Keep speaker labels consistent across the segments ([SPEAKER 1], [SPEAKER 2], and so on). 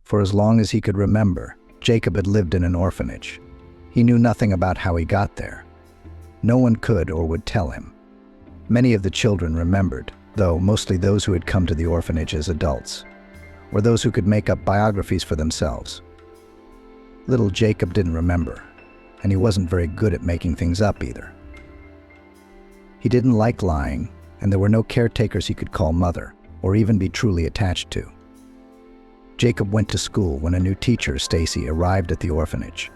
[SPEAKER 1] For as long as he could remember, Jacob had lived in an orphanage. He knew nothing about how he got there. No one could or would tell him. Many of the children remembered, though mostly those who had come to the orphanage as adults, or those who could make up biographies for themselves. Little Jacob didn't remember, and he wasn't very good at making things up either. He didn't like lying, and there were no caretakers he could call mother, or even be truly attached to. Jacob went to school when a new teacher, Stacy, arrived at the orphanage.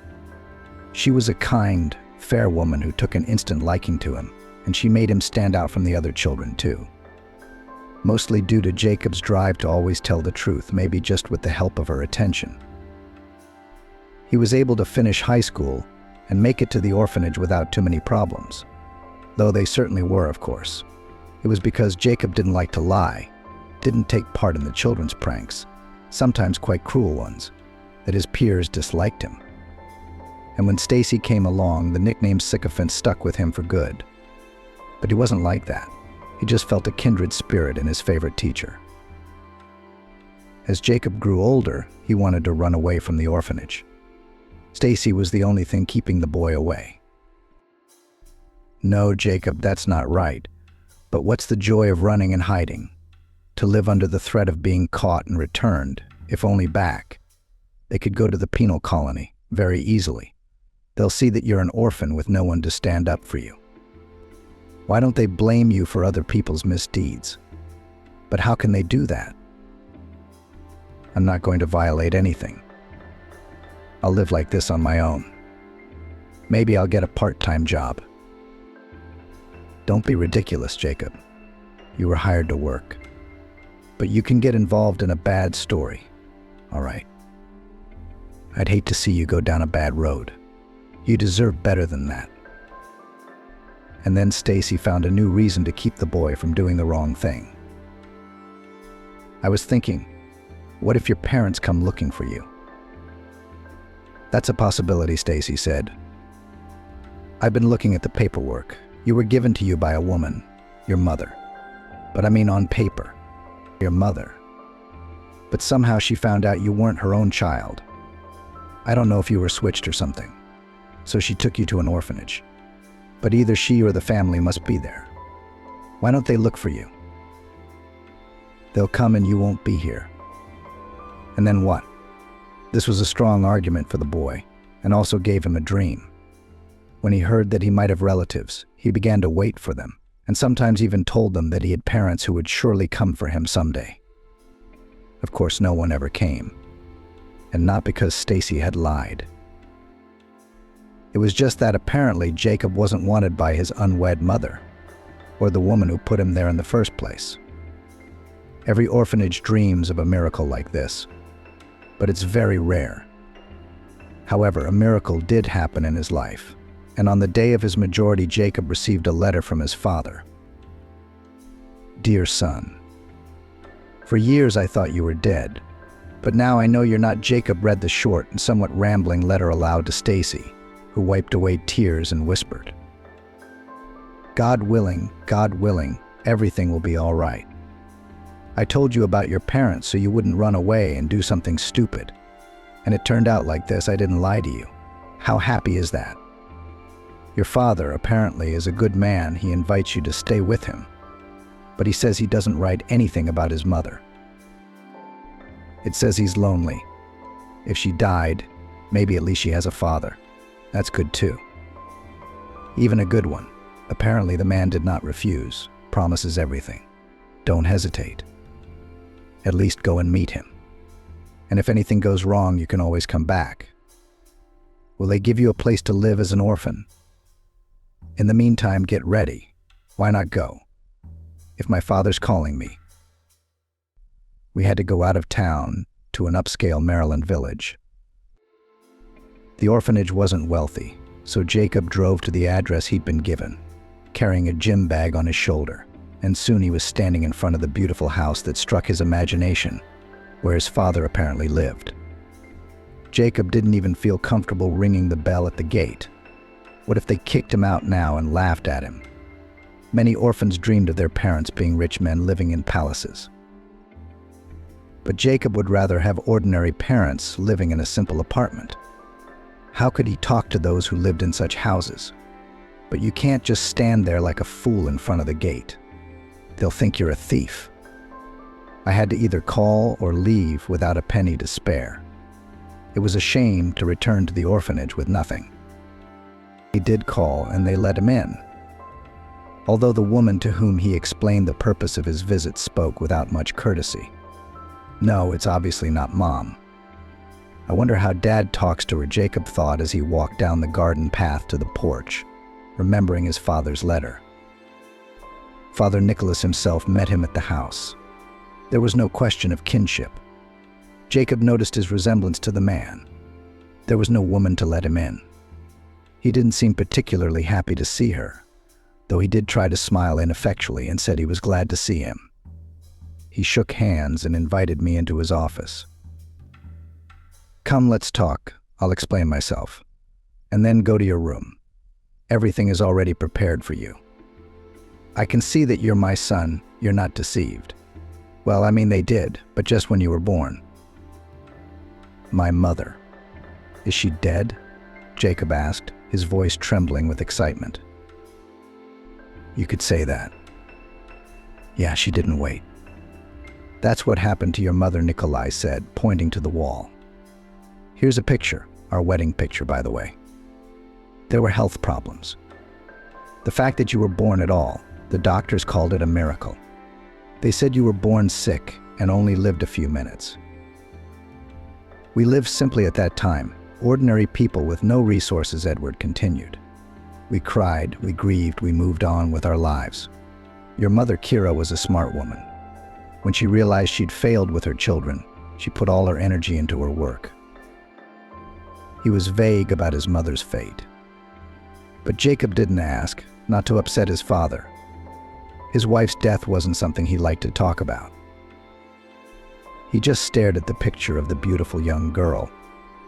[SPEAKER 1] She was a kind, fair woman who took an instant liking to him, and she made him stand out from the other children too. Mostly due to Jacob's drive to always tell the truth, maybe just with the help of her attention. He was able to finish high school and make it to the orphanage without too many problems, though they certainly were, of course. It was because Jacob didn't like to lie, didn't take part in the children's pranks, sometimes quite cruel ones, that his peers disliked him. And when Stacy came along, the nickname sycophant stuck with him for good. But he wasn't like that. He just felt a kindred spirit in his favorite teacher. As Jacob grew older, he wanted to run away from the orphanage. Stacy was the only thing keeping the boy away. No, Jacob, that's not right. But what's the joy of running and hiding? To live under the threat of being caught and returned, if only back. They could go to the penal colony very easily. They'll see that you're an orphan with no one to stand up for you. Why don't they blame you for other people's misdeeds? But how can they do that? I'm not going to violate anything. I'll live like this on my own. Maybe I'll get a part-time job. Don't be ridiculous, Jacob. You were hired to work. But you can get involved in a bad story, all right? I'd hate to see you go down a bad road. You deserve better than that. And then Stacy found a new reason to keep the boy from doing the wrong thing. I was thinking, what if your parents come looking for you? That's a possibility, Stacy said. I've been looking at the paperwork. You were given to you by a woman, your mother. But I mean on paper, your mother. But somehow she found out you weren't her own child. I don't know if you were switched or something. So she took you to an orphanage. But either she or the family must be there. Why don't they look for you? They'll come and you won't be here. And then what? This was a strong argument for the boy, and also gave him a dream. When he heard that he might have relatives, he began to wait for them, and sometimes even told them that he had parents who would surely come for him someday. Of course, no one ever came, and not because Stacy had lied. It was just that apparently Jacob wasn't wanted by his unwed mother, or the woman who put him there in the first place. Every orphanage dreams of a miracle like this, but it's very rare. However, a miracle did happen in his life, and on the day of his majority, Jacob received a letter from his father. Dear son, for years I thought you were dead, but now I know you're not. Jacob read the short and somewhat rambling letter aloud to Stacy, who wiped away tears and whispered, God willing, everything will be all right. I told you about your parents so you wouldn't run away and do something stupid. And it turned out like this. I didn't lie to you. How happy is that? Your father apparently is a good man. He invites you to stay with him. But he says he doesn't write anything about his mother. It says he's lonely. If she died, maybe at least she has a father. That's good too. Even a good one. Apparently the man did not refuse. Promises everything. Don't hesitate. At least go and meet him. And if anything goes wrong, you can always come back. Will they give you a place to live as an orphan? In the meantime, get ready. Why not go? If my father's calling me. We had to go out of town to an upscale Maryland village. The orphanage wasn't wealthy, so Jacob drove to the address he'd been given, carrying a gym bag on his shoulder, and soon he was standing in front of the beautiful house that struck his imagination, where his father apparently lived. Jacob didn't even feel comfortable ringing the bell at the gate. What if they kicked him out now and laughed at him? Many orphans dreamed of their parents being rich men living in palaces. But Jacob would rather have ordinary parents living in a simple apartment. How could he talk to those who lived in such houses? But you can't just stand there like a fool in front of the gate. They'll think you're a thief. I had to either call or leave without a penny to spare. It was a shame to return to the orphanage with nothing. He did call and they let him in. Although the woman to whom he explained the purpose of his visit spoke without much courtesy. No, it's obviously not Mom. I wonder how Dad talks to her, Jacob thought as he walked down the garden path to the porch, remembering his father's letter. Father Nicholas himself met him at the house. There was no question of kinship. Jacob noticed his resemblance to the man. There was no woman to let him in. He didn't seem particularly happy to see her, though he did try to smile ineffectually and said he was glad to see him. He shook hands and invited me into his office. "Come, let's talk. I'll explain myself. And then go to your room. Everything is already prepared for you. I can see that you're my son. You're not deceived. Well, I mean, they did, but just when you were born." "My mother. Is she dead?" Jacob asked, his voice trembling with excitement. "You could say that. Yeah, she didn't wait. That's what happened to your mother," Nikolai said, pointing to the wall. "Here's a picture, our wedding picture, by the way. There were health problems. The fact that you were born at all, the doctors called it a miracle. They said you were born sick and only lived a few minutes. We lived simply at that time, ordinary people with no resources," Edward continued. "We cried, we grieved, we moved on with our lives. Your mother, Kira, was a smart woman. When she realized she'd failed with her children, she put all her energy into her work." He was vague about his mother's fate. But Jacob didn't ask, not to upset his father. His wife's death wasn't something he liked to talk about. He just stared at the picture of the beautiful young girl,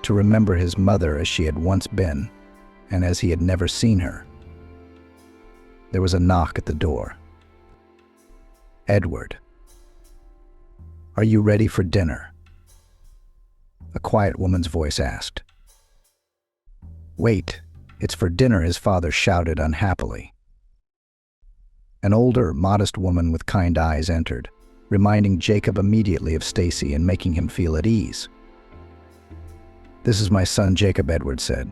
[SPEAKER 1] to remember his mother as she had once been, and as he had never seen her. There was a knock at the door. "Edward, are you ready for dinner?" A quiet woman's voice asked. "Wait, it's for dinner," his father shouted unhappily. An older, modest woman with kind eyes entered, reminding Jacob immediately of Stacy and making him feel at ease. "This is my son Jacob," Edward said.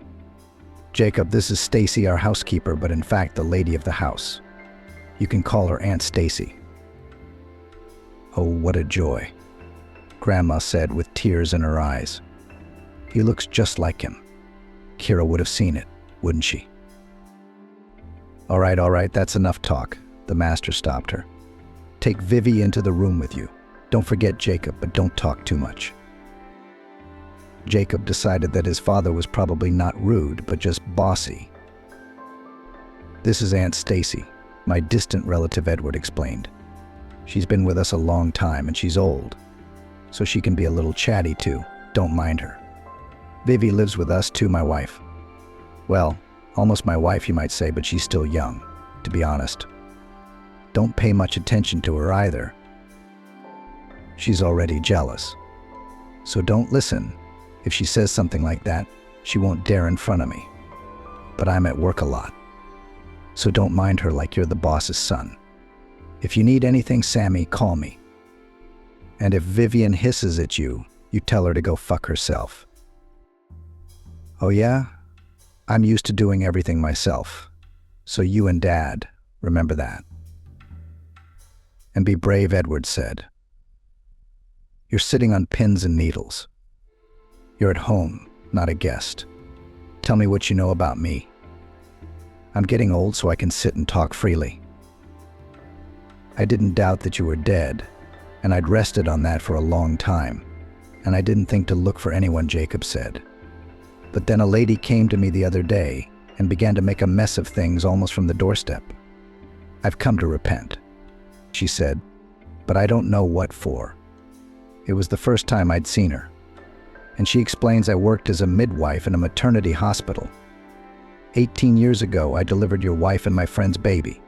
[SPEAKER 1] "Jacob, this is Stacy, our housekeeper, but in fact the lady of the house. You can call her Aunt Stacy." "Oh, what a joy," Grandma said with tears in her eyes. "He looks just like him. Kira would have seen it, wouldn't she?" All right, that's enough talk," the master stopped her. "Take Vivi into the room with you. Don't forget Jacob, but don't talk too much." Jacob decided that his father was probably not rude, but just bossy. "This is Aunt Stacy, my distant relative," Edward explained. "She's been with us a long time and she's old, so she can be a little chatty too. Don't mind her. Vivi lives with us too, my wife. Well, almost my wife you might say, but she's still young, to be honest. Don't pay much attention to her either. She's already jealous. So don't listen. If she says something like that, she won't dare in front of me. But I'm at work a lot. So don't mind her like you're the boss's son. If you need anything, Sammy, call me. And if Vivian hisses at you, you tell her to go fuck herself." "Oh yeah? I'm used to doing everything myself. So you and Dad, remember that." "And be brave," Edward said. "You're sitting on pins and needles. You're at home, not a guest. Tell me what you know about me. I'm getting old so I can sit and talk freely." "I didn't doubt that you were dead, and I'd rested on that for a long time, and I didn't think to look for anyone," Jacob said. "But then a lady came to me the other day and began to make a mess of things almost from the doorstep. I've come to repent," she said, "but I don't know what for. It was the first time I'd seen her. And she explains I worked as a midwife in a maternity hospital. 18 years ago, I delivered your wife and my friend's baby.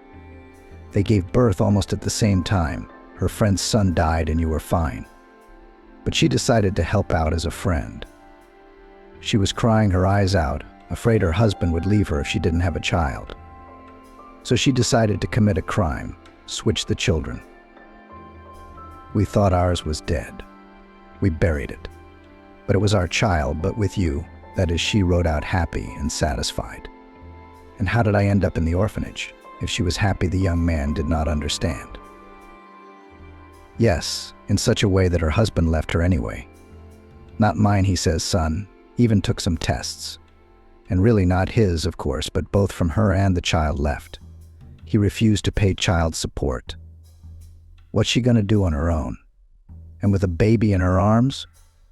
[SPEAKER 1] They gave birth almost at the same time. Her friend's son died and you were fine. but she decided to help out as a friend. She was crying her eyes out, afraid her husband would leave her if she didn't have a child. So she decided to commit a crime, switch the children. We thought ours was dead. We buried it. But it was our child, but with you, that is, she rode out happy and satisfied. And how did I end up in the orphanage? If she was happy, the young man did not understand. Yes, in such a way that her husband left her anyway. Not mine, he says, son, even took some tests. And really not his, of course, but both from her and the child left. He refused to pay child support. What's she gonna do on her own? And with a baby in her arms?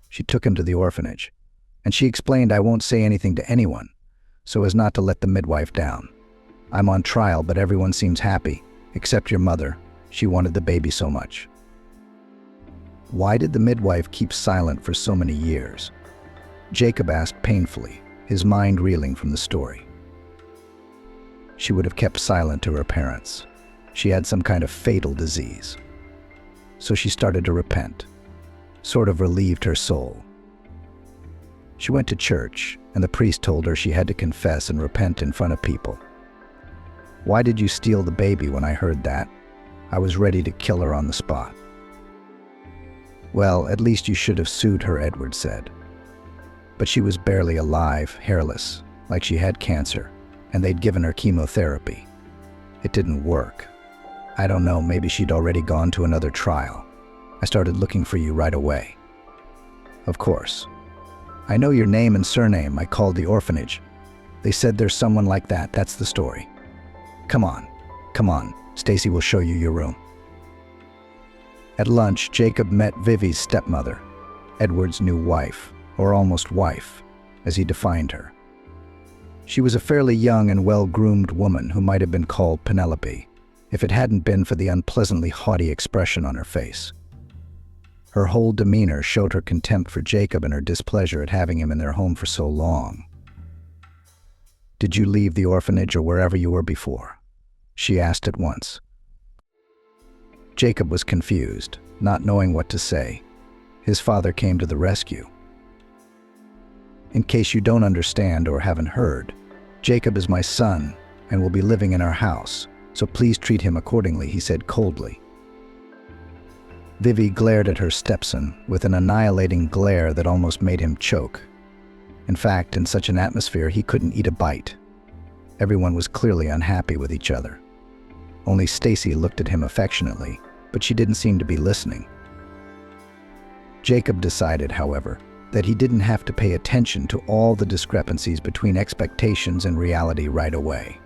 [SPEAKER 1] She took him to the orphanage. And she explained, I won't say anything to anyone, so as not to let the midwife down. I'm on trial, but everyone seems happy, except your mother. She wanted the baby so much. Why did the midwife keep silent for so many years? Jacob asked painfully, his mind reeling from the story. She would have kept silent to her parents. She had some kind of fatal disease. So she started to repent, sort of relieved her soul. She went to church, and the priest told her she had to confess and repent in front of people. Why did you steal the baby? When I heard that, I was ready to kill her on the spot. Well, at least you should have sued her, Edward said. But she was barely alive, hairless, like she had cancer, and they'd given her chemotherapy. It didn't work. I don't know, maybe she'd already gone to another trial. I started looking for you right away. Of course. I know your name and surname. I called the orphanage. They said there's someone like that. That's the story. Come on. Stacy will show you your room. At lunch, Jacob met Vivi's stepmother, Edward's new wife, or almost wife, as he defined her. She was a fairly young and well-groomed woman who might have been called Penelope, if it hadn't been for the unpleasantly haughty expression on her face. Her whole demeanor showed her contempt for Jacob and her displeasure at having him in their home for so long. Did you leave the orphanage or wherever you were before? She asked at once. Jacob was confused, not knowing what to say. His father came to the rescue. In case you don't understand or haven't heard, Jacob is my son and will be living in our house, so please treat him accordingly, he said coldly. Vivi glared at her stepson with an annihilating glare that almost made him choke. In fact, in such an atmosphere, he couldn't eat a bite. Everyone was clearly unhappy with each other. Only Stacy looked at him affectionately, but she didn't seem to be listening. Jacob decided, however, that he didn't have to pay attention to all the discrepancies between expectations and reality right away.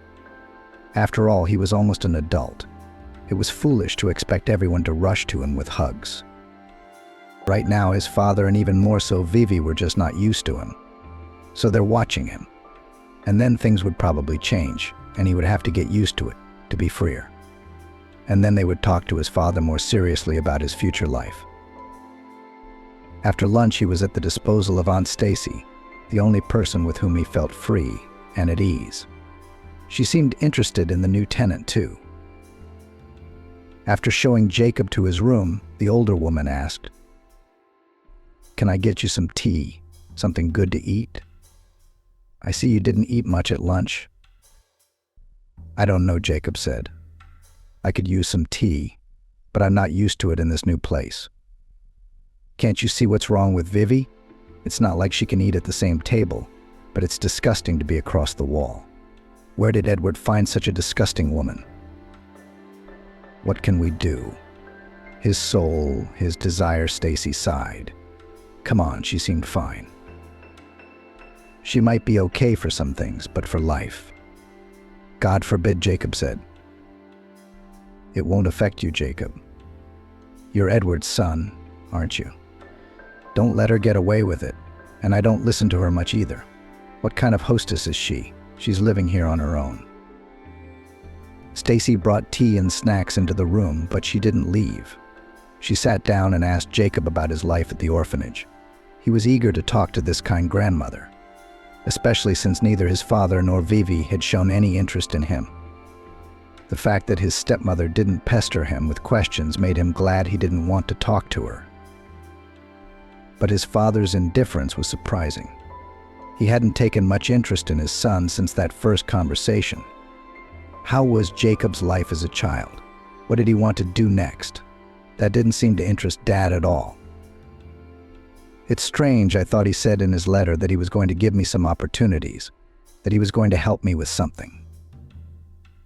[SPEAKER 1] After all, he was almost an adult. It was foolish to expect everyone to rush to him with hugs. Right now, his father and even more so Vivi were just not used to him. So they're watching him. And then things would probably change, and he would have to get used to it, to be freer. And then they would talk to his father more seriously about his future life. After lunch, he was at the disposal of Aunt Stacy, the only person with whom he felt free and at ease. She seemed interested in the new tenant, too. After showing Jacob to his room, the older woman asked, "Can I get you some tea, something good to eat? I see you didn't eat much at lunch." "I don't know," Jacob said. "I could use some tea, but I'm not used to it in this new place." "Can't you see what's wrong with Vivi? It's not like she can eat at the same table, but it's disgusting to be across the wall. Where did Edward find such a disgusting woman?" "What can we do?" His soul, his desire, Stacy sighed. "Come on, she seemed fine." "She might be okay for some things, but for life." "God forbid," Jacob said. "It won't affect you, Jacob. You're Edward's son, aren't you? Don't let her get away with it, and I don't listen to her much either. What kind of hostess is she? She's living here on her own." Stacy brought tea and snacks into the room, but she didn't leave. She sat down and asked Jacob about his life at the orphanage. He was eager to talk to this kind grandmother, especially since neither his father nor Vivi had shown any interest in him. The fact that his stepmother didn't pester him with questions made him glad he didn't want to talk to her. But his father's indifference was surprising. He hadn't taken much interest in his son since that first conversation. How was Jacob's life as a child? What did he want to do next? That didn't seem to interest Dad at all. It's strange, I thought he said in his letter that he was going to give me some opportunities, that he was going to help me with something.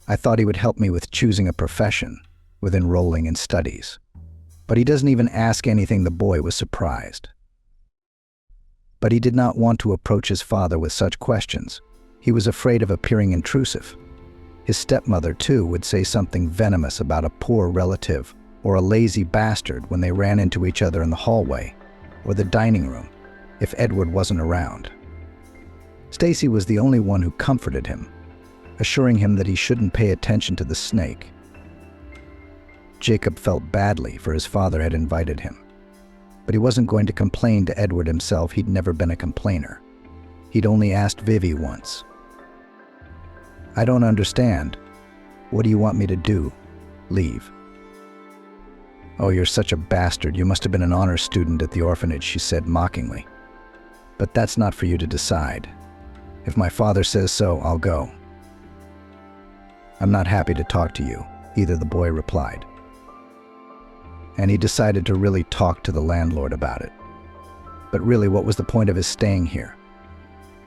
[SPEAKER 1] I thought he would help me with choosing a profession, with enrolling in studies. But he doesn't even ask anything. The boy was surprised. But he did not want to approach his father with such questions. He was afraid of appearing intrusive. His stepmother, too, would say something venomous about a poor relative or a lazy bastard when they ran into each other in the hallway or the dining room if Edward wasn't around. Stacy was the only one who comforted him, assuring him that he shouldn't pay attention to the snake. Jacob felt badly, for his father had invited him. But he wasn't going to complain to Edward himself. He'd never been a complainer. He'd only asked Vivi once. "I don't understand. What do you want me to do? Leave?" "Oh, you're such a bastard. You must have been an honor student at the orphanage," she said mockingly. "But that's not for you to decide. If my father says so, I'll go." "I'm not happy to talk to you," either, the boy replied. And he decided to really talk to the landlord about it. But really, what was the point of his staying here?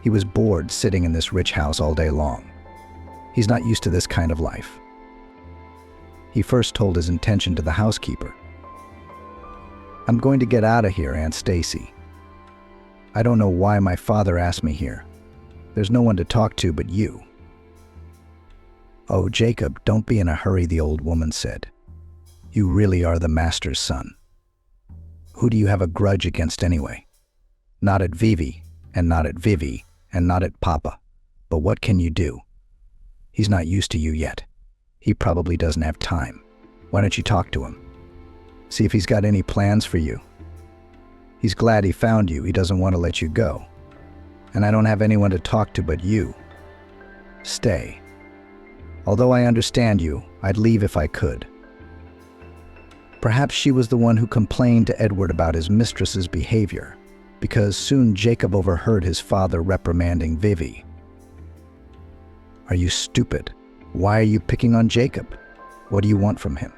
[SPEAKER 1] He was bored sitting in this rich house all day long. He's not used to this kind of life. He first told his intention to the housekeeper. "I'm going to get out of here, Aunt Stacy. I don't know why my father asked me here. There's no one to talk to but you." "Oh, Jacob, don't be in a hurry," the old woman said. "You really are the master's son. Who do you have a grudge against anyway? Not at Vivi, and not at Vivi, and not at Papa. But what can you do? He's not used to you yet. He probably doesn't have time. Why don't you talk to him? See if he's got any plans for you. He's glad he found you. He doesn't want to let you go. And I don't have anyone to talk to but you. Stay. Although I understand you, I'd leave if I could." Perhaps she was the one who complained to Edward about his mistress's behavior, because soon Jacob overheard his father reprimanding Vivi. "Are you stupid? Why are you picking on Jacob? What do you want from him?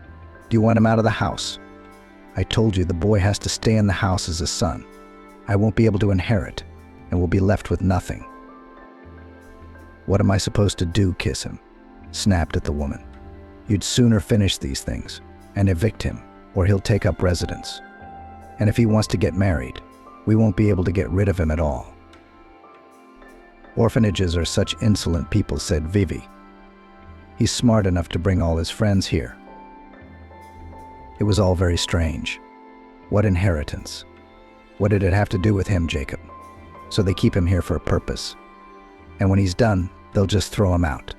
[SPEAKER 1] Do you want him out of the house? I told you the boy has to stay in the house as a son. I won't be able to inherit, and will be left with nothing." "What am I supposed to do, kiss him?" snapped at the woman. "You'd sooner finish these things and evict him, or he'll take up residence. And if he wants to get married, we won't be able to get rid of him at all." "Orphanages are such insolent people," said Vivi. "He's smart enough to bring all his friends here." It was all very strange. What inheritance? What did it have to do with him, Jacob? So they keep him here for a purpose. And when he's done, they'll just throw him out.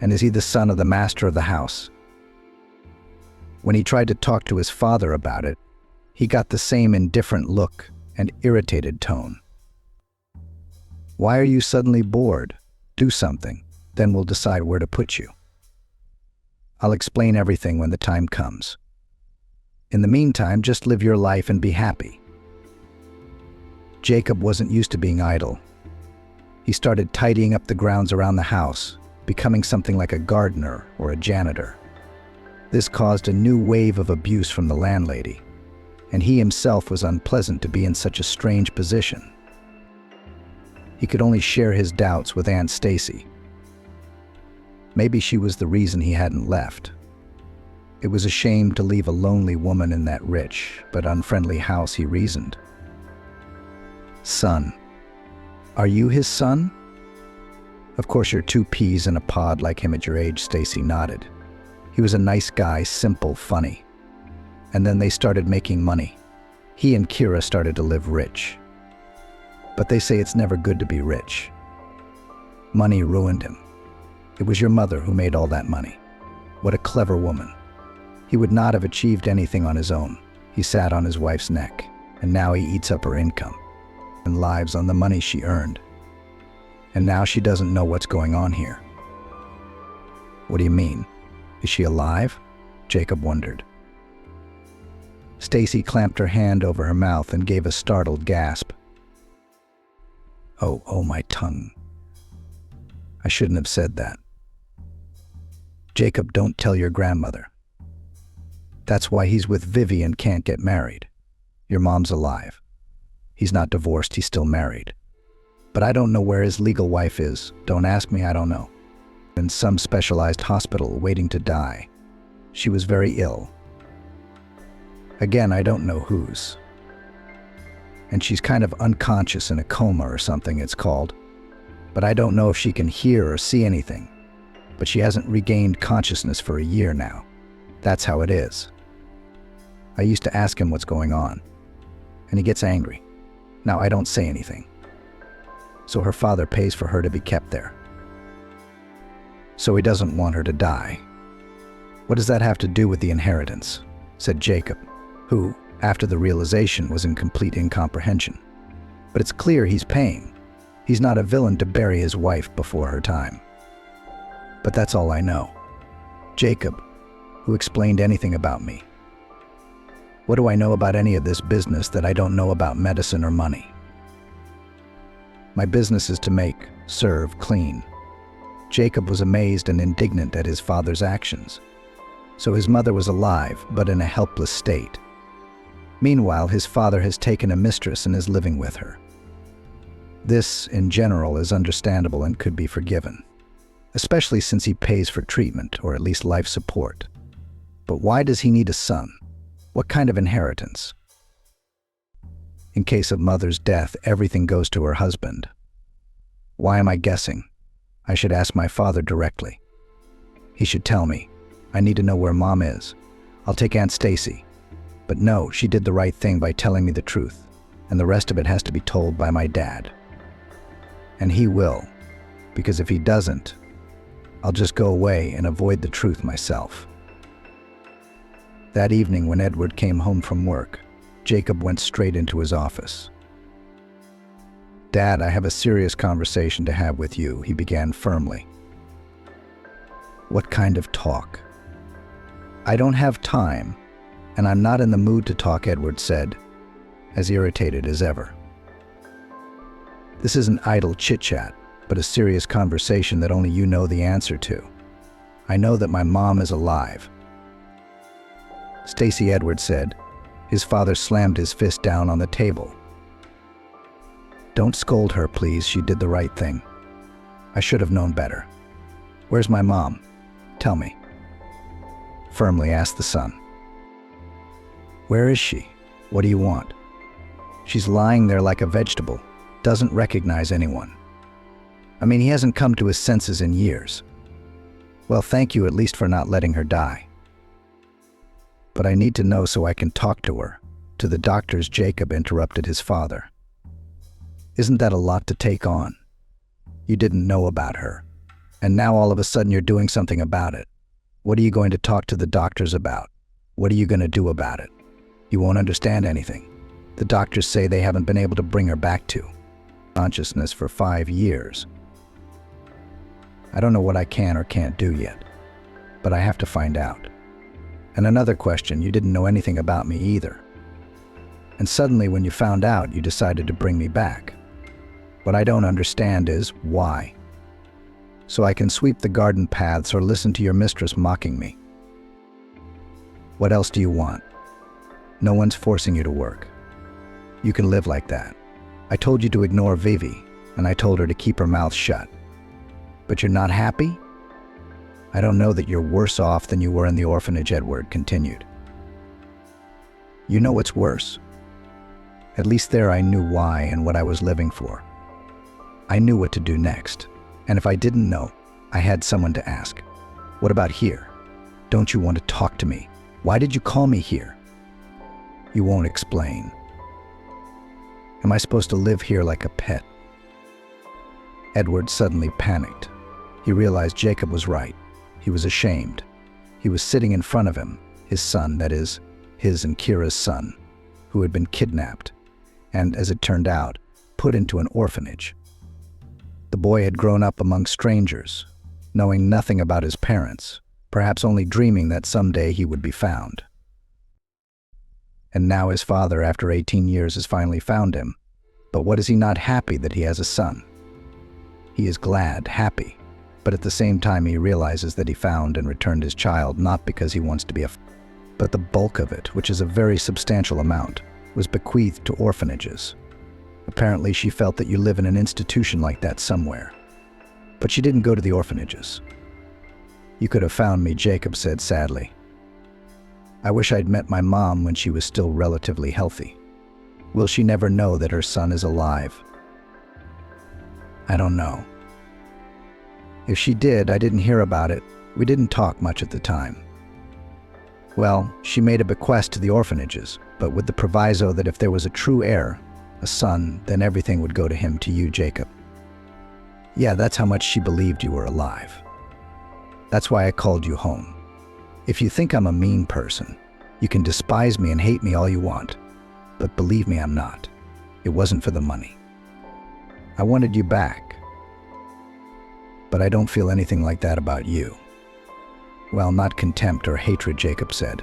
[SPEAKER 1] And is he the son of the master of the house? When he tried to talk to his father about it, he got the same indifferent look and irritated tone. "Why are you suddenly bored? Do something, then we'll decide where to put you. I'll explain everything when the time comes. In the meantime, just live your life and be happy." Jacob wasn't used to being idle. He started tidying up the grounds around the house, becoming something like a gardener or a janitor. This caused a new wave of abuse from the landlady, and he himself was unpleasant to be in such a strange position. He could only share his doubts with Aunt Stacy. Maybe she was the reason he hadn't left. It was a shame to leave a lonely woman in that rich but unfriendly house, he reasoned. "Son. Are you his son?" "Of course you're two peas in a pod like him at your age," Stacy nodded. "He was a nice guy, simple, funny. And then they started making money. He and Kira started to live rich. But they say it's never good to be rich. Money ruined him. It was your mother who made all that money. What a clever woman. He would not have achieved anything on his own. He sat on his wife's neck, and now he eats up her income and lives on the money she earned. And now she doesn't know what's going on here." "What do you mean? Is she alive?" Jacob wondered. Stacy clamped her hand over her mouth and gave a startled gasp. Oh, my tongue. I shouldn't have said that. Jacob, don't tell your grandmother. That's why he's with Vivi and can't get married. Your mom's alive. He's not divorced, he's still married. But I don't know where his legal wife is. Don't ask me, I don't know. In some specialized hospital, waiting to die. She was very ill. Again, I don't know whose. And she's kind of unconscious in a coma or something it's called. But I don't know if she can hear or see anything. But she hasn't regained consciousness for a year now. That's how it is. I used to ask him what's going on. And he gets angry. Now I don't say anything. So her father pays for her to be kept there. So he doesn't want her to die. What does that have to do with the inheritance? Said Jacob, who, after the realization, was in complete incomprehension. But it's clear he's paying. He's not a villain to bury his wife before her time. But that's all I know. Jacob, who explained anything about me. What do I know about any of this business that I don't know about medicine or money? My business is to make, serve, clean. Jacob was amazed and indignant at his father's actions. So his mother was alive, but in a helpless state. Meanwhile, his father has taken a mistress and is living with her. This, in general, is understandable and could be forgiven, especially since he pays for treatment, or at least life support. But why does he need a son? What kind of inheritance? In case of mother's death, everything goes to her husband. Why am I guessing? I should ask my father directly. He should tell me. I need to know where Mom is. I'll take Aunt Stacy. But no, she did the right thing by telling me the truth, and the rest of it has to be told by my dad. And he will, because if he doesn't, I'll just go away and avoid the truth myself. That evening, when Edward came home from work, Jacob went straight into his office. Dad, I have a serious conversation to have with you, he began firmly. What kind of talk? I don't have time, and I'm not in the mood to talk, Edward said, as irritated as ever. This isn't idle chit-chat, but a serious conversation that only you know the answer to. I know that my mom is alive. Stacy, Edward said. His father slammed his fist down on the table. Don't scold her, please. She did the right thing. I should have known better. Where's my mom? Tell me. Firmly asked the son. Where is she? What do you want? She's lying there like a vegetable. Doesn't recognize anyone. I mean, he hasn't come to his senses in years. Well, thank you at least for not letting her die. But I need to know so I can talk to her. To the doctors, Jacob interrupted his father. Isn't that a lot to take on? You didn't know about her. And now all of a sudden you're doing something about it. What are you going to talk to the doctors about? What are you going to do about it? You won't understand anything. The doctors say they haven't been able to bring her back to consciousness for 5 years. I don't know what I can or can't do yet, but I have to find out. And another question, you didn't know anything about me either. And suddenly when you found out, you decided to bring me back. What I don't understand is why. So I can sweep the garden paths or listen to your mistress mocking me. What else do you want? No one's forcing you to work. You can live like that. I told you to ignore Vivi, and I told her to keep her mouth shut. But you're not happy? I don't know that you're worse off than you were in the orphanage, Edward continued. You know what's worse? At least there I knew why and what I was living for. I knew what to do next, and if I didn't know, I had someone to ask. What about here? Don't you want to talk to me? Why did you call me here? You won't explain. Am I supposed to live here like a pet? Edward suddenly panicked. He realized Jacob was right. He was ashamed. He was sitting in front of him, his son, that is, his and Kira's son, who had been kidnapped, and, as it turned out, put into an orphanage. The boy had grown up among strangers, knowing nothing about his parents, perhaps only dreaming that someday he would be found. And now his father, after 18 years, has finally found him. But what is he not happy that he has a son? He is glad, happy, but at the same time he realizes that he found and returned his child not because he wants to be but the bulk of it, which is a very substantial amount, was bequeathed to orphanages. Apparently she felt that you live in an institution like that somewhere. But she didn't go to the orphanages. You could have found me, Jacob said sadly. I wish I'd met my mom when she was still relatively healthy. Will she never know that her son is alive? I don't know. If she did, I didn't hear about it. We didn't talk much at the time. Well, she made a bequest to the orphanages, but with the proviso that if there was a true heir, a son, then everything would go to him, to you, Jacob. Yeah, that's how much she believed you were alive. That's why I called you home. If you think I'm a mean person, you can despise me and hate me all you want. But believe me, I'm not. It wasn't for the money. I wanted you back. But I don't feel anything like that about you. Well, not contempt or hatred, Jacob said.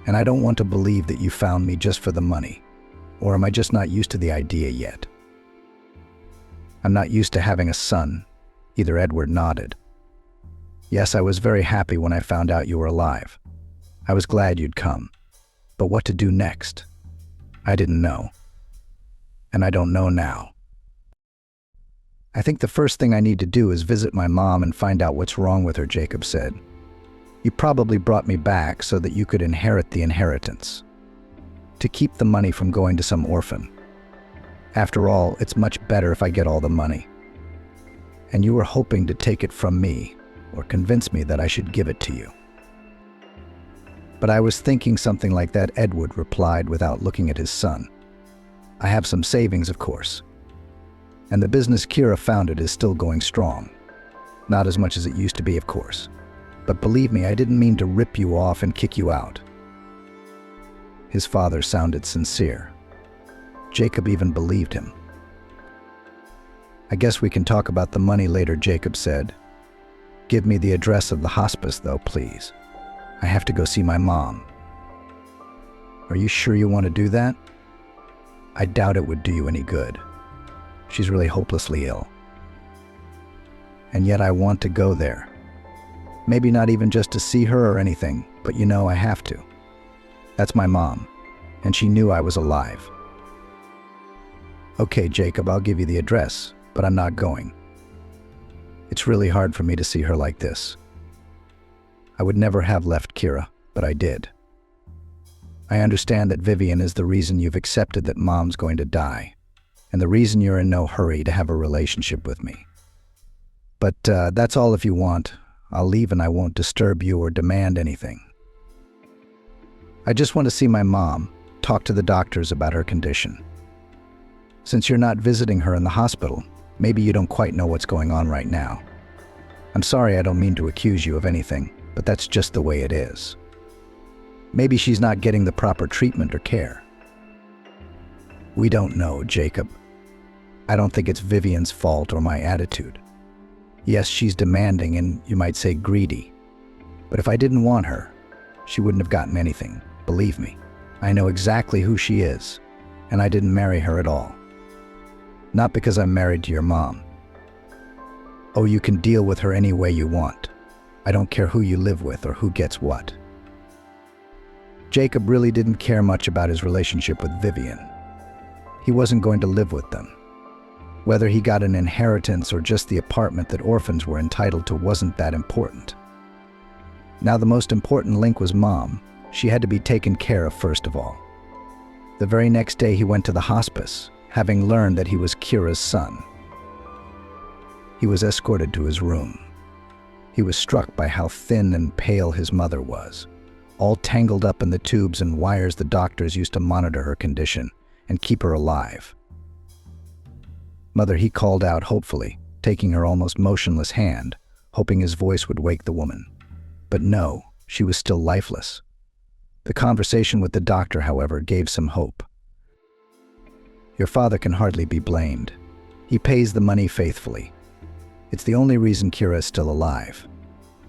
[SPEAKER 1] And I don't want to believe that you found me just for the money. Or am I just not used to the idea yet? I'm not used to having a son. Either Edward nodded. Yes, I was very happy when I found out you were alive. I was glad you'd come. But what to do next? I didn't know. And I don't know now. I think the first thing I need to do is visit my mom and find out what's wrong with her, Jacob said. You probably brought me back so that you could inherit the inheritance. To keep the money from going to some orphan. After all, it's much better if I get all the money. And you were hoping to take it from me, or convince me that I should give it to you. But I was thinking something like that, Edward replied without looking at his son. I have some savings, of course. And the business Kira founded is still going strong. Not as much as it used to be, of course. But believe me, I didn't mean to rip you off and kick you out. His father sounded sincere. Jacob even believed him. I guess we can talk about the money later, Jacob said. Give me the address of the hospice, though, please. I have to go see my mom. Are you sure you want to do that? I doubt it would do you any good. She's really hopelessly ill. And yet I want to go there. Maybe not even just to see her or anything, but you know I have to. That's my mom, and she knew I was alive. Okay, Jacob, I'll give you the address, but I'm not going. It's really hard for me to see her like this. I would never have left Kira, but I did. I understand that Vivian is the reason you've accepted that Mom's going to die, and the reason you're in no hurry to have a relationship with me. But that's all if you want. I'll leave and I won't disturb you or demand anything. I just want to see my mom, talk to the doctors about her condition. Since you're not visiting her in the hospital, maybe you don't quite know what's going on right now. I'm sorry, I don't mean to accuse you of anything, but that's just the way it is. Maybe she's not getting the proper treatment or care. We don't know, Jacob. I don't think it's Vivian's fault or my attitude. Yes, she's demanding and you might say greedy. But if I didn't want her, she wouldn't have gotten anything, believe me. I know exactly who she is, and I didn't marry her at all. Not because I'm married to your mom. Oh, you can deal with her any way you want. I don't care who you live with or who gets what. Jacob really didn't care much about his relationship with Vivian. He wasn't going to live with them. Whether he got an inheritance or just the apartment that orphans were entitled to wasn't that important. Now the most important link was Mom. She had to be taken care of first of all. The very next day he went to the hospice, having learned that he was Kira's son. He was escorted to his room. He was struck by how thin and pale his mother was, all tangled up in the tubes and wires the doctors used to monitor her condition and keep her alive. Mother, he called out hopefully, taking her almost motionless hand, hoping his voice would wake the woman. But no, she was still lifeless. The conversation with the doctor, however, gave some hope. Your father can hardly be blamed. He pays the money faithfully. It's the only reason Kira is still alive.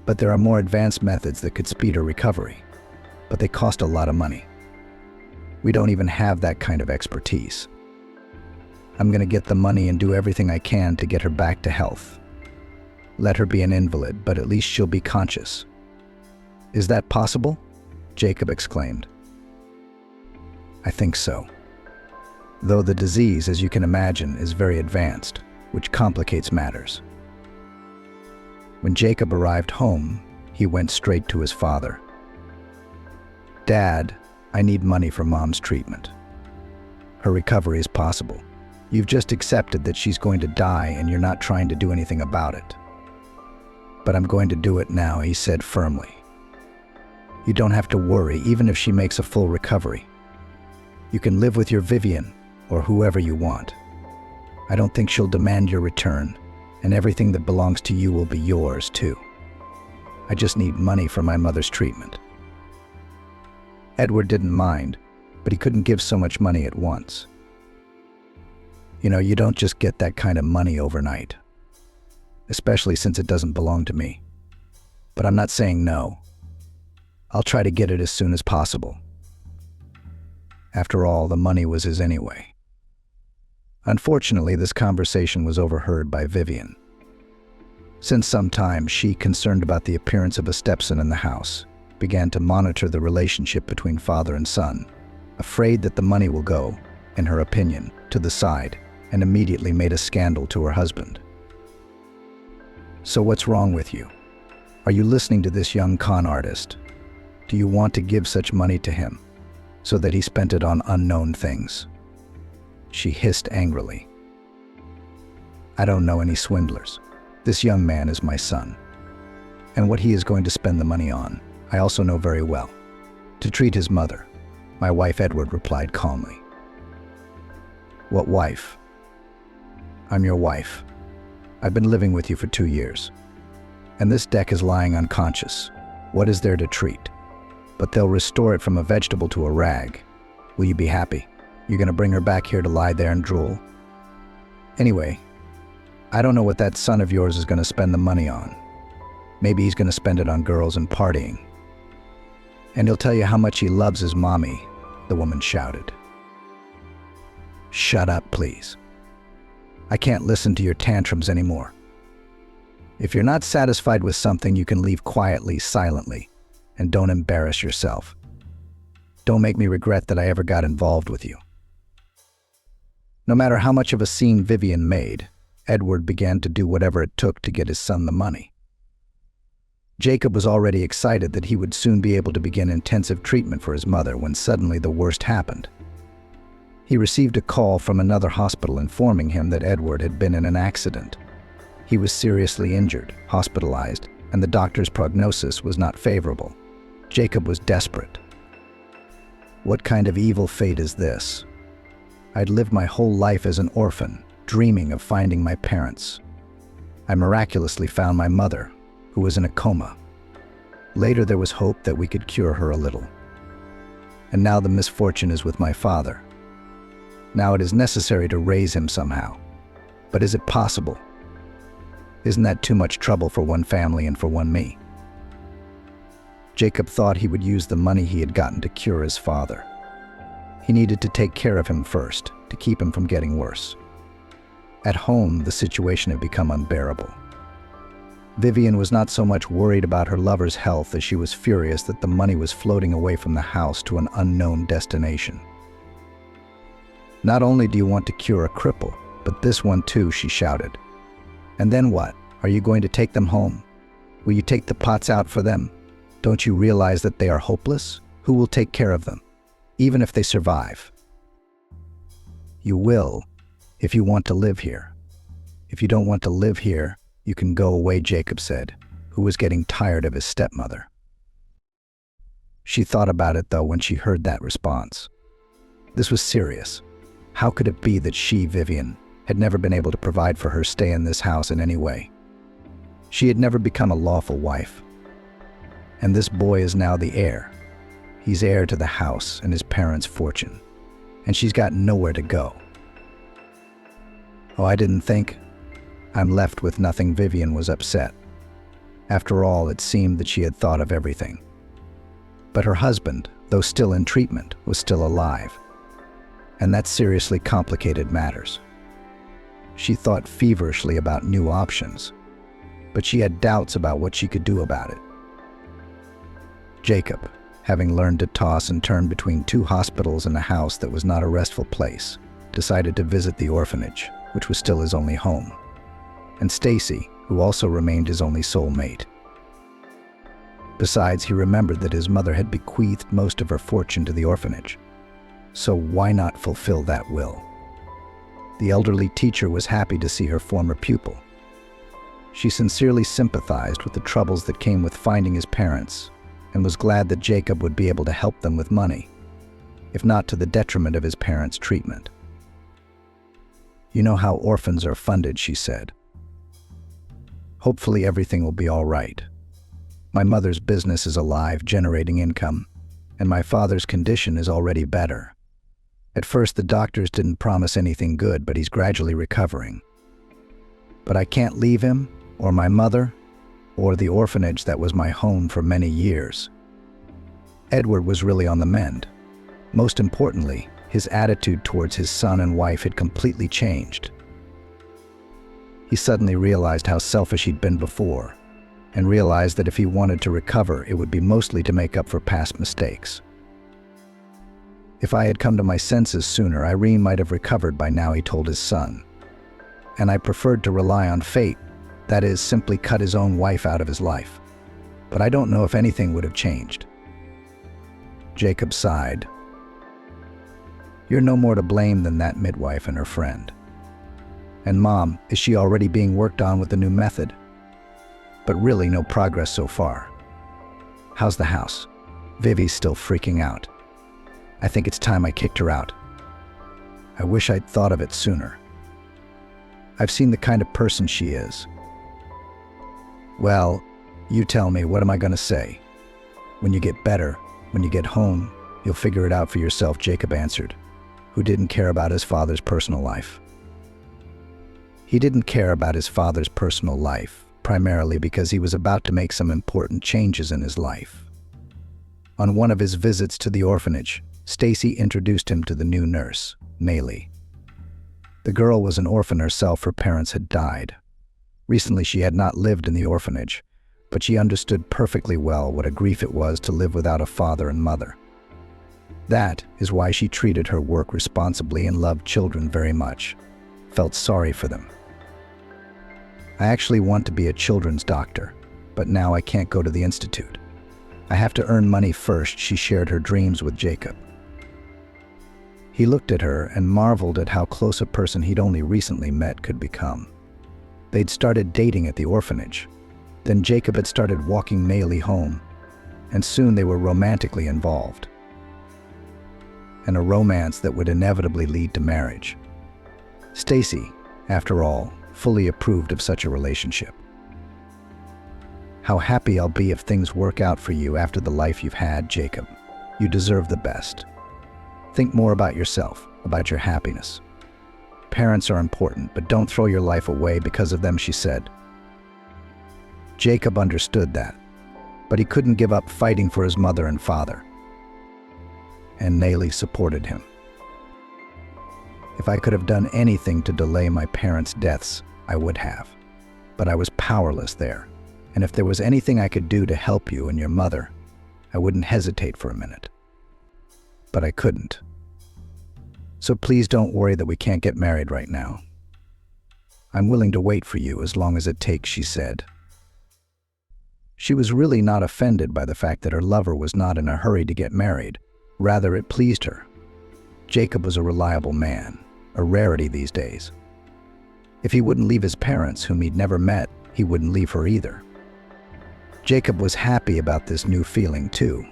[SPEAKER 1] But there are more advanced methods that could speed her recovery. But they cost a lot of money. We don't even have that kind of expertise. I'm going to get the money and do everything I can to get her back to health. Let her be an invalid, but at least she'll be conscious." "Is that possible?" Jacob exclaimed. "I think so. Though the disease, as you can imagine, is very advanced, which complicates matters." When Jacob arrived home, he went straight to his father. "Dad, I need money for Mom's treatment. Her recovery is possible. You've just accepted that she's going to die and you're not trying to do anything about it." "But I'm going to do it now," he said firmly. "You don't have to worry, even if she makes a full recovery. You can live with your Vivian, or whoever you want. I don't think she'll demand your return, and everything that belongs to you will be yours, too. I just need money for my mother's treatment." Edward didn't mind, but he couldn't give so much money at once. "You know, you don't just get that kind of money overnight, especially since it doesn't belong to me. But I'm not saying no. I'll try to get it as soon as possible." After all, the money was his anyway. Unfortunately, this conversation was overheard by Vivian. Since some time, she, concerned about the appearance of a stepson in the house, began to monitor the relationship between father and son, afraid that the money will go, in her opinion, to the side, and immediately made a scandal to her husband. "So what's wrong with you? Are you listening to this young con artist? Do you want to give such money to him, so that he spent it on unknown things?" She hissed angrily. "I don't know any swindlers. This young man is my son. And what he is going to spend the money on, I also know very well. To treat his mother," my wife Edward replied calmly. "What wife?" "I'm your wife. I've been living with you for 2 years. And this deck is lying unconscious. What is there to treat? But they'll restore it from a vegetable to a rag. Will you be happy? You're going to bring her back here to lie there and drool? Anyway, I don't know what that son of yours is going to spend the money on. Maybe he's going to spend it on girls and partying. And he'll tell you how much he loves his mommy," the woman shouted. "Shut up, please. I can't listen to your tantrums anymore. If you're not satisfied with something, you can leave quietly, silently, and don't embarrass yourself. Don't make me regret that I ever got involved with you." No matter how much of a scene Vivian made, Edward began to do whatever it took to get his son the money. Jacob was already excited that he would soon be able to begin intensive treatment for his mother when suddenly the worst happened. He received a call from another hospital informing him that Edward had been in an accident. He was seriously injured, hospitalized, and the doctor's prognosis was not favorable. Jacob was desperate. What kind of evil fate is this? I'd lived my whole life as an orphan, dreaming of finding my parents. I miraculously found my mother, who was in a coma. Later there was hope that we could cure her a little. And now the misfortune is with my father. Now it is necessary to raise him somehow. But is it possible? Isn't that too much trouble for one family and for one me? Jacob thought he would use the money he had gotten to cure his father. He needed to take care of him first, to keep him from getting worse. At home, the situation had become unbearable. Vivian was not so much worried about her lover's health as she was furious that the money was floating away from the house to an unknown destination. "Not only do you want to cure a cripple, but this one too," she shouted. "And then what? Are you going to take them home? Will you take the pots out for them? Don't you realize that they are hopeless? Who will take care of them, even if they survive?" "You will, if you want to live here. If you don't want to live here, you can go away," Jacob said, who was getting tired of his stepmother. She thought about it, though, when she heard that response. This was serious. How could it be that she, Vivian, had never been able to provide for her stay in this house in any way? She had never become a lawful wife. And this boy is now the heir. He's heir to the house and his parents' fortune. And she's got nowhere to go. "Oh, I didn't think. I'm left with nothing." Vivian was upset. After all, it seemed that she had thought of everything. But her husband, though still in treatment, was still alive. And that seriously complicated matters. She thought feverishly about new options, but she had doubts about what she could do about it. Jacob, having learned to toss and turn between two hospitals and a house that was not a restful place, decided to visit the orphanage, which was still his only home, and Stacy, who also remained his only soulmate. Besides, he remembered that his mother had bequeathed most of her fortune to the orphanage, so why not fulfill that will? The elderly teacher was happy to see her former pupil. She sincerely sympathized with the troubles that came with finding his parents, and was glad that Jacob would be able to help them with money, if not to the detriment of his parents' treatment. "You know how orphans are funded," she said. "Hopefully everything will be all right. My mother's business is alive, generating income, and my father's condition is already better. At first, the doctors didn't promise anything good, but he's gradually recovering. But I can't leave him, or my mother, or the orphanage that was my home for many years." Edward was really on the mend. Most importantly, his attitude towards his son and wife had completely changed. He suddenly realized how selfish he'd been before, and realized that if he wanted to recover, it would be mostly to make up for past mistakes. "If I had come to my senses sooner, Irene might have recovered by now," he told his son. "And I preferred to rely on fate, that is, simply cut his own wife out of his life. But I don't know if anything would have changed." Jacob sighed. "You're no more to blame than that midwife and her friend. And Mom, is she already being worked on with the new method? But really no progress so far. How's the house? Vivi's still freaking out. I think it's time I kicked her out. I wish I'd thought of it sooner. I've seen the kind of person she is." "Well, you tell me, what am I going to say? When you get better, when you get home, you'll figure it out for yourself," Jacob answered, who didn't care about his father's personal life. He didn't care about his father's personal life, primarily because he was about to make some important changes in his life. On one of his visits to the orphanage, Stacy introduced him to the new nurse, Maylee. The girl was an orphan herself. Her parents had died. Recently, she had not lived in the orphanage, but she understood perfectly well what a grief it was to live without a father and mother. That is why she treated her work responsibly and loved children very much, felt sorry for them. "I actually want to be a children's doctor, but now I can't go to the institute. I have to earn money first," she shared her dreams with Jacob. He looked at her and marveled at how close a person he'd only recently met could become. They'd started dating at the orphanage. Then Jacob had started walking Maylee home, and soon they were romantically involved. And a romance that would inevitably lead to marriage. Stacy, after all, fully approved of such a relationship. "How happy I'll be if things work out for you after the life you've had, Jacob. You deserve the best. Think more about yourself, about your happiness. Parents are important, but don't throw your life away because of them," she said. Jacob understood that, but he couldn't give up fighting for his mother and father. And Maylee supported him. "If I could have done anything to delay my parents' deaths, I would have. But I was powerless there, and if there was anything I could do to help you and your mother, I wouldn't hesitate for a minute. But I couldn't. So please don't worry that we can't get married right now. I'm willing to wait for you as long as it takes," she said. She was really not offended by the fact that her lover was not in a hurry to get married. Rather, it pleased her. Jacob was a reliable man, a rarity these days. If he wouldn't leave his parents, whom he'd never met, he wouldn't leave her either. Jacob was happy about this new feeling too,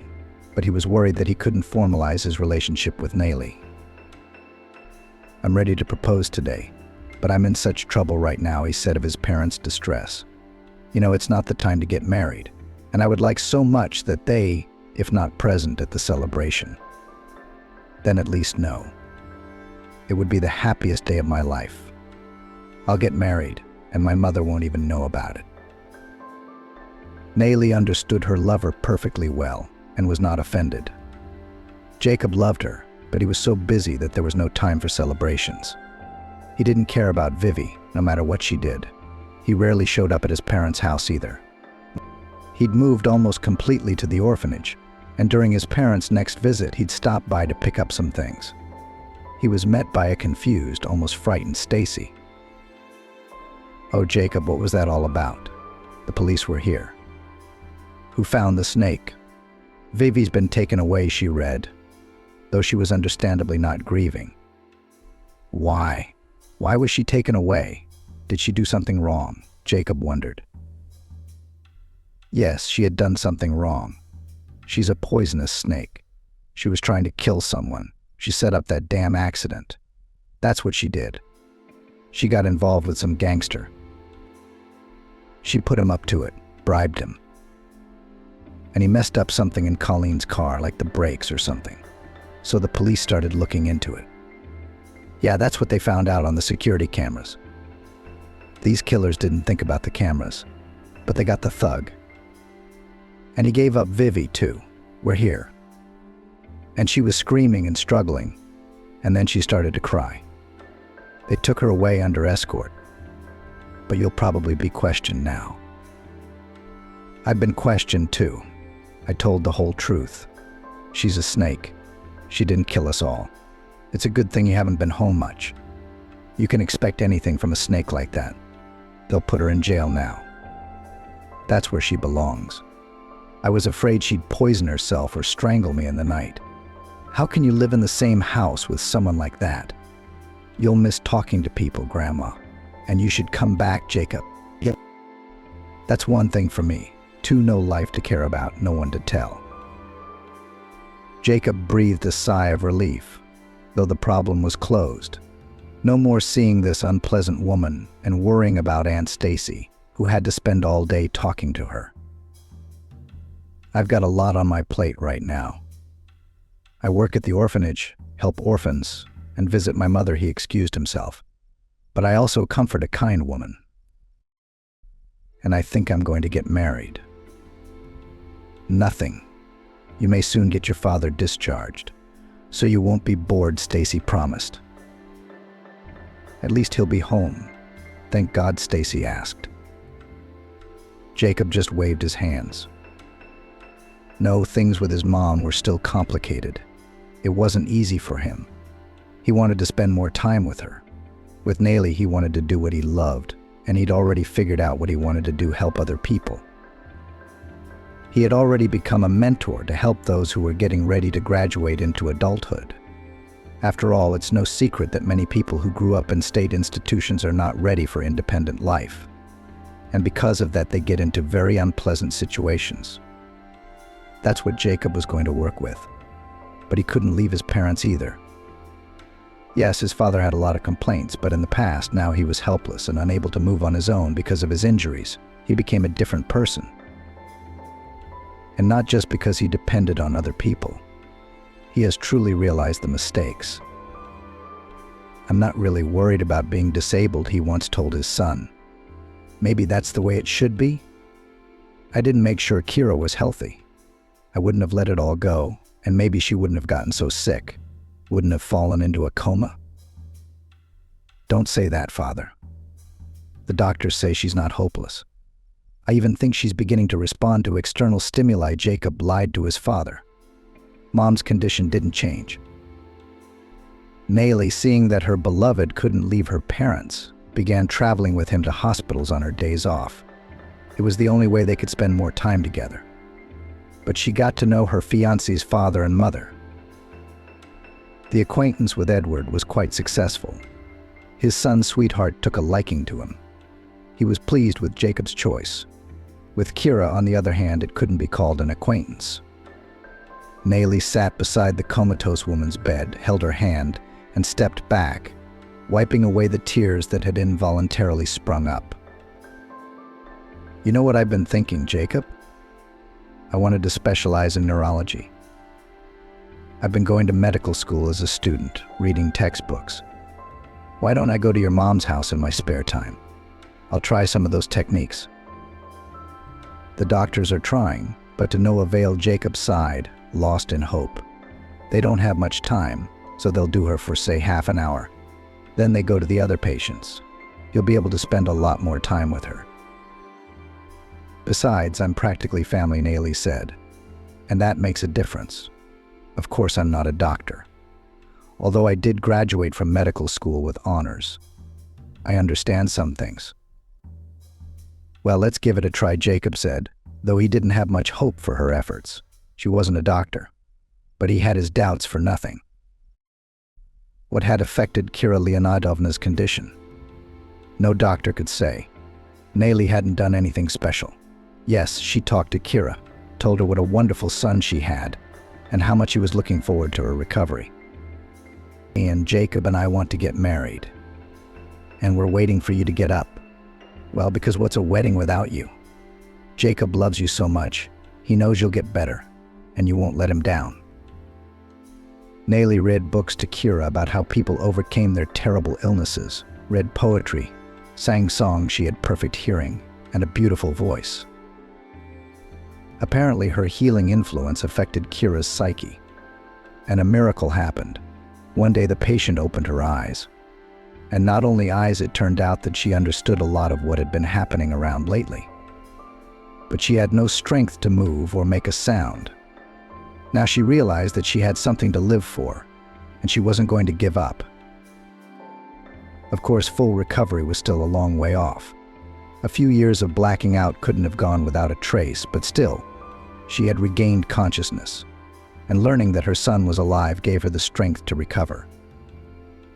[SPEAKER 1] but he was worried that he couldn't formalize his relationship with Maylee. "I'm ready to propose today, but I'm in such trouble right now," he said of his parents' distress. "You know, it's not the time to get married, and I would like so much that they, if not present at the celebration, then at least know. It would be the happiest day of my life. I'll get married, and my mother won't even know about it." Maylee understood her lover perfectly well and was not offended. Jacob loved her, but he was so busy that there was no time for celebrations. He didn't care about Vivi, no matter what she did. He rarely showed up at his parents' house either. He'd moved almost completely to the orphanage, and during his parents' next visit, he'd stop by to pick up some things. He was met by a confused, almost frightened Stacy. "Oh, Jacob, what was that all about?" The police were here. "Who found the snake?" "Vivi's been taken away," she read, though she was understandably not grieving. Why? Why was she taken away? Did she do something wrong? Jacob wondered. Yes, she had done something wrong. She's a poisonous snake. She was trying to kill someone. She set up that damn accident. That's what she did. She got involved with some gangster. She put him up to it, bribed him. And he messed up something in Colleen's car, like the brakes or something. So the police started looking into it. Yeah, that's what they found out on the security cameras. These killers didn't think about the cameras, but they got the thug. And he gave up Vivi, too. We're here. And she was screaming and struggling, and then she started to cry. They took her away under escort. But you'll probably be questioned now. I've been questioned, too. I told the whole truth. She's a snake. She didn't kill us all. It's a good thing you haven't been home much. You can expect anything from a snake like that. They'll put her in jail now. That's where she belongs. I was afraid she'd poison herself or strangle me in the night. How can you live in the same house with someone like that? You'll miss talking to people, Grandma. And you should come back, Jacob. Yep. That's one thing for me. 2, no life to care about, no one to tell. Jacob breathed a sigh of relief, though the problem was closed. No more seeing this unpleasant woman and worrying about Aunt Stacy, who had to spend all day talking to her. I've got a lot on my plate right now. I work at the orphanage, help orphans, and visit my mother, he excused himself. But I also comfort a kind woman. And I think I'm going to get married. Nothing. You may soon get your father discharged, so you won't be bored, Stacy promised. At least he'll be home. Thank God, Stacy asked. Jacob just waved his hands. No, things with his mom were still complicated. It wasn't easy for him. He wanted to spend more time with her. With Nayli, he wanted to do what he loved, and he'd already figured out what he wanted to do: help other people. He had already become a mentor to help those who were getting ready to graduate into adulthood. After all, it's no secret that many people who grew up in state institutions are not ready for independent life. And because of that, they get into very unpleasant situations. That's what Jacob was going to work with. But he couldn't leave his parents either. Yes, his father had a lot of complaints, but in the past, now he was helpless and unable to move on his own because of his injuries. He became a different person. And not just because he depended on other people. He has truly realized the mistakes. I'm not really worried about being disabled, he once told his son. Maybe that's the way it should be? I didn't make sure Kira was healthy. I wouldn't have let it all go, and maybe she wouldn't have gotten so sick. Wouldn't have fallen into a coma. Don't say that, Father. The doctors say she's not hopeless. I even think she's beginning to respond to external stimuli. Jacob lied to his father. Mom's condition didn't change. Nayli, seeing that her beloved couldn't leave her parents, began traveling with him to hospitals on her days off. It was the only way they could spend more time together. But she got to know her fiancé's father and mother. The acquaintance with Edward was quite successful. His son's sweetheart took a liking to him. He was pleased with Jacob's choice. With Kira, on the other hand, it couldn't be called an acquaintance. Nayli sat beside the comatose woman's bed, held her hand, and stepped back, wiping away the tears that had involuntarily sprung up. You know what I've been thinking, Jacob? I wanted to specialize in neurology. I've been going to medical school as a student, reading textbooks. Why don't I go to your mom's house in my spare time? I'll try some of those techniques. The doctors are trying, but to no avail. Jacob sighed, lost in hope. They don't have much time, so they'll do her for, say, half an hour. Then they go to the other patients. You'll be able to spend a lot more time with her. Besides, I'm practically family, Nayli said, and that makes a difference. Of course, I'm not a doctor. Although I did graduate from medical school with honors, I understand some things. Well, let's give it a try, Jacob said, though he didn't have much hope for her efforts. She wasn't a doctor, but he had his doubts for nothing. What had affected Kira Leonidovna's condition? No doctor could say. Nayli hadn't done anything special. Yes, she talked to Kira, told her what a wonderful son she had, and how much he was looking forward to her recovery. And Jacob and I want to get married. And we're waiting for you to get up. Well, because what's a wedding without you? Jacob loves you so much. He knows you'll get better, and you won't let him down. Nayli read books to Kira about how people overcame their terrible illnesses, read poetry, sang songs. She had perfect hearing and a beautiful voice. Apparently, her healing influence affected Kira's psyche, and a miracle happened. One day, the patient opened her eyes. And not only eyes, it turned out that she understood a lot of what had been happening around lately. But she had no strength to move or make a sound. Now she realized that she had something to live for, and she wasn't going to give up. Of course, full recovery was still a long way off. A few years of blacking out couldn't have gone without a trace, but still, she had regained consciousness, and learning that her son was alive gave her the strength to recover.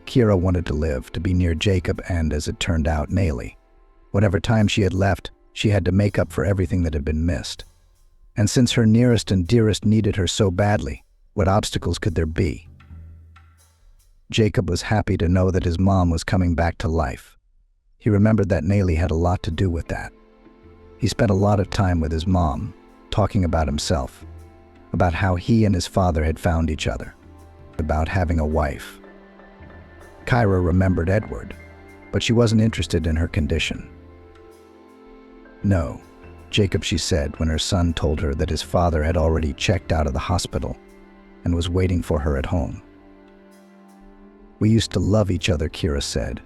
[SPEAKER 1] Kira wanted to live, to be near Jacob and, as it turned out, Nayli. Whatever time she had left, she had to make up for everything that had been missed. And since her nearest and dearest needed her so badly, what obstacles could there be? Jacob was happy to know that his mom was coming back to life. He remembered that Nayli had a lot to do with that. He spent a lot of time with his mom, talking about himself, about how he and his father had found each other, about having a wife. Kyra remembered Edward, but she wasn't interested in her condition. No, Jacob, she said when her son told her that his father had already checked out of the hospital and was waiting for her at home. We used to love each other, Kira said.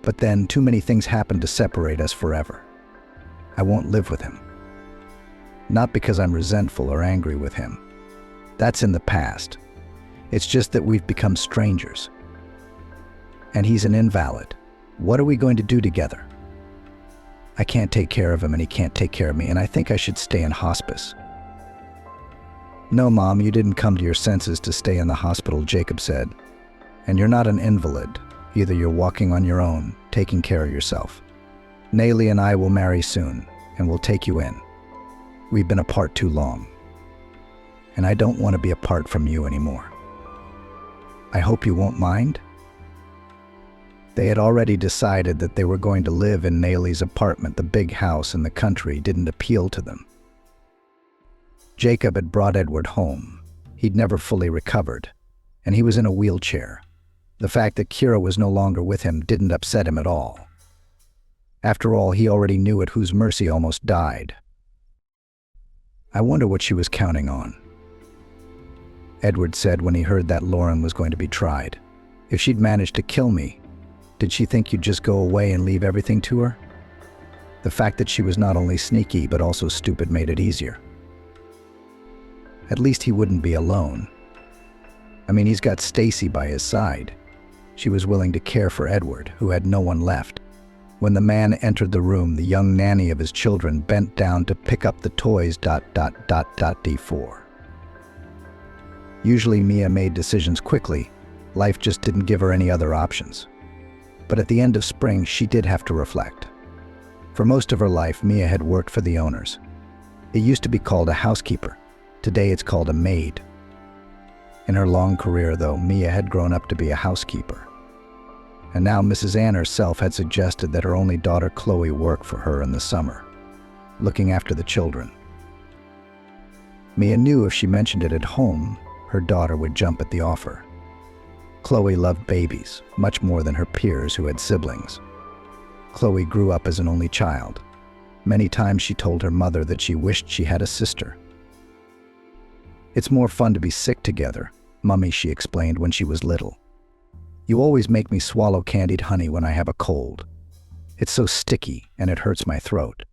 [SPEAKER 1] But then too many things happened to separate us forever. I won't live with him. Not because I'm resentful or angry with him. That's in the past. It's just that we've become strangers. And he's an invalid. What are we going to do together? I can't take care of him and he can't take care of me, and I think I should stay in hospice. No, Mom, you didn't come to your senses to stay in the hospital, Jacob said. And you're not an invalid. Either you're walking on your own, taking care of yourself. Nayli and I will marry soon, and we'll take you in. We've been apart too long. And I don't want to be apart from you anymore. I hope you won't mind? They had already decided that they were going to live in Nayli's apartment. The big house in the country didn't appeal to them. Jacob had brought Edward home. He'd never fully recovered, and he was in a wheelchair. The fact that Kira was no longer with him didn't upset him at all. After all, he already knew at whose mercy almost died. I wonder what she was counting on, Edward said when he heard that Lauren was going to be tried. If she'd managed to kill me, did she think you'd just go away and leave everything to her? The fact that she was not only sneaky but also stupid made it easier. At least he wouldn't be alone. I mean, he's got Stacy by his side. She was willing to care for Edward, who had no one left. When the man entered the room, the young nanny of his children bent down to pick up the toys. D4. Usually Mia made decisions quickly. Life just didn't give her any other options. But at the end of spring, she did have to reflect. For most of her life, Mia had worked for the owners. It used to be called a housekeeper. Today it's called a maid. In her long career, though, Mia had grown up to be a housekeeper. And now Mrs. Ann herself had suggested that her only daughter Chloe work for her in the summer, looking after the children. Mia knew if she mentioned it at home, her daughter would jump at the offer. Chloe loved babies, much more than her peers who had siblings. Chloe grew up as an only child. Many times she told her mother that she wished she had a sister. It's more fun to be sick together, "Mummy," she explained when she was little, "you always make me swallow candied honey when I have a cold. It's so sticky and it hurts my throat.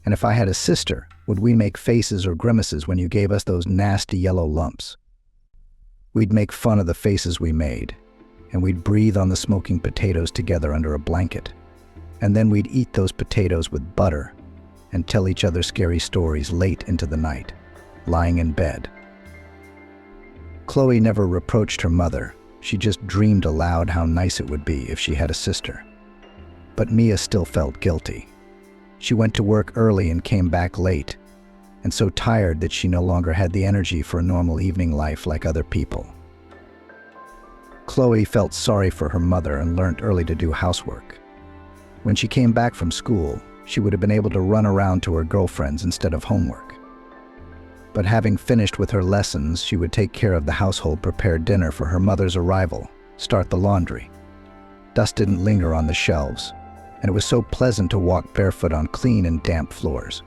[SPEAKER 1] And if I had a sister, would we make faces or grimaces when you gave us those nasty yellow lumps? We'd make fun of the faces we made, and we'd breathe on the smoking potatoes together under a blanket. And then we'd eat those potatoes with butter and tell each other scary stories late into the night, lying in bed." Chloe never reproached her mother. She just dreamed aloud how nice it would be if she had a sister. But Mia still felt guilty. She went to work early and came back late, and so tired that she no longer had the energy for a normal evening life like other people. Chloe felt sorry for her mother and learned early to do housework. When she came back from school, she would have been able to run around to her girlfriends instead of homework. But having finished with her lessons, she would take care of the household, prepare dinner for her mother's arrival, start the laundry. Dust didn't linger on the shelves, and it was so pleasant to walk barefoot on clean and damp floors.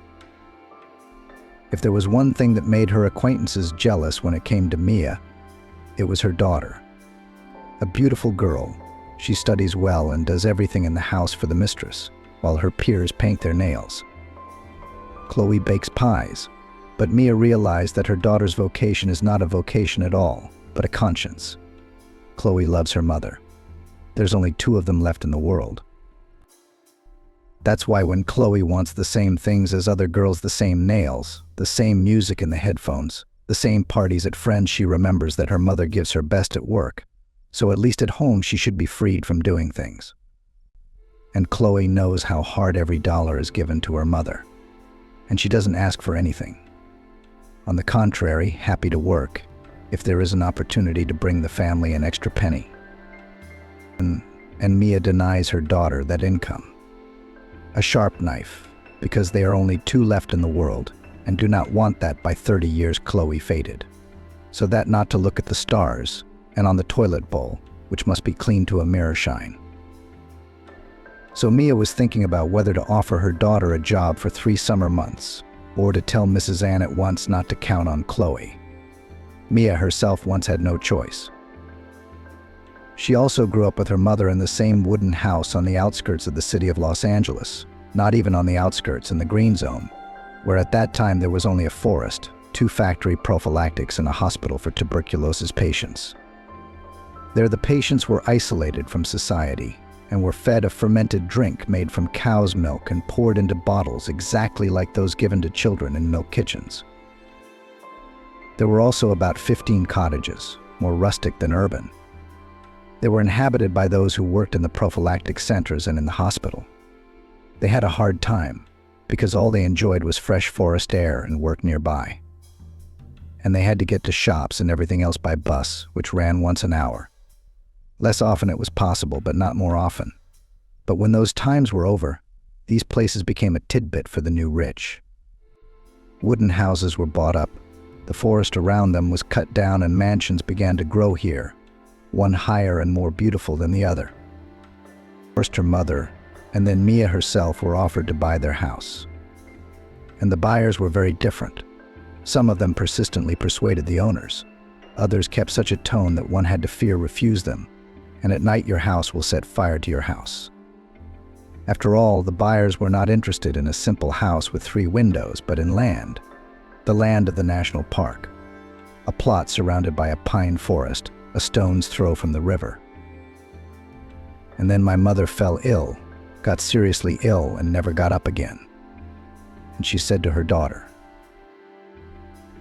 [SPEAKER 1] If there was one thing that made her acquaintances jealous when it came to Mia, it was her daughter. A beautiful girl, she studies well and does everything in the house for the mistress, while her peers paint their nails. Chloe bakes pies, but Mia realized that her daughter's vocation is not a vocation at all, but a conscience. Chloe loves her mother. There's only two of them left in the world. That's why when Chloe wants the same things as other girls, the same nails, the same music in the headphones, the same parties at friends, she remembers that her mother gives her best at work, so at least at home she should be freed from doing things. And Chloe knows how hard every dollar is given to her mother, and she doesn't ask for anything. On the contrary, happy to work if there is an opportunity to bring the family an extra penny. And Mia denies her daughter that income. A sharp knife, because they are only two left in the world and do not want that by 30 years. Chloe faded, so that not to look at the stars and on the toilet bowl, which must be clean to a mirror shine. So Mia was thinking about whether to offer her daughter a job for 3 summer months or to tell Mrs. Ann at once not to count on Chloe. Mia herself once had no choice. She also grew up with her mother in the same wooden house on the outskirts of the city of Los Angeles, not even on the outskirts, in the green zone, where at that time there was only a forest, 2 factory prophylactics, and a hospital for tuberculosis patients. There the patients were isolated from society and were fed a fermented drink made from cow's milk and poured into bottles exactly like those given to children in milk kitchens. There were also about 15 cottages, more rustic than urban. They were inhabited by those who worked in the prophylactic centers and in the hospital. They had a hard time because all they enjoyed was fresh forest air and work nearby. And they had to get to shops and everything else by bus, which ran once an hour. Less often it was possible, but not more often. But when those times were over, these places became a tidbit for the new rich. Wooden houses were bought up, the forest around them was cut down, and mansions began to grow here, one higher and more beautiful than the other. First her mother, and then Mia herself were offered to buy their house. And the buyers were very different. Some of them persistently persuaded the owners. Others kept such a tone that one had to fear refuse them, and at night your house will set fire to your house. After all, the buyers were not interested in a simple house with 3 windows, but in land, the land of the national park, a plot surrounded by a pine forest, a stone's throw from the river. And then my mother fell ill, got seriously ill, and never got up again. And she said to her daughter,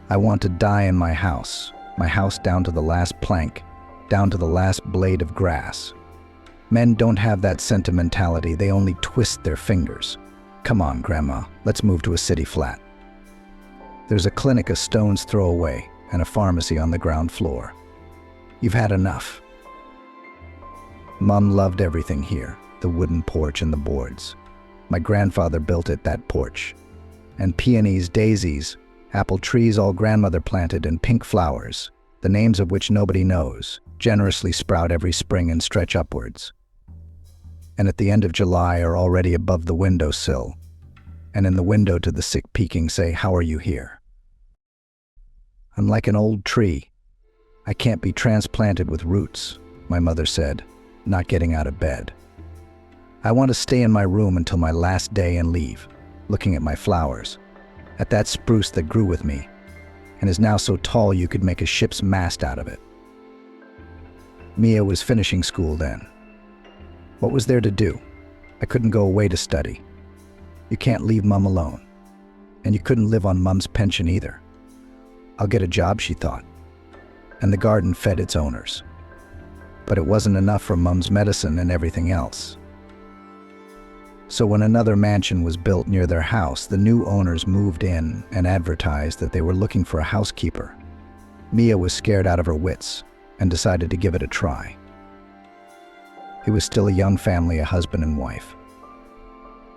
[SPEAKER 1] "I want to die in my house down to the last plank, down to the last blade of grass. Men don't have that sentimentality, they only twist their fingers. Come on, Grandma, let's move to a city flat. There's a clinic a stone's throw away and a pharmacy on the ground floor. You've had enough." Mom loved everything here, the wooden porch and the boards. My grandfather built it, that porch. And peonies, daisies, apple trees all grandmother planted, and pink flowers, the names of which nobody knows, generously sprout every spring and stretch upwards. And at the end of July are already above the windowsill, and in the window to the sick peeking say, "How are you here?" I'm like an old tree. "I can't be transplanted with roots," my mother said, not getting out of bed. "I want to stay in my room until my last day and leave, looking at my flowers, at that spruce that grew with me and is now so tall you could make a ship's mast out of it." Mia was finishing school then. What was there to do? I couldn't go away to study. You can't leave Mum alone. And you couldn't live on Mum's pension either. I'll get a job, she thought. And the garden fed its owners. But it wasn't enough for Mum's medicine and everything else. So when another mansion was built near their house, the new owners moved in and advertised that they were looking for a housekeeper. Mia was scared out of her wits and decided to give it a try. It was still a young family, a husband and wife.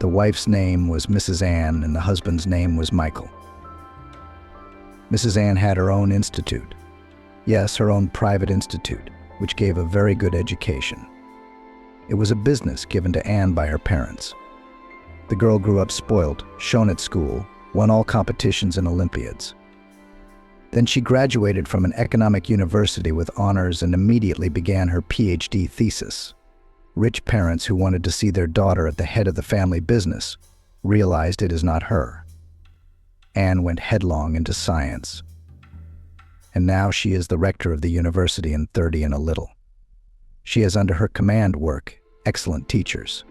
[SPEAKER 1] The wife's name was Mrs. Ann and the husband's name was Michael. Mrs. Ann had her own institute. Yes, her own private institute, which gave a very good education. It was a business given to Ann by her parents. The girl grew up spoiled, shone at school, won all competitions and Olympiads. Then she graduated from an economic university with honors and immediately began her PhD thesis. Rich parents who wanted to see their daughter at the head of the family business realized it is not her. Anne went headlong into science. And now she is the rector of the university in 30 and a little. She has under her command work excellent teachers.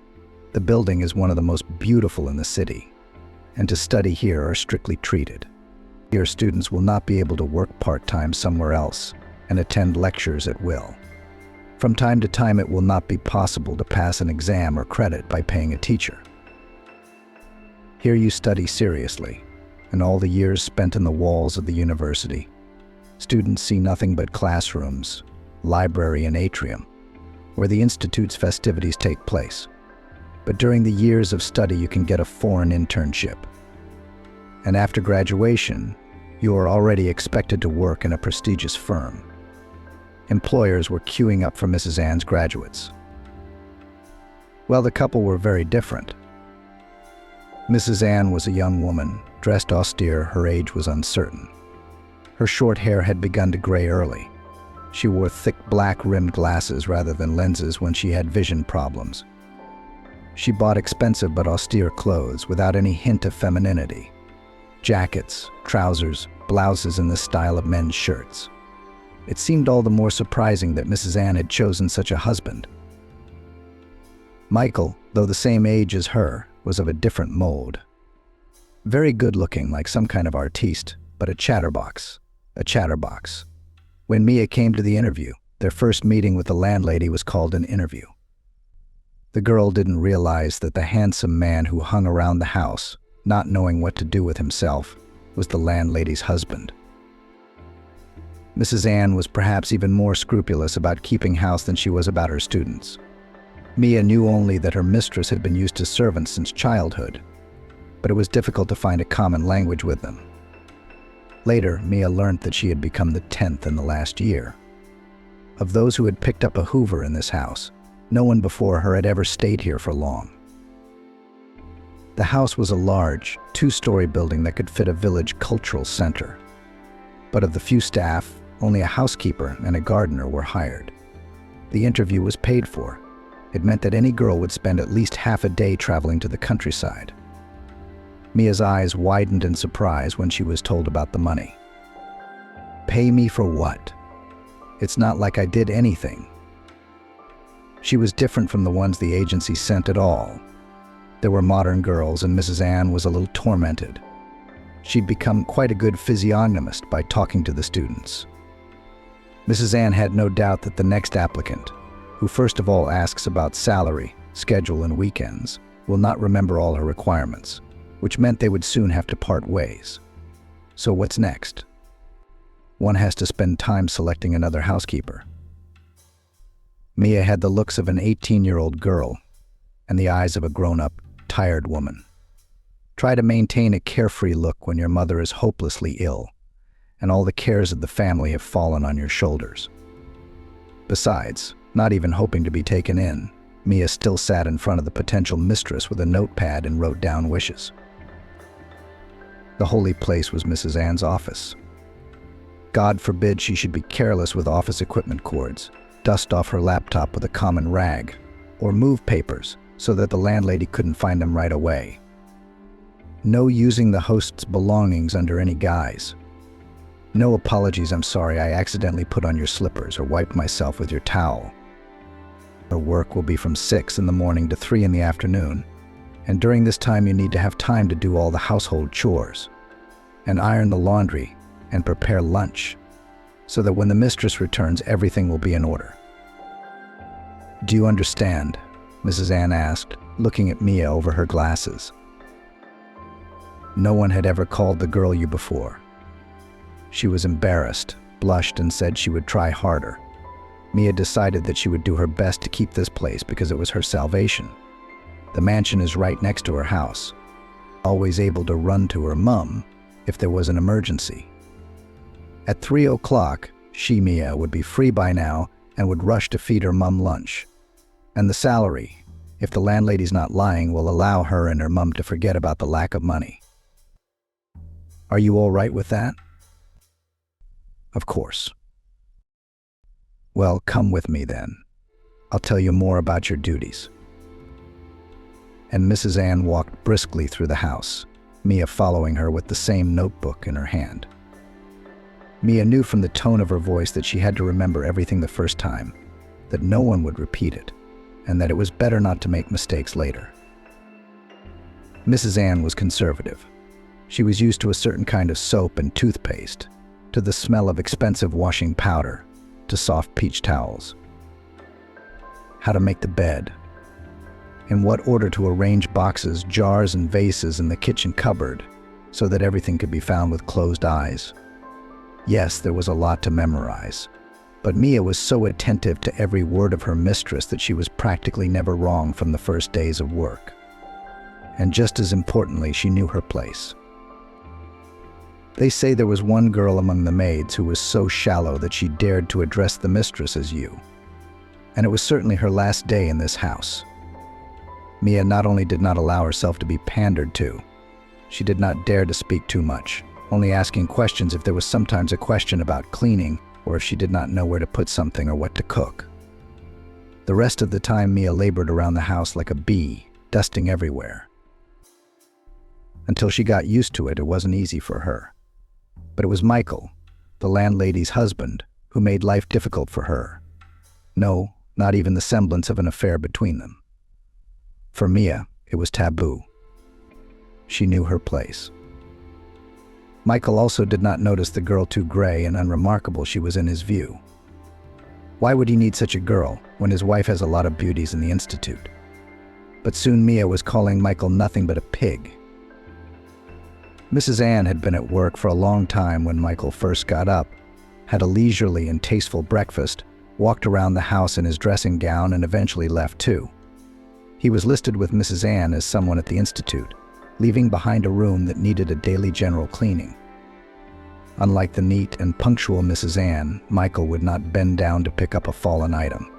[SPEAKER 1] The building is one of the most beautiful in the city, and to study here are strictly treated. Here students will not be able to work part-time somewhere else and attend lectures at will. From time to time it will not be possible to pass an exam or credit by paying a teacher. Here you study seriously, and all the years spent in the walls of the university. Students see nothing but classrooms, library and atrium, where the institute's festivities take place. But during the years of study you can get a foreign internship. And after graduation, you are already expected to work in a prestigious firm. Employers were queuing up for Mrs. Ann's graduates. Well, the couple were very different. Mrs. Ann was a young woman, dressed austere, her age was uncertain. Her short hair had begun to gray early. She wore thick black-rimmed glasses rather than lenses when she had vision problems. She bought expensive but austere clothes without any hint of femininity. Jackets, trousers, blouses in the style of men's shirts. It seemed all the more surprising that Mrs. Ann had chosen such a husband. Michael, though the same age as her, was of a different mold. Very good-looking, like some kind of artiste, but a chatterbox. When Mia came to the interview, their first meeting with the landlady was called an interview. The girl didn't realize that the handsome man who hung around the house, not knowing what to do with himself, was the landlady's husband. Mrs. Ann was perhaps even more scrupulous about keeping house than she was about her students. Mia knew only that her mistress had been used to servants since childhood, but it was difficult to find a common language with them. Later, Mia learned that she had become the 10th in the last year. Of those who had picked up a Hoover in this house, no one before her had ever stayed here for long. The house was a large, two-story building that could fit a village cultural center. But of the few staff, only a housekeeper and a gardener were hired. The interview was paid for. It meant that any girl would spend at least half a day traveling to the countryside. Mia's eyes widened in surprise when she was told about the money. Pay me for what? It's not like I did anything. She was different from the ones the agency sent at all. There were modern girls, and Mrs. Ann was a little tormented. She'd become quite a good physiognomist by talking to the students. Mrs. Ann had no doubt that the next applicant, who first of all asks about salary, schedule, and weekends, will not remember all her requirements, which meant they would soon have to part ways. So what's next? One has to spend time selecting another housekeeper. Mia had the looks of an 18-year-old girl and the eyes of a grown-up, tired woman. Try to maintain a carefree look when your mother is hopelessly ill, and all the cares of the family have fallen on your shoulders. Besides, not even hoping to be taken in, Mia still sat in front of the potential mistress with a notepad and wrote down wishes. The holy place was Mrs. Ann's office. God forbid she should be careless with office equipment cords, dust off her laptop with a common rag, or move papers so that the landlady couldn't find them right away. No using the host's belongings under any guise. No apologies, I'm sorry, I accidentally put on your slippers or wiped myself with your towel. Her work will be from 6 in the morning to 3 in the afternoon, and during this time you need to have time to do all the household chores, and iron the laundry, and prepare lunch, so that when the mistress returns, everything will be in order. Do you understand? Mrs. Ann asked, looking at Mia over her glasses. No one had ever called the girl you before. She was embarrassed, blushed, and said she would try harder. Mia decided that she would do her best to keep this place because it was her salvation. The mansion is right next to her house, always able to run to her mum if there was an emergency. At 3 o'clock, she, Mia, would be free by now and would rush to feed her mum lunch. And the salary, if the landlady's not lying, will allow her and her mum to forget about the lack of money. Are you all right with that? Of course. Well, come with me then. I'll tell you more about your duties. And Mrs. Ann walked briskly through the house, Mia following her with the same notebook in her hand. Mia knew from the tone of her voice that she had to remember everything the first time, that no one would repeat it, and that it was better not to make mistakes later. Mrs. Ann was conservative. She was used to a certain kind of soap and toothpaste, to the smell of expensive washing powder, to soft peach towels. How to make the bed, in what order to arrange boxes, jars, and vases in the kitchen cupboard so that everything could be found with closed eyes. Yes, there was a lot to memorize, but Mia was so attentive to every word of her mistress that she was practically never wrong from the first days of work. And just as importantly, she knew her place. They say there was one girl among the maids who was so shallow that she dared to address the mistress as you. And it was certainly her last day in this house. Mia not only did not allow herself to be pandered to, she did not dare to speak too much, only asking questions if there was sometimes a question about cleaning or if she did not know where to put something or what to cook. The rest of the time Mia labored around the house like a bee, dusting everywhere. Until she got used to it, it wasn't easy for her. But it was Michael, the landlady's husband, who made life difficult for her. No, not even the semblance of an affair between them. For Mia, it was taboo. She knew her place. Michael also did not notice the girl too gray and unremarkable she was in his view. Why would he need such a girl when his wife has a lot of beauties in the Institute? But soon Mia was calling Michael nothing but a pig. Mrs. Ann had been at work for a long time when Michael first got up, had a leisurely and tasteful breakfast, walked around the house in his dressing gown, and eventually left too. He was listed with Mrs. Ann as someone at the Institute, leaving behind a room that needed a daily general cleaning. Unlike the neat and punctual Mrs. Ann, Michael would not bend down to pick up a fallen item.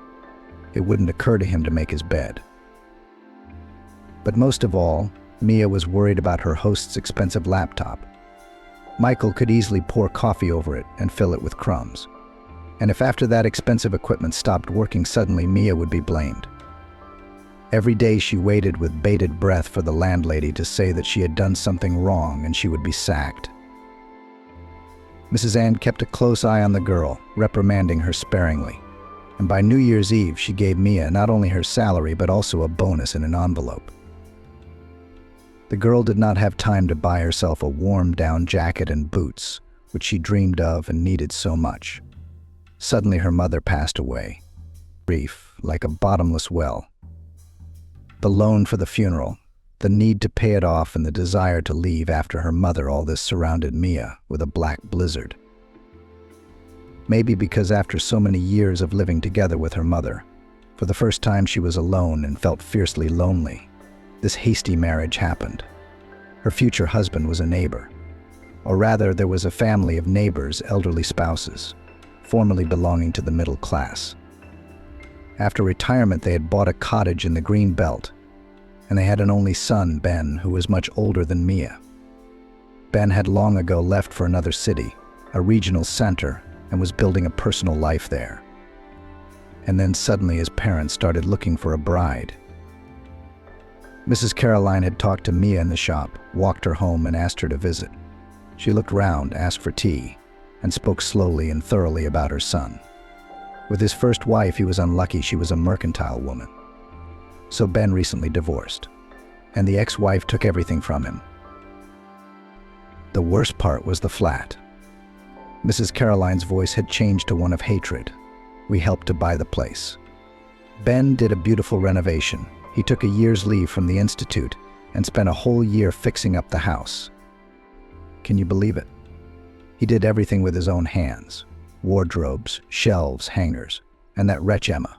[SPEAKER 1] It wouldn't occur to him to make his bed. But most of all, Mia was worried about her host's expensive laptop. Michael could easily pour coffee over it and fill it with crumbs. And if after that expensive equipment stopped working suddenly, Mia would be blamed. Every day she waited with bated breath for the landlady to say that she had done something wrong and she would be sacked. Mrs. Ann kept a close eye on the girl, reprimanding her sparingly. And by New Year's Eve, she gave Mia not only her salary but also a bonus in an envelope. The girl did not have time to buy herself a warm down jacket and boots, which she dreamed of and needed so much. Suddenly her mother passed away. Grief, like a bottomless well. The loan for the funeral, the need to pay it off, and the desire to leave after her mother, all this surrounded Mia with a black blizzard. Maybe because after so many years of living together with her mother, for the first time she was alone and felt fiercely lonely. This hasty marriage happened. Her future husband was a neighbor. Or rather, there was a family of neighbors, elderly spouses, formerly belonging to the middle class. After retirement, they had bought a cottage in the Green Belt, and they had an only son, Ben, who was much older than Mia. Ben had long ago left for another city, a regional center, and was building a personal life there. And then suddenly his parents started looking for a bride. Mrs. Caroline had talked to Mia in the shop, walked her home, and asked her to visit. She looked round, asked for tea, and spoke slowly and thoroughly about her son. With his first wife, he was unlucky. She was a mercantile woman. So Ben recently divorced, and the ex-wife took everything from him. The worst part was the flat. Mrs. Caroline's voice had changed to one of hatred. We helped to buy the place. Ben did a beautiful renovation. He took a year's leave from the institute and spent a whole year fixing up the house. Can you believe it? He did everything with his own hands. Wardrobes, shelves, hangers, and that wretch Emma.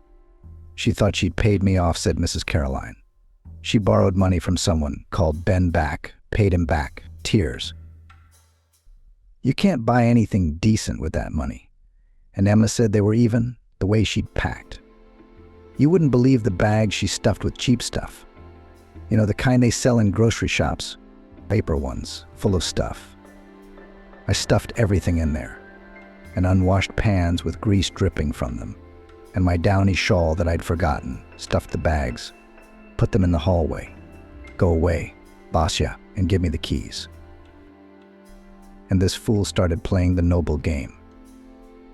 [SPEAKER 1] She thought she'd paid me off, said Mrs. Caroline. She borrowed money from someone, called Ben back, paid him back, tears. You can't buy anything decent with that money. And Emma said they were even, the way she'd packed. You wouldn't believe the bags she stuffed with cheap stuff. You know, the kind they sell in grocery shops, paper ones, full of stuff. I stuffed everything in there, and unwashed pans with grease dripping from them, and my downy shawl that I'd forgotten, stuffed the bags, put them in the hallway. Go away, Basya, and give me the keys. And this fool started playing the noble game.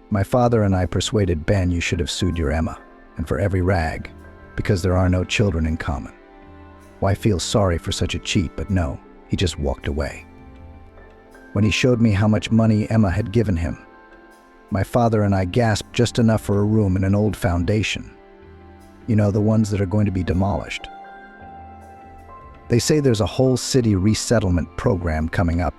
[SPEAKER 1] My father and I persuaded Ben you should have sued your Emma, and for every rag, because there are no children in common. Why feel sorry for such a cheat, but no, he just walked away. When he showed me how much money Emma had given him, my father and I gasped just enough for a room in an old foundation. You know, the ones that are going to be demolished. They say there's a whole city resettlement program coming up.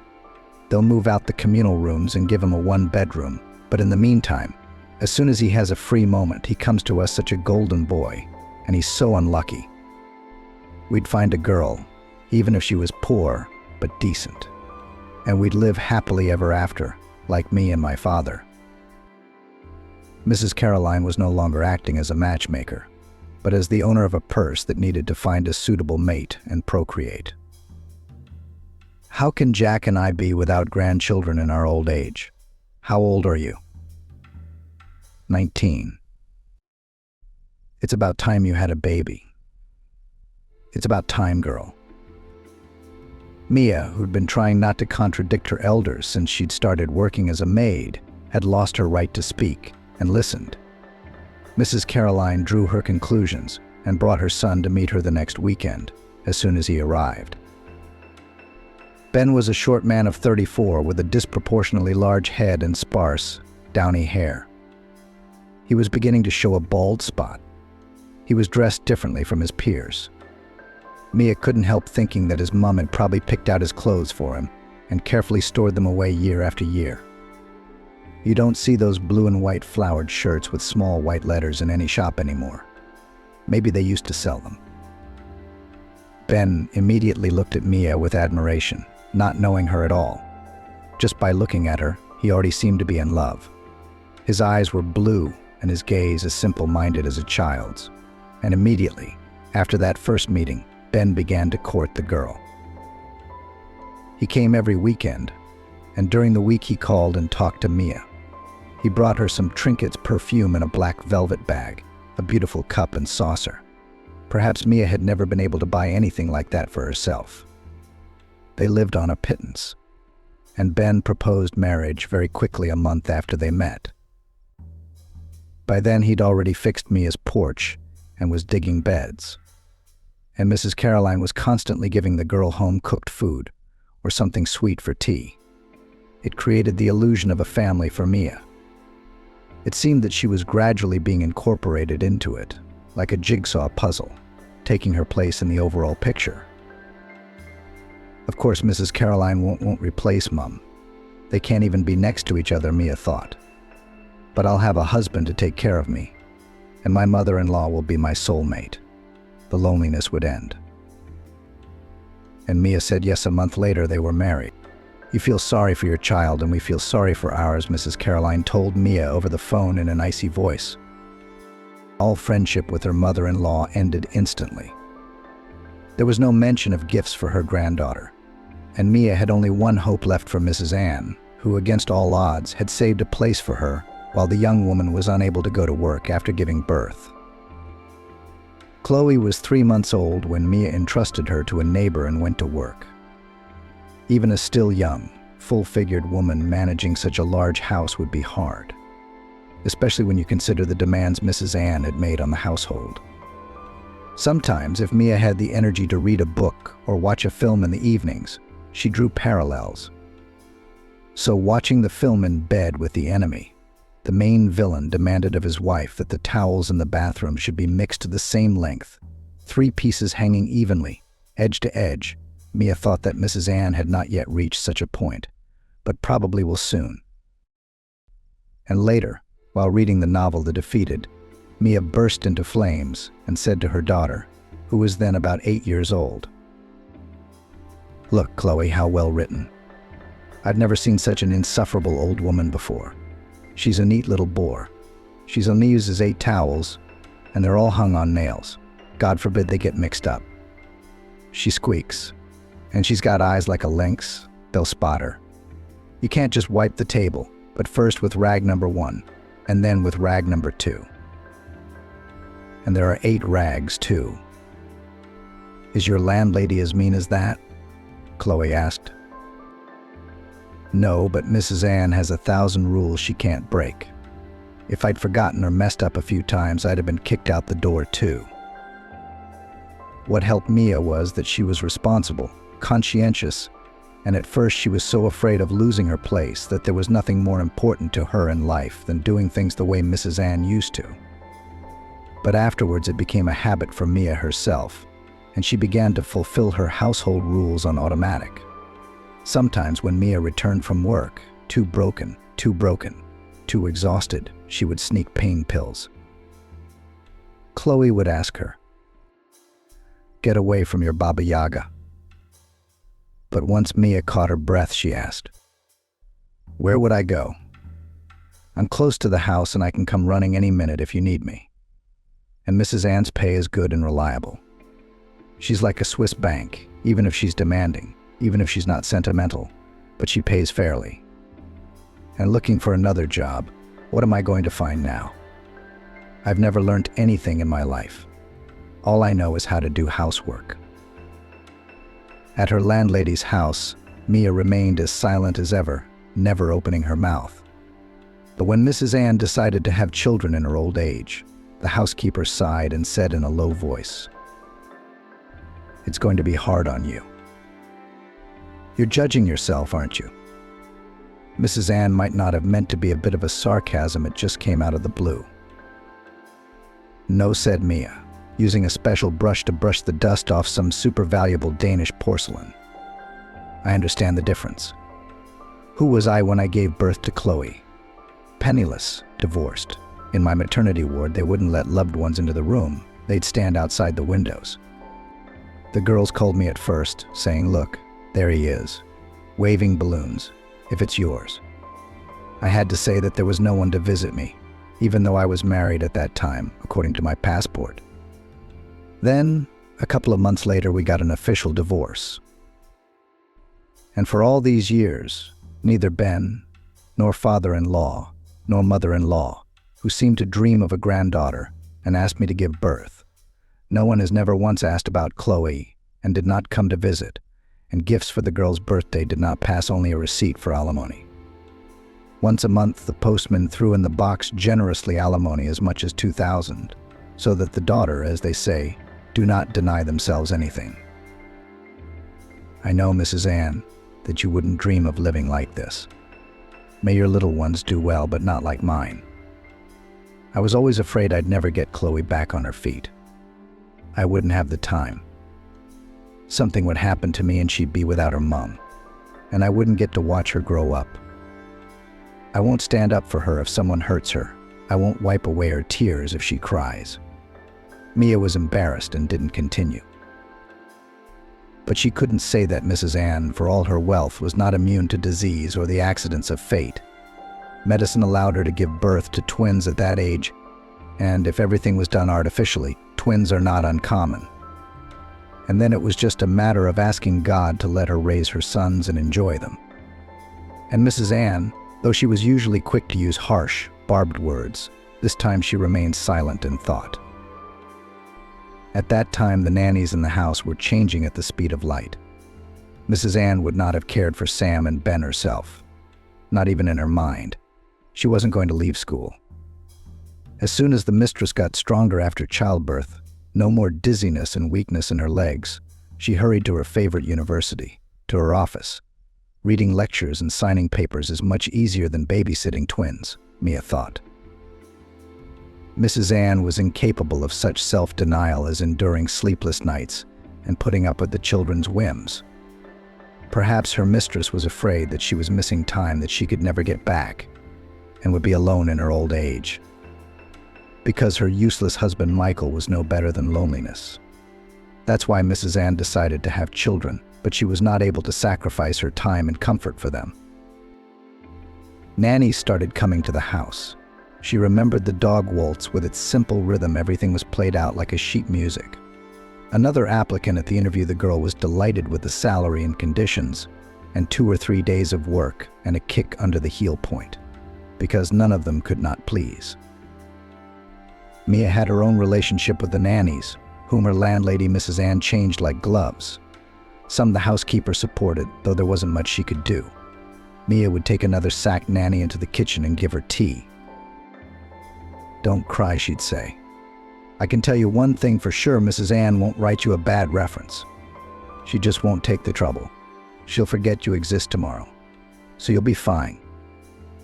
[SPEAKER 1] They'll move out the communal rooms and give him a one-bedroom. But in the meantime, as soon as he has a free moment, he comes to us such a golden boy, and he's so unlucky. We'd find a girl, even if she was poor, but decent. And we'd live happily ever after, like me and my father. Mrs. Caroline was no longer acting as a matchmaker, but as the owner of a purse that needed to find a suitable mate and procreate. How can Jack and I be without grandchildren in our old age? How old are you? 19. It's about time you had a baby. It's about time, girl. Mia, who'd been trying not to contradict her elders since she'd started working as a maid, had lost her right to speak and listened. Mrs. Caroline drew her conclusions and brought her son to meet her the next weekend, as soon as he arrived. Ben was a short man of 34 with a disproportionately large head and sparse, downy hair. He was beginning to show a bald spot. He was dressed differently from his peers. Mia couldn't help thinking that his mom had probably picked out his clothes for him and carefully stored them away year after year. You don't see those blue and white flowered shirts with small white letters in any shop anymore. Maybe they used to sell them. Ben immediately looked at Mia with admiration, not knowing her at all. Just by looking at her, he already seemed to be in love. His eyes were blue and his gaze as simple-minded as a child's. And immediately, after that first meeting, Ben began to court the girl. He came every weekend, and during the week he called and talked to Mia. He brought her some trinkets, perfume, and a black velvet bag, a beautiful cup and saucer. Perhaps Mia had never been able to buy anything like that for herself. They lived on a pittance, and Ben proposed marriage very quickly a month after they met. By then he'd already fixed Mia's porch and was digging beds. And Mrs. Caroline was constantly giving the girl home-cooked food or something sweet for tea. It created the illusion of a family for Mia. It seemed that she was gradually being incorporated into it, like a jigsaw puzzle, taking her place in the overall picture. Of course, Mrs. Caroline won't replace Mum. They can't even be next to each other, Mia thought. But I'll have a husband to take care of me, and my mother-in-law will be my soulmate. The loneliness would end. And Mia said yes. A month later, they were married. You feel sorry for your child, and we feel sorry for ours, Mrs. Caroline told Mia over the phone in an icy voice. All friendship with her mother-in-law ended instantly. There was no mention of gifts for her granddaughter, and Mia had only one hope left for Mrs. Ann, who, against all odds, had saved a place for her while the young woman was unable to go to work after giving birth. Chloe was 3 months old when Mia entrusted her to a neighbor and went to work. Even a still young, full-figured woman managing such a large house would be hard, especially when you consider the demands Mrs. Ann had made on the household. Sometimes, if Mia had the energy to read a book or watch a film in the evenings, she drew parallels. So watching the film in bed with the enemy, the main villain demanded of his wife that the towels in the bathroom should be mixed to the same length, 3 pieces hanging evenly, edge to edge. Mia thought that Mrs. Ann had not yet reached such a point, but probably will soon. And later, while reading the novel The Defeated, Mia burst into flames and said to her daughter, who was then about 8 years old, "Look, Chloe, how well written. I've never seen such an insufferable old woman before. She's a neat little bore. She only uses 8 towels, and they're all hung on nails. God forbid they get mixed up. She squeaks, and she's got eyes like a lynx. They'll spot her. You can't just wipe the table, but first with rag number 1, and then with rag number 2. And there are 8 rags, too." "Is your landlady as mean as that?" Chloe asked. "No, but Mrs. Ann has 1,000 rules she can't break. If I'd forgotten or messed up a few times, I'd have been kicked out the door, too." What helped Mia was that she was responsible, conscientious, and at first she was so afraid of losing her place that there was nothing more important to her in life than doing things the way Mrs. Ann used to. But afterwards it became a habit for Mia herself, and she began to fulfill her household rules on automatic. Sometimes when Mia returned from work, too broken, too exhausted, she would sneak pain pills. Chloe would ask her, "Get away from your Baba Yaga." But once Mia caught her breath, she asked, "Where would I go? I'm close to the house and I can come running any minute if you need me. And Mrs. Ann's pay is good and reliable. She's like a Swiss bank, even if she's demanding, even if she's not sentimental, but she pays fairly. And looking for another job, what am I going to find now? I've never learned anything in my life. All I know is how to do housework." At her landlady's house, Mia remained as silent as ever, never opening her mouth. But when Mrs. Ann decided to have children in her old age, the housekeeper sighed and said in a low voice, "It's going to be hard on you. You're judging yourself, aren't you?" Mrs. Ann might not have meant to be a bit of a sarcasm, it just came out of the blue. "No," said Mia, using a special brush to brush the dust off some super valuable Danish porcelain. "I understand the difference. Who was I when I gave birth to Chloe? Penniless, divorced. In my maternity ward, they wouldn't let loved ones into the room. They'd stand outside the windows. The girls called me at first, saying, 'Look, there he is, waving balloons, if it's yours.' I had to say that there was no one to visit me, even though I was married at that time, according to my passport. Then, a couple of months later, we got an official divorce. And for all these years, neither Ben, nor father-in-law, nor mother-in-law, who seemed to dream of a granddaughter and asked me to give birth, no one has never once asked about Chloe and did not come to visit, and gifts for the girl's birthday did not pass only a receipt for alimony. Once a month, the postman threw in the box generously alimony as much as 2,000, so that the daughter, as they say, do not deny themselves anything. I know, Mrs. Ann, that you wouldn't dream of living like this. May your little ones do well, but not like mine. I was always afraid I'd never get Chloe back on her feet. I wouldn't have the time. Something would happen to me and she'd be without her mom, and I wouldn't get to watch her grow up. I won't stand up for her if someone hurts her. I won't wipe away her tears if she cries." Mia was embarrassed and didn't continue. But she couldn't say that Mrs. Ann, for all her wealth, was not immune to disease or the accidents of fate. Medicine allowed her to give birth to twins at that age, and if everything was done artificially, twins are not uncommon. And then it was just a matter of asking God to let her raise her sons and enjoy them. And Mrs. Ann, though she was usually quick to use harsh, barbed words, this time she remained silent in thought. At that time, the nannies in the house were changing at the speed of light. Mrs. Ann would not have cared for Sam and Ben herself, not even in her mind. She wasn't going to leave school. As soon as the mistress got stronger after childbirth, no more dizziness and weakness in her legs, she hurried to her favorite university, to her office. Reading lectures and signing papers is much easier than babysitting twins, Mia thought. Mrs. Ann was incapable of such self-denial as enduring sleepless nights and putting up with the children's whims. Perhaps her mistress was afraid that she was missing time that she could never get back and would be alone in her old age. Because her useless husband Michael was no better than loneliness. That's why Mrs. Ann decided to have children, but she was not able to sacrifice her time and comfort for them. Nannies started coming to the house. She remembered the dog waltz with its simple rhythm. Everything was played out like a sheet music. Another applicant at the interview, the girl was delighted with the salary and conditions, and 2 or 3 days of work and a kick under the heel point, because none of them could not please. Mia had her own relationship with the nannies, whom her landlady Mrs. Ann changed like gloves. Some the housekeeper supported, though there wasn't much she could do. Mia would take another sacked nanny into the kitchen and give her tea. "Don't cry," she'd say. "I can tell you one thing for sure, Mrs. Ann won't write you a bad reference. She just won't take the trouble. She'll forget you exist tomorrow. So you'll be fine.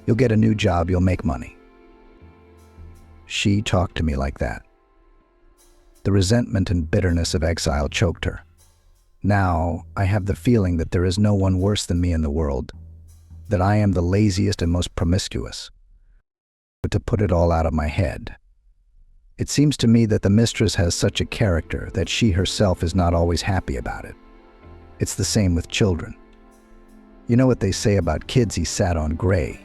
[SPEAKER 1] You'll get a new job, you'll make money." She talked to me like that. The resentment and bitterness of exile choked her. Now, I have the feeling that there is no one worse than me in the world, that I am the laziest and most promiscuous. But to put it all out of my head, it seems to me that the mistress has such a character that she herself is not always happy about it. It's the same with children. You know what they say about kids, he sat on gray.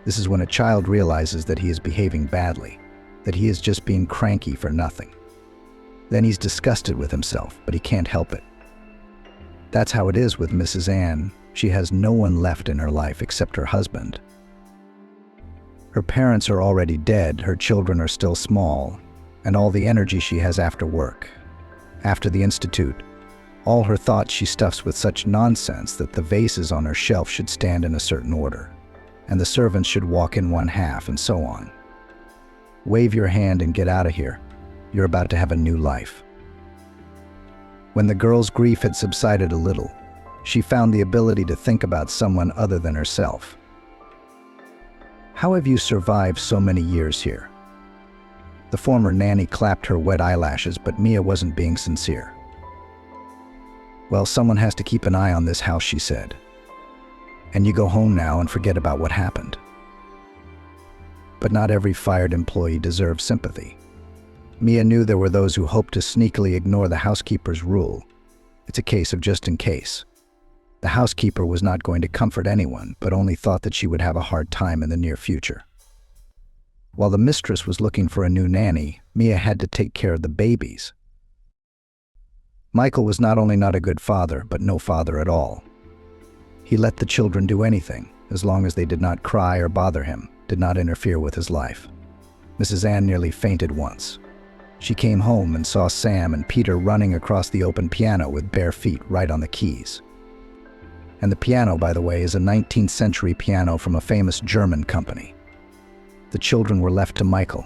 [SPEAKER 1] This is when a child realizes that he is behaving badly, that he is just being cranky for nothing. Then he's disgusted with himself, but he can't help it. That's how it is with Mrs. Ann. She has no one left in her life except her husband. Her parents are already dead, her children are still small, and all the energy she has after work, after the institute, all her thoughts she stuffs with such nonsense that the vases on her shelf should stand in a certain order, and the servants should walk in one half, and so on. Wave your hand and get out of here. You're about to have a new life. When the girl's grief had subsided a little, she found the ability to think about someone other than herself. "How have you survived so many years here?" The former nanny clapped her wet eyelashes, but Mia wasn't being sincere. "Well, someone has to keep an eye on this house," she said. "And you go home now and forget about what happened." But not every fired employee deserves sympathy. Mia knew there were those who hoped to sneakily ignore the housekeeper's rule. It's a case of just in case. The housekeeper was not going to comfort anyone, but only thought that she would have a hard time in the near future. While the mistress was looking for a new nanny, Mia had to take care of the babies. Michael was not only not a good father, but no father at all. He let the children do anything, as long as they did not cry or bother him, did not interfere with his life. Mrs. Ann nearly fainted once. She came home and saw Sam and Peter running across the open piano with bare feet right on the keys. And the piano, by the way, is a 19th century piano from a famous German company. The children were left to Michael,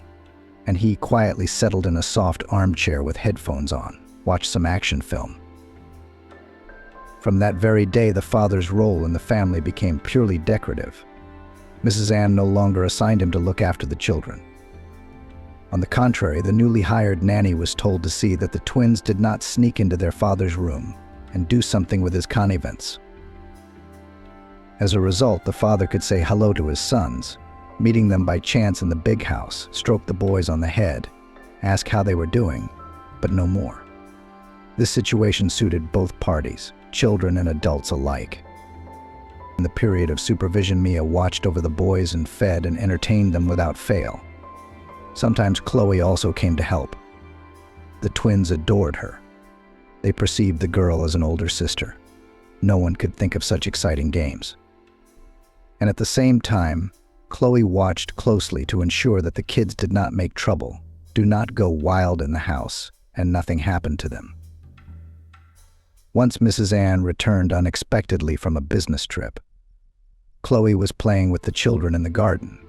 [SPEAKER 1] and he quietly settled in a soft armchair with headphones on, watched some action film. From that very day, the father's role in the family became purely decorative. Mrs. Ann no longer assigned him to look after the children. On the contrary, the newly hired nanny was told to see that the twins did not sneak into their father's room and do something with his connivance. As a result, the father could say hello to his sons, meeting them by chance in the big house, stroke the boys on the head, ask how they were doing, but no more. This situation suited both parties, children and adults alike. In the period of supervision, Mia watched over the boys and fed and entertained them without fail. Sometimes Chloe also came to help. The twins adored her. They perceived the girl as an older sister. No one could think of such exciting games. And at the same time, Chloe watched closely to ensure that the kids did not make trouble, do not go wild in the house, and nothing happened to them. Once Mrs. Ann returned unexpectedly from a business trip. Chloe was playing with the children in the garden.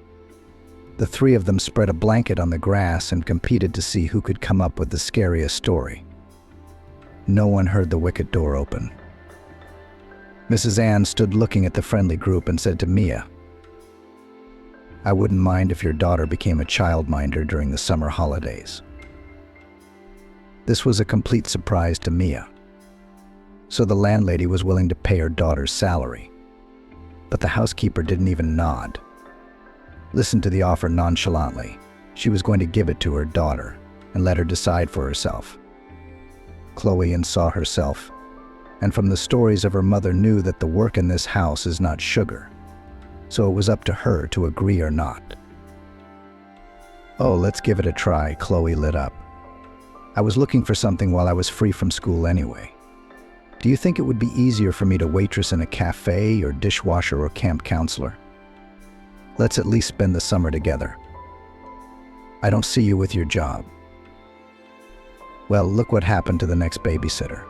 [SPEAKER 1] The three of them spread a blanket on the grass and competed to see who could come up with the scariest story. No one heard the wicket door open. Mrs. Ann stood looking at the friendly group and said to Mia, "I wouldn't mind if your daughter became a childminder during the summer holidays." This was a complete surprise to Mia. So the landlady was willing to pay her daughter's salary. But the housekeeper didn't even nod. Listened to the offer nonchalantly. She was going to give it to her daughter and let her decide for herself. Chloe saw herself, and from the stories of her mother knew that the work in this house is not sugar. So it was up to her to agree or not. "Oh, let's give it a try," Chloe lit up. "I was looking for something while I was free from school anyway. Do you think it would be easier for me to waitress in a cafe or dishwasher or camp counselor? Let's at least spend the summer together. I don't see you with your job." Well, look what happened to the next babysitter.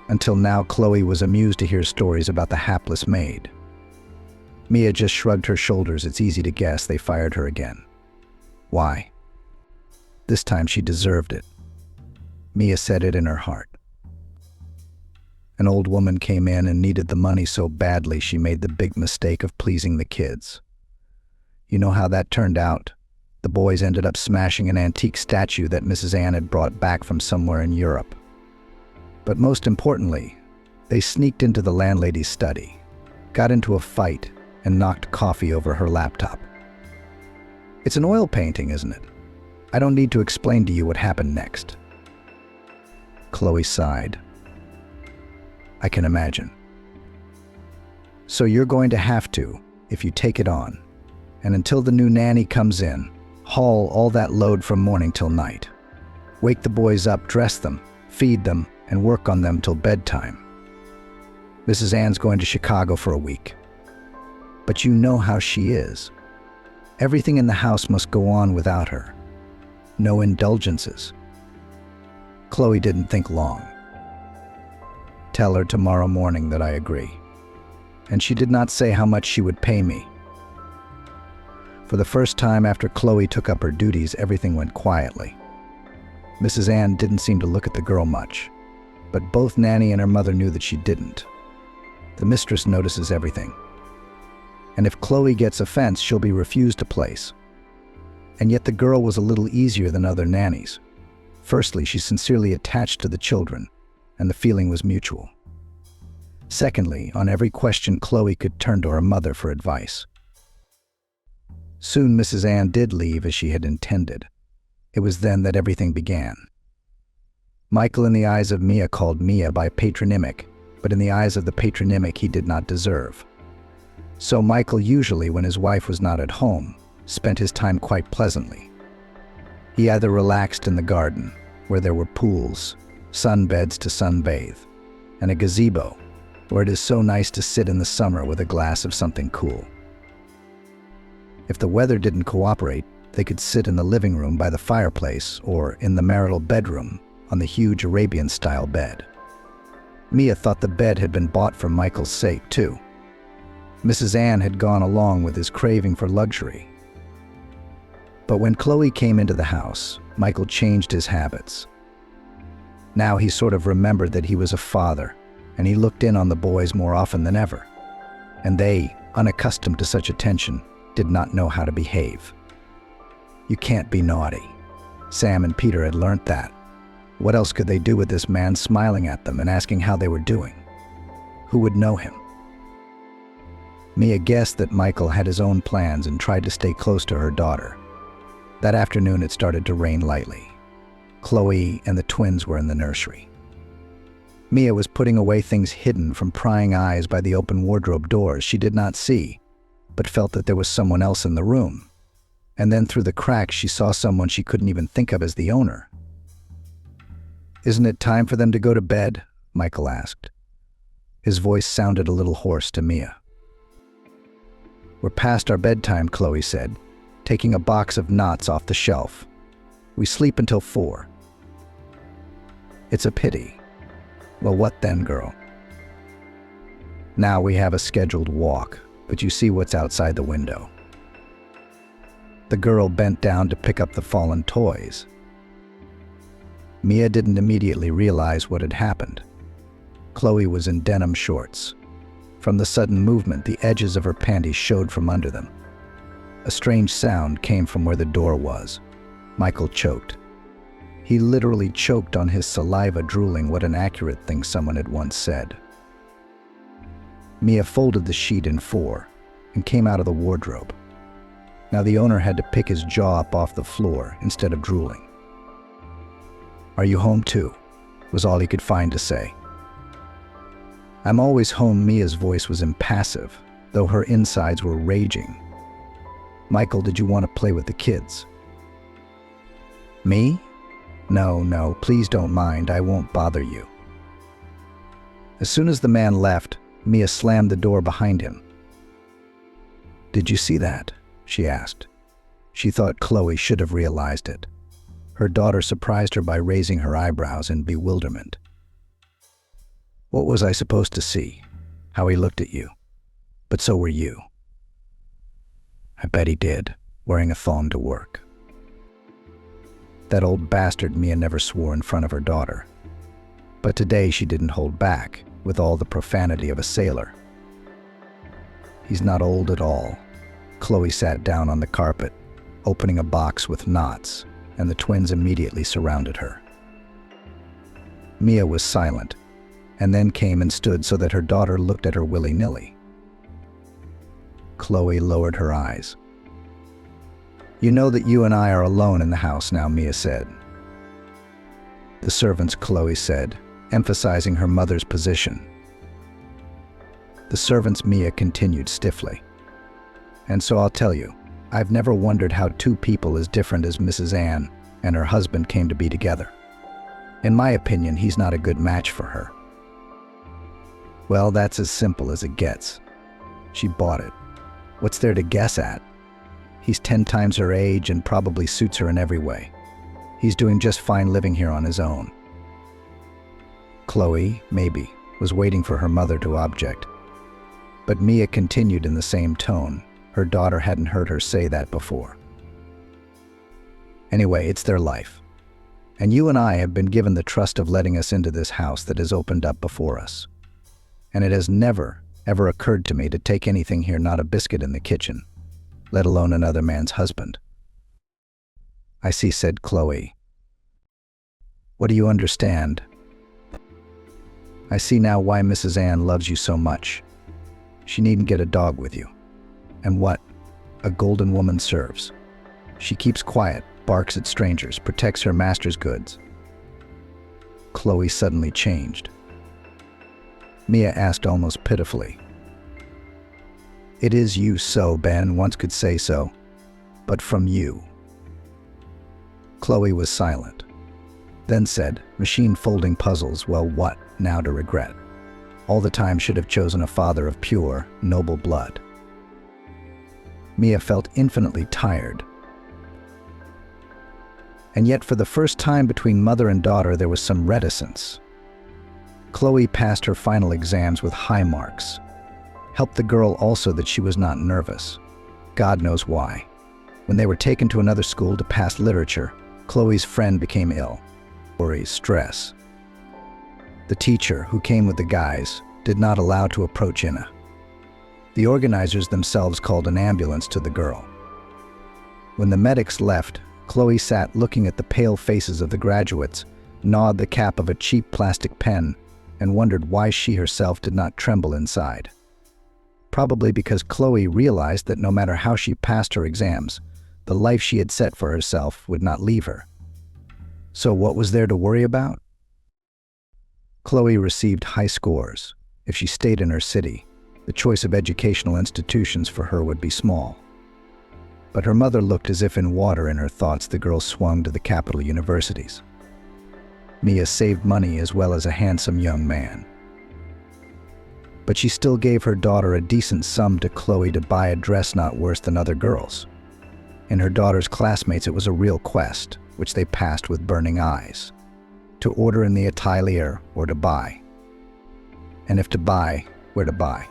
[SPEAKER 1] Until now, Chloe was amused to hear stories about the hapless maid. Mia just shrugged her shoulders. It's easy to guess they fired her again. Why? This time she deserved it. Mia said it in her heart. An old woman came in and needed the money so badly she made the big mistake of pleasing the kids. You know how that turned out? The boys ended up smashing an antique statue that Mrs. Ann had brought back from somewhere in Europe. But most importantly, they sneaked into the landlady's study, got into a fight, and knocked coffee over her laptop. It's an oil painting, isn't it? I don't need to explain to you what happened next. Chloe sighed. I can imagine. So you're going to have to, if you take it on, and until the new nanny comes in, haul all that load from morning till night. Wake the boys up, dress them, feed them, and work on them till bedtime. Mrs. Ann's going to Chicago for a week. But you know how she is. Everything in the house must go on without her. No indulgences. Chloe didn't think long. Tell her tomorrow morning that I agree. And she did not say how much she would pay me. For the first time after Chloe took up her duties, everything went quietly. Mrs. Ann didn't seem to look at the girl much, but both Nanny and her mother knew that she didn't. The mistress notices everything. And if Chloe gets offense, she'll be refused a place. And yet the girl was a little easier than other nannies. Firstly, she's sincerely attached to the children, and the feeling was mutual. Secondly, on every question Chloe could turn to her mother for advice. Soon Mrs. Ann did leave as she had intended. It was then that everything began. Michael, in the eyes of Mia, called Mia by patronymic, but in the eyes of the patronymic he did not deserve. So Michael usually, when his wife was not at home, spent his time quite pleasantly. He either relaxed in the garden, where there were pools, sunbeds to sunbathe, and a gazebo, where it is so nice to sit in the summer with a glass of something cool. If the weather didn't cooperate, they could sit in the living room by the fireplace or in the marital bedroom on the huge Arabian-style bed. Mia thought the bed had been bought for Michael's sake, too. Mrs. Ann had gone along with his craving for luxury. But when Chloe came into the house, Michael changed his habits. Now he sort of remembered that he was a father, and he looked in on the boys more often than ever. And they, unaccustomed to such attention, did not know how to behave. You can't be naughty. Sam and Peter had learnt that. What else could they do with this man smiling at them and asking how they were doing? Who would know him? Mia guessed that Michael had his own plans and tried to stay close to her daughter. That afternoon it started to rain lightly. Chloe and the twins were in the nursery. Mia was putting away things hidden from prying eyes by the open wardrobe doors she did not see, but felt that there was someone else in the room. And then through the cracks she saw someone she couldn't even think of as the owner. "Isn't it time for them to go to bed?" Michael asked. His voice sounded a little hoarse to Mia. "We're past our bedtime," Chloe said, taking a box of knots off the shelf. "We sleep until 4. "It's a pity." "Well, what then, girl?" "Now we have a scheduled walk, but you see what's outside the window." The girl bent down to pick up the fallen toys. Mia didn't immediately realize what had happened. Chloe was in denim shorts. From the sudden movement, the edges of her panties showed from under them. A strange sound came from where the door was. Michael choked. He literally choked on his saliva, drooling. What an accurate thing someone had once said. Mia folded the sheet in 4 and came out of the wardrobe. Now the owner had to pick his jaw up off the floor instead of drooling. "Are you home too?" was all he could find to say. "I'm always home." Mia's voice was impassive, though her insides were raging. "Michael, did you want to play with the kids?" "Me? No, please don't mind. I won't bother you." As soon as the man left, Mia slammed the door behind him. "Did you see that?" she asked. She thought Chloe should have realized it. Her daughter surprised her by raising her eyebrows in bewilderment. "What was I supposed to see? How he looked at you. But so were you." "I bet he did, wearing a thong to work." That old bastard. Mia never swore in front of her daughter. But today she didn't hold back, with all the profanity of a sailor. "He's not old at all." Chloe sat down on the carpet, opening a box with knots, and the twins immediately surrounded her. Mia was silent, and then came and stood so that her daughter looked at her willy-nilly. Chloe lowered her eyes. "You know that you and I are alone in the house now," Mia said. "The servants," Chloe said, emphasizing her mother's position. "The servants," Mia continued stiffly. "And so I'll tell you, I've never wondered how 2 people as different as Mrs. Ann and her husband came to be together. In my opinion, he's not a good match for her." "Well, that's as simple as it gets. She bought it. What's there to guess at? He's 10 times her age and probably suits her in every way. He's doing just fine living here on his own." Chloe, maybe, was waiting for her mother to object. But Mia continued in the same tone. Her daughter hadn't heard her say that before. "Anyway, it's their life. And you and I have been given the trust of letting us into this house that has opened up before us. And it has never, ever occurred to me to take anything here, not a biscuit in the kitchen, let alone another man's husband." "I see," said Chloe. "What do you understand?" "I see now why Mrs. Ann loves you so much. She needn't get a dog with you. And what a golden woman serves. She keeps quiet, barks at strangers, protects her master's goods." Chloe suddenly changed. Mia asked almost pitifully. "It is you, so Ben once could say so, but from you." Chloe was silent, then said, "Machine folding puzzles, well, what now to regret? All the time should have chosen a father of pure, noble blood." Mia felt infinitely tired. And yet for the first time between mother and daughter there was some reticence. Chloe passed her final exams with high marks. Helped the girl also that she was not nervous. God knows why. When they were taken to another school to pass literature, Chloe's friend became ill. Worry, stress. The teacher, who came with the guys, did not allow to approach Inna. The organizers themselves called an ambulance to the girl. When the medics left, Chloe sat looking at the pale faces of the graduates, gnawed the cap of a cheap plastic pen, and wondered why she herself did not tremble inside. Probably because Chloe realized that no matter how she passed her exams, the life she had set for herself would not leave her. So what was there to worry about? Chloe received high scores. If she stayed in her city, the choice of educational institutions for her would be small. But her mother looked as if in water in her thoughts. The girl swung to the capital universities. Mia saved money as well as a handsome young man. But she still gave her daughter a decent sum to Chloe to buy a dress not worse than other girls. In her daughter's classmates, it was a real quest, which they passed with burning eyes. To order in the atelier or to buy. And if to buy, where to buy?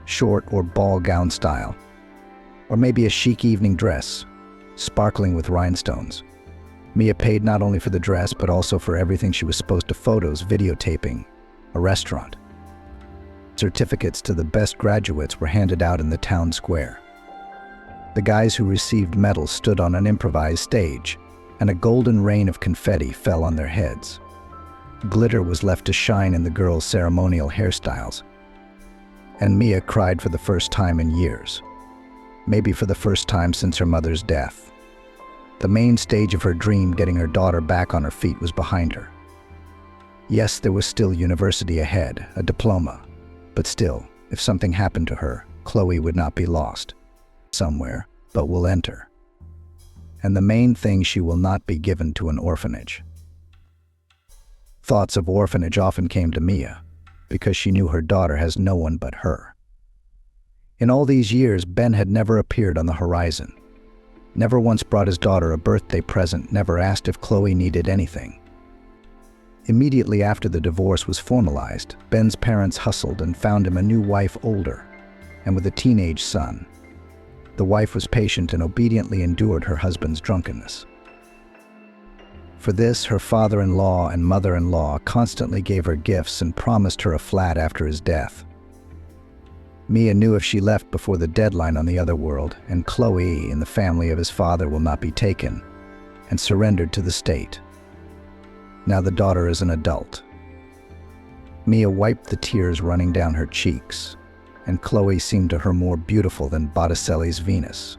[SPEAKER 1] Short or ball gown style. Or maybe a chic evening dress, sparkling with rhinestones. Mia paid not only for the dress, but also for everything she was supposed to: photos, videotaping, a restaurant. Certificates to the best graduates were handed out in the town square. The guys who received medals stood on an improvised stage, and a golden rain of confetti fell on their heads. Glitter was left to shine in the girls' ceremonial hairstyles. And Mia cried for the first time in years. Maybe for the first time since her mother's death. The main stage of her dream, getting her daughter back on her feet, was behind her. Yes, there was still university ahead, a diploma. But still, if something happened to her, Chloe would not be lost. Somewhere, but will enter. And the main thing, she will not be given to an orphanage. Thoughts of orphanage often came to Mia, because she knew her daughter has no one but her. In all these years, Ben had never appeared on the horizon. Never once brought his daughter a birthday present, never asked if Chloe needed anything. Immediately after the divorce was formalized, Ben's parents hustled and found him a new wife, older, and with a teenage son. The wife was patient and obediently endured her husband's drunkenness. For this, her father-in-law and mother-in-law constantly gave her gifts and promised her a flat after his death. Mia knew if she left before the deadline on the other world, and Chloe in the family of his father will not be taken, and surrendered to the state. Now the daughter is an adult. Mia wiped the tears running down her cheeks, and Chloe seemed to her more beautiful than Botticelli's Venus.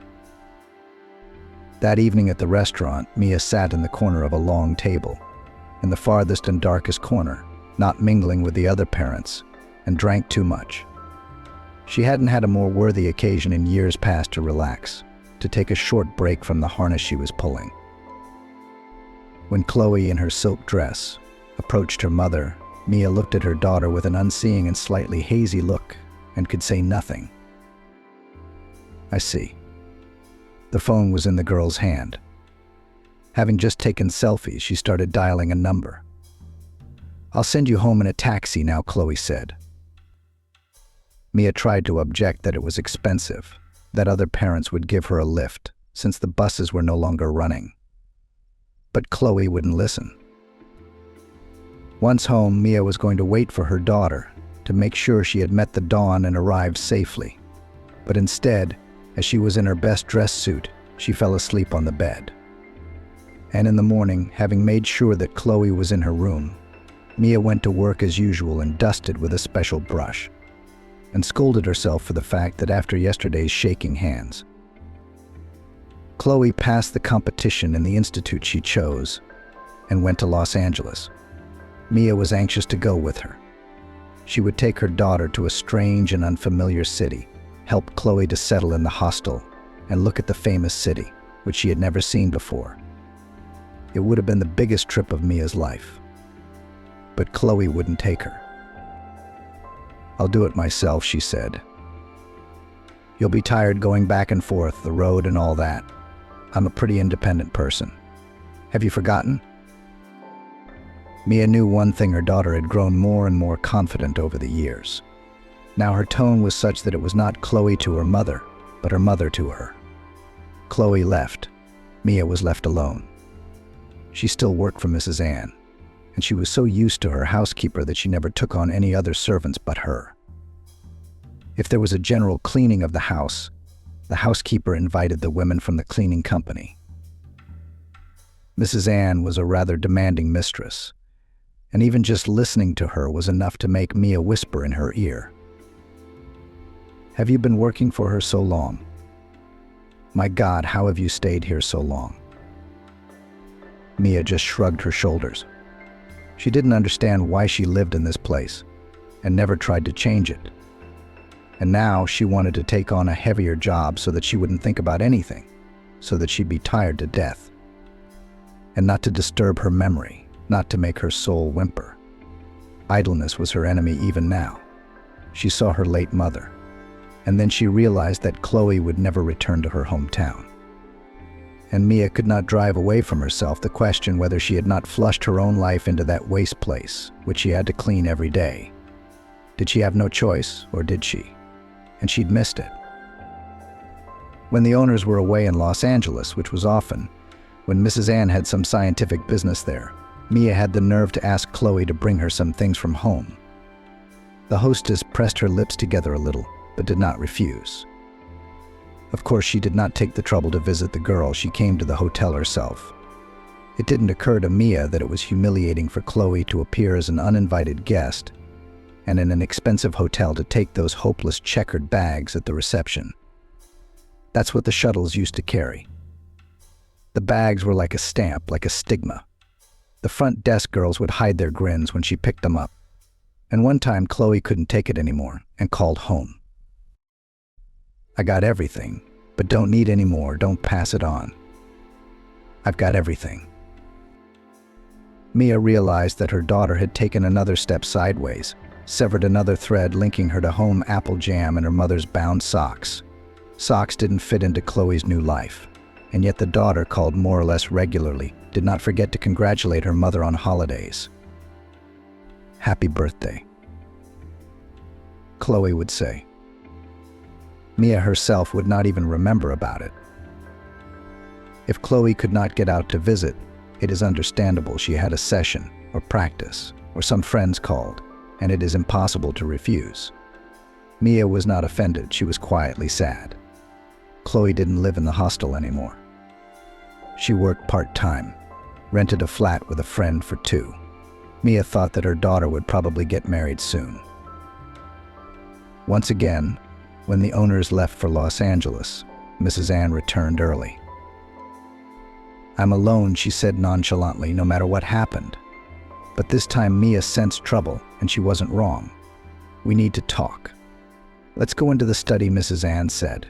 [SPEAKER 1] That evening at the restaurant, Mia sat in the corner of a long table, in the farthest and darkest corner, not mingling with the other parents, and drank too much. She hadn't had a more worthy occasion in years past to relax, to take a short break from the harness she was pulling. When Chloe, in her silk dress, approached her mother, Mia looked at her daughter with an unseeing and slightly hazy look and could say nothing. I see. The phone was in the girl's hand. Having just taken selfies, she started dialing a number. I'll send you home in a taxi now, Chloe said. Mia tried to object that it was expensive, that other parents would give her a lift, since the buses were no longer running. But Chloe wouldn't listen. Once home, Mia was going to wait for her daughter to make sure she had met the dawn and arrived safely. But instead, as she was in her best dress suit, she fell asleep on the bed. And in the morning, having made sure that Chloe was in her room, Mia went to work as usual and dusted with a special brush, and scolded herself for the fact that after yesterday's shaking hands. Chloe passed the competition in the institute she chose and went to Los Angeles. Mia was anxious to go with her. She would take her daughter to a strange and unfamiliar city, help Chloe to settle in the hostel, and look at the famous city, which she had never seen before. It would have been the biggest trip of Mia's life. But Chloe wouldn't take her. I'll do it myself, she said. You'll be tired going back and forth, the road and all that. I'm a pretty independent person. Have you forgotten? Mia knew one thing: her daughter had grown more and more confident over the years. Now her tone was such that it was not Chloe to her mother, but her mother to her. Chloe left. Mia was left alone. She still worked for Mrs. Ann, and she was so used to her housekeeper that she never took on any other servants but her. If there was a general cleaning of the house, the housekeeper invited the women from the cleaning company. Mrs. Ann was a rather demanding mistress, and even just listening to her was enough to make Mia whisper in her ear. Have you been working for her so long? My God, how have you stayed here so long? Mia just shrugged her shoulders. She didn't understand why she lived in this place, and never tried to change it. And now she wanted to take on a heavier job so that she wouldn't think about anything, so that she'd be tired to death. And not to disturb her memory, not to make her soul whimper. Idleness was her enemy even now. she saw her late mother. And then she realized that Chloe would never return to her hometown. And Mia could not drive away from herself the question whether she had not flushed her own life into that waste place, which she had to clean every day. Did she have no choice, or did she? And she'd missed it. When the owners were away in Los Angeles, which was often, when Mrs. Ann had some scientific business there, Mia had the nerve to ask Chloe to bring her some things from home. The hostess pressed her lips together a little, but did not refuse. Of course, she did not take the trouble to visit the girl. She came to the hotel herself. It didn't occur to Mia that it was humiliating for Chloe to appear as an uninvited guest and in an expensive hotel to take those hopeless checkered bags at the reception. That's what the shuttles used to carry. The bags were like a stamp, like a stigma. The front desk girls would hide their grins when she picked them up. And one time Chloe couldn't take it anymore and called home. I got everything, but don't need any more, don't pass it on. I've got everything. Mia realized that her daughter had taken another step sideways, severed another thread linking her to home apple jam and her mother's bound socks. Socks didn't fit into Chloe's new life, and yet the daughter called more or less regularly, did not forget to congratulate her mother on holidays. Happy birthday, Chloe would say. Mia herself would not even remember about it. If Chloe could not get out to visit, it is understandable. She had a session, or practice, or some friends called, and it is impossible to refuse. Mia was not offended, she was quietly sad. Chloe didn't live in the hostel anymore. She worked part-time, rented a flat with a friend for two. Mia thought that her daughter would probably get married soon. Once again, when the owners left for Los Angeles, Mrs. Ann returned early. I'm alone, she said nonchalantly, no matter what happened. But this time Mia sensed trouble, and she wasn't wrong. We need to talk. Let's go into the study, Mrs. Ann said.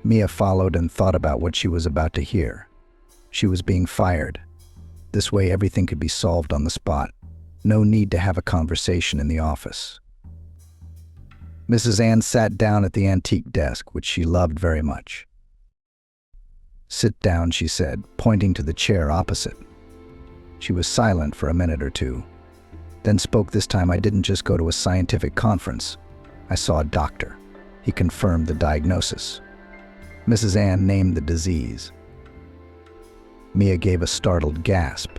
[SPEAKER 1] Mia followed and thought about what she was about to hear. She was being fired. This way everything could be solved on the spot. No need to have a conversation in the office. Mrs. Ann sat down at the antique desk, which she loved very much. Sit down, she said, pointing to the chair opposite. She was silent for a minute or two, then spoke this time. I didn't just go to a scientific conference. I saw a doctor. He confirmed the diagnosis. Mrs. Ann named the disease. Mia gave a startled gasp.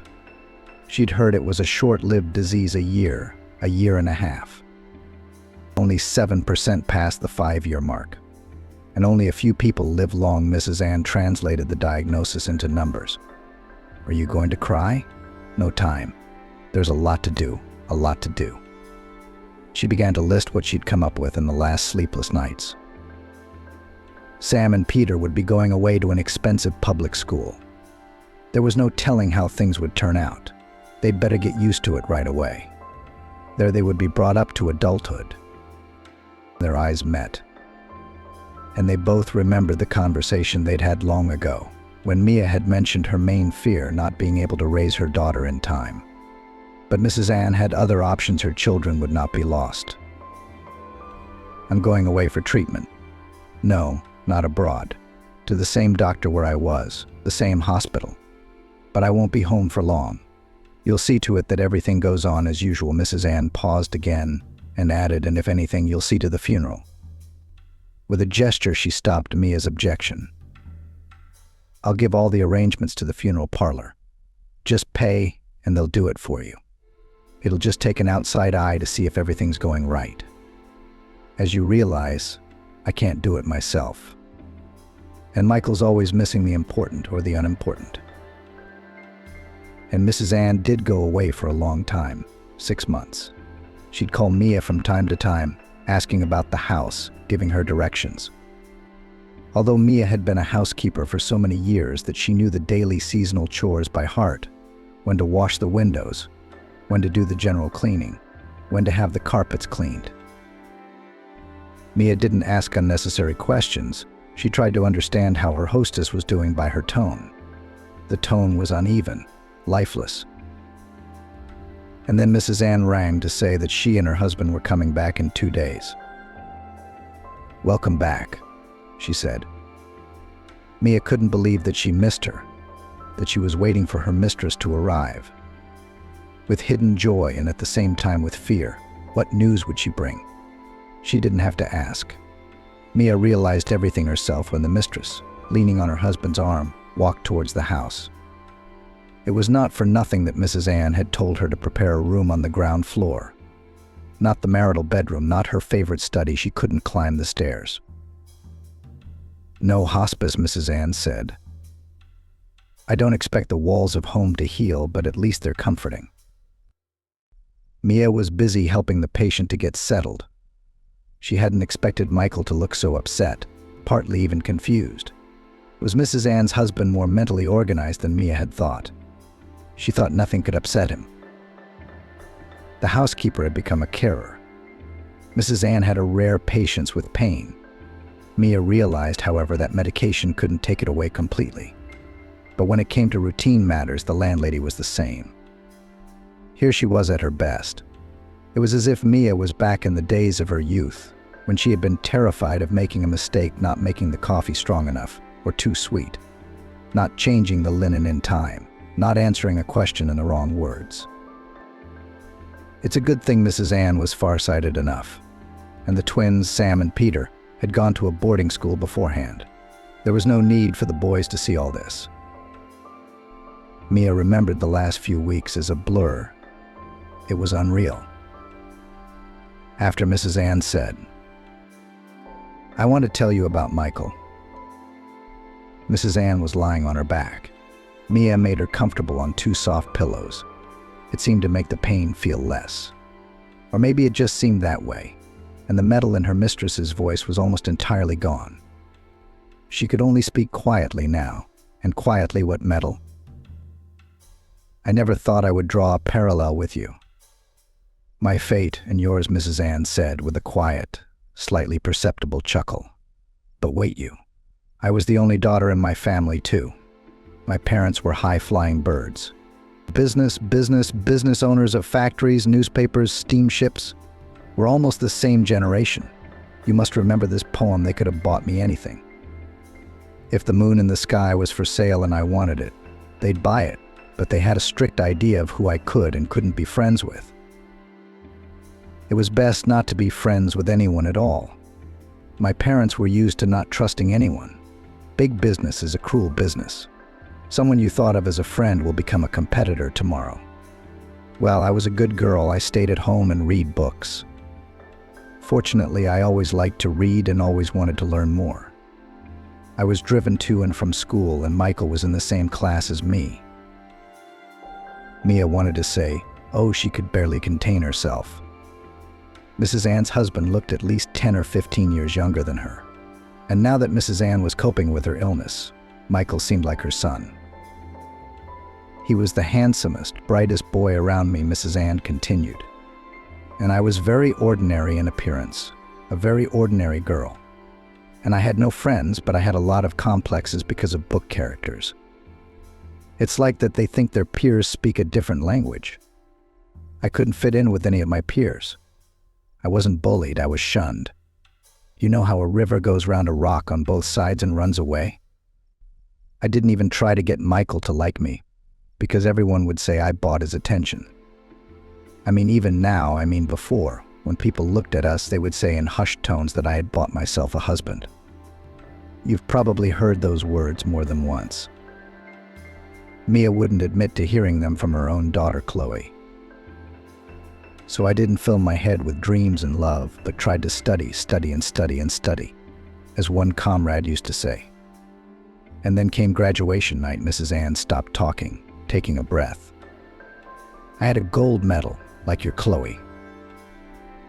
[SPEAKER 1] She'd heard it was a short-lived disease, a year and a half. Only 7% passed the 5-year mark. And only a few people live long. Mrs. Ann translated the diagnosis into numbers. Are you going to cry? No time. There's a lot to do, a lot to do. She began to list what she'd come up with in the last sleepless nights. Sam and Peter would be going away to an expensive public school. There was no telling how things would turn out. They'd better get used to it right away. There they would be brought up to adulthood. Their eyes met, and they both remembered the conversation they'd had long ago, when Mia had mentioned her main fear, not being able to raise her daughter in time. But Mrs. Ann had other options. Her children would not be lost. I'm going away for treatment. No, not abroad. To the same doctor where I was, the same hospital. But I won't be home for long. You'll see to it that everything goes on as usual. Mrs. Ann paused again and added, and if anything, you'll see to the funeral. With a gesture, she stopped Mia's objection. I'll give all the arrangements to the funeral parlor. Just pay, and they'll do it for you. It'll just take an outside eye to see if everything's going right. As you realize, I can't do it myself. And Michael's always missing the important or the unimportant. And Mrs. Ann did go away for a long time, 6 months. She'd call Mia from time to time, asking about the house, giving her directions. Although Mia had been a housekeeper for so many years that she knew the daily seasonal chores by heart, when to wash the windows, when to do the general cleaning, when to have the carpets cleaned. Mia didn't ask unnecessary questions. She tried to understand how her hostess was doing by her tone. The tone was uneven, lifeless. And then Mrs. Ann rang to say that she and her husband were coming back in 2 days. "Welcome back," she said. Mia couldn't believe that she missed her, that she was waiting for her mistress to arrive. With hidden joy and at the same time with fear, what news would she bring? She didn't have to ask. Mia realized everything herself when the mistress, leaning on her husband's arm, walked towards the house. It was not for nothing that Mrs. Ann had told her to prepare a room on the ground floor. Not the marital bedroom, not her favorite study. She couldn't climb the stairs. "No hospice," Mrs. Ann said. "I don't expect the walls of home to heal, but at least they're comforting." Mia was busy helping the patient to get settled. She hadn't expected Michael to look so upset, partly even confused. Was Mrs. Ann's husband more mentally organized than Mia had thought? She thought nothing could upset him. The housekeeper had become a carer. Mrs. Ann had a rare patience with pain. Mia realized, however, that medication couldn't take it away completely. But when it came to routine matters, the landlady was the same. Here she was at her best. It was as if Mia was back in the days of her youth, when she had been terrified of making a mistake, not making the coffee strong enough or too sweet, not changing the linen in time, not answering a question in the wrong words. It's a good thing Mrs. Ann was farsighted enough, and the twins, Sam and Peter, had gone to a boarding school beforehand. There was no need for the boys to see all this. Mia remembered the last few weeks as a blur. It was unreal. After Mrs. Ann said, "I want to tell you about Michael." Mrs. Ann was lying on her back. Mia made her comfortable on 2 soft pillows. It seemed to make the pain feel less. Or maybe it just seemed that way, and the metal in her mistress's voice was almost entirely gone. She could only speak quietly now, and quietly what metal? "I never thought I would draw a parallel with you." "My fate and yours," Mrs. Ann said with a quiet, slightly perceptible chuckle. "But wait you. I was the only daughter in my family too. My parents were high-flying birds. Business owners of factories, newspapers, steamships. We're almost the same generation. You must remember this poem. They could have bought me anything. If the moon in the sky was for sale and I wanted it, they'd buy it, but they had a strict idea of who I could and couldn't be friends with. It was best not to be friends with anyone at all. My parents were used to not trusting anyone. Big business is a cruel business. Someone you thought of as a friend will become a competitor tomorrow. Well, I was a good girl. I stayed at home and read books. Fortunately, I always liked to read and always wanted to learn more. I was driven to and from school, and Michael was in the same class as me." Mia wanted to say, "Oh," she could barely contain herself. Mrs. Ann's husband looked at least 10 or 15 years younger than her. And now that Mrs. Ann was coping with her illness, Michael seemed like her son. "He was the handsomest, brightest boy around me," Mrs. Ann continued. "And I was very ordinary in appearance, a very ordinary girl. And I had no friends, but I had a lot of complexes because of book characters. It's like that they think their peers speak a different language. I couldn't fit in with any of my peers. I wasn't bullied, I was shunned. You know how a river goes round a rock on both sides and runs away? I didn't even try to get Michael to like me, because everyone would say I bought his attention. I mean, even now, before, when people looked at us, they would say in hushed tones that I had bought myself a husband. You've probably heard those words more than once." Mia wouldn't admit to hearing them from her own daughter, Chloe. "So I didn't fill my head with dreams and love, but tried to study, as one comrade used to say. And then came graduation night." Mrs. Ann stopped talking, taking a breath. "I had a gold medal, like your Chloe.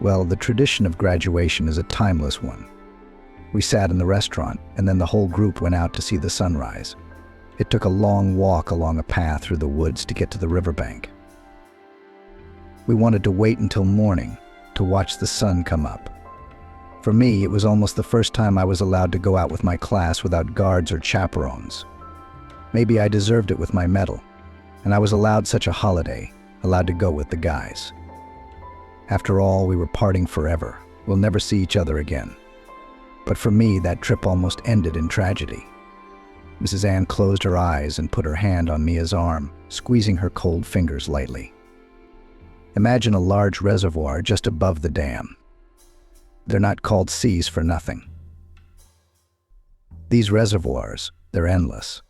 [SPEAKER 1] Well, the tradition of graduation is a timeless one. We sat in the restaurant, and then the whole group went out to see the sunrise. It took a long walk along a path through the woods to get to the riverbank. We wanted to wait until morning to watch the sun come up. For me, it was almost the first time I was allowed to go out with my class without guards or chaperones. Maybe I deserved it with my medal, and I was allowed such a holiday, allowed to go with the guys. After all, we were parting forever. We'll never see each other again. But for me, that trip almost ended in tragedy. Mrs. Ann closed her eyes and put her hand on Mia's arm, squeezing her cold fingers lightly. Imagine a large reservoir just above the dam. They're not called seas for nothing. These reservoirs, they're endless.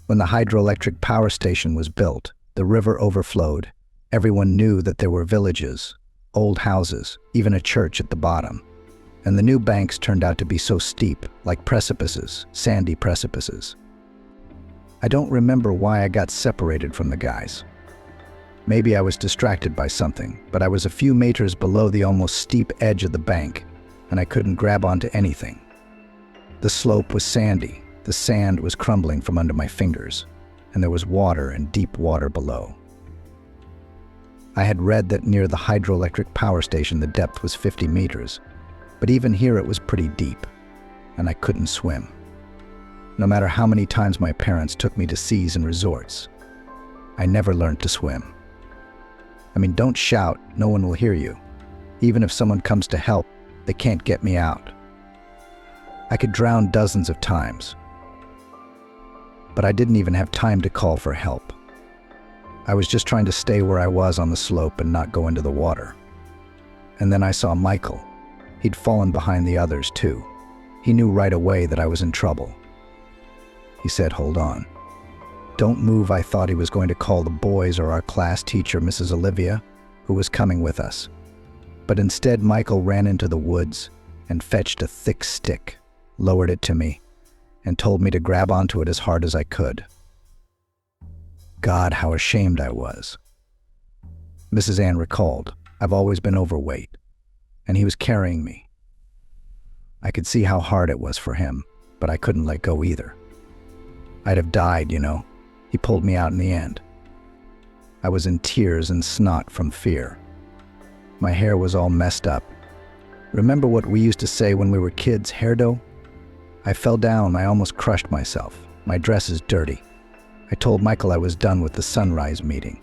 [SPEAKER 1] When the hydroelectric power station was built, the river overflowed. Everyone knew that there were villages, old houses, even a church at the bottom. And the new banks turned out to be so steep, like precipices, sandy precipices. I don't remember why I got separated from the guys. Maybe I was distracted by something, but I was a few meters below the almost steep edge of the bank, and I couldn't grab onto anything. The slope was sandy, the sand was crumbling from under my fingers, and there was water and deep water below. I had read that near the hydroelectric power station the depth was 50 meters, but even here it was pretty deep, and I couldn't swim. No matter how many times my parents took me to seas and resorts, I never learned to swim. I mean, don't shout, no one will hear you. Even if someone comes to help, they can't get me out. I could drown dozens of times, but I didn't even have time to call for help. I was just trying to stay where I was on the slope and not go into the water. And then I saw Michael. He'd fallen behind the others too. He knew right away that I was in trouble. He said, "Hold on. Don't move." I thought he was going to call the boys or our class teacher, Mrs. Olivia, who was coming with us. But instead, Michael ran into the woods and fetched a thick stick, lowered it to me, and told me to grab onto it as hard as I could. God, how ashamed I was. Mrs. Ann recalled, I've always been overweight, and he was carrying me. I could see how hard it was for him, but I couldn't let go either. I'd have died, you know. He pulled me out in the end. I was in tears and snot from fear. My hair was all messed up. Remember what we used to say when we were kids, hairdo? I fell down, I almost crushed myself. My dress is dirty. I told Michael I was done with the sunrise meeting.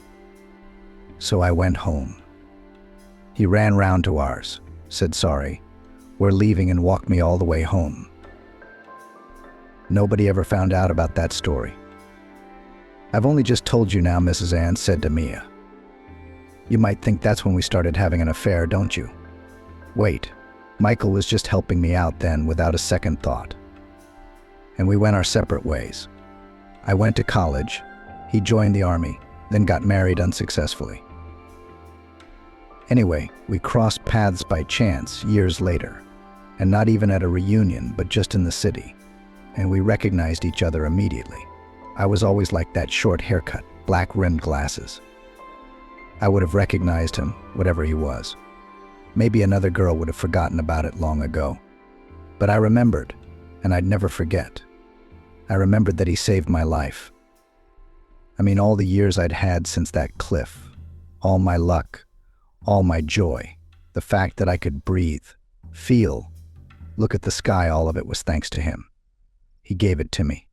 [SPEAKER 1] So I went home. He ran round to ours, said sorry, we're leaving, and walked me all the way home. Nobody ever found out about that story. I've only just told you now, Mrs. Ann said to Mia. You might think that's when we started having an affair, don't you? Wait, Michael was just helping me out then without a second thought. And we went our separate ways. I went to college, he joined the army, then got married unsuccessfully. Anyway, we crossed paths by chance years later, and not even at a reunion, but just in the city, and we recognized each other immediately. I was always like that, short haircut, black-rimmed glasses. I would have recognized him, whatever he was. Maybe another girl would have forgotten about it long ago. But I remembered, and I'd never forget. I remembered that he saved my life. I mean, all the years I'd had since that cliff, all my luck, all my joy, the fact that I could breathe, feel, look at the sky, all of it was thanks to him. He gave it to me.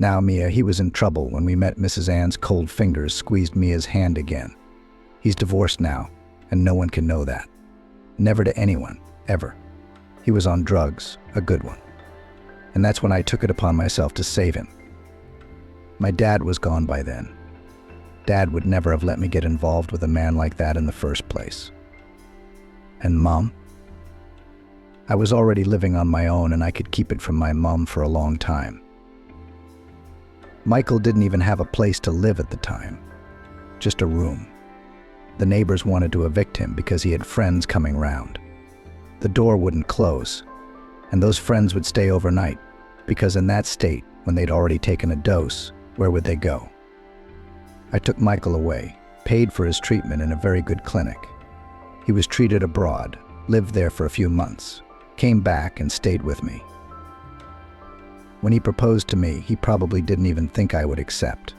[SPEAKER 1] Now, Mia, he was in trouble when we met. Mrs. Ann's cold fingers squeezed Mia's hand again. He's divorced now, and no one can know that. Never to anyone, ever. He was on drugs, a good one. And that's when I took it upon myself to save him. My dad was gone by then. Dad would never have let me get involved with a man like that in the first place. And Mom? I was already living on my own, and I could keep it from my mom for a long time. Michael didn't even have a place to live at the time, just a room. The neighbors wanted to evict him because he had friends coming round. The door wouldn't close, and those friends would stay overnight, because in that state, when they'd already taken a dose, where would they go? I took Michael away, paid for his treatment in a very good clinic. He was treated abroad, lived there for a few months, came back and stayed with me. When he proposed to me, he probably didn't even think I would accept.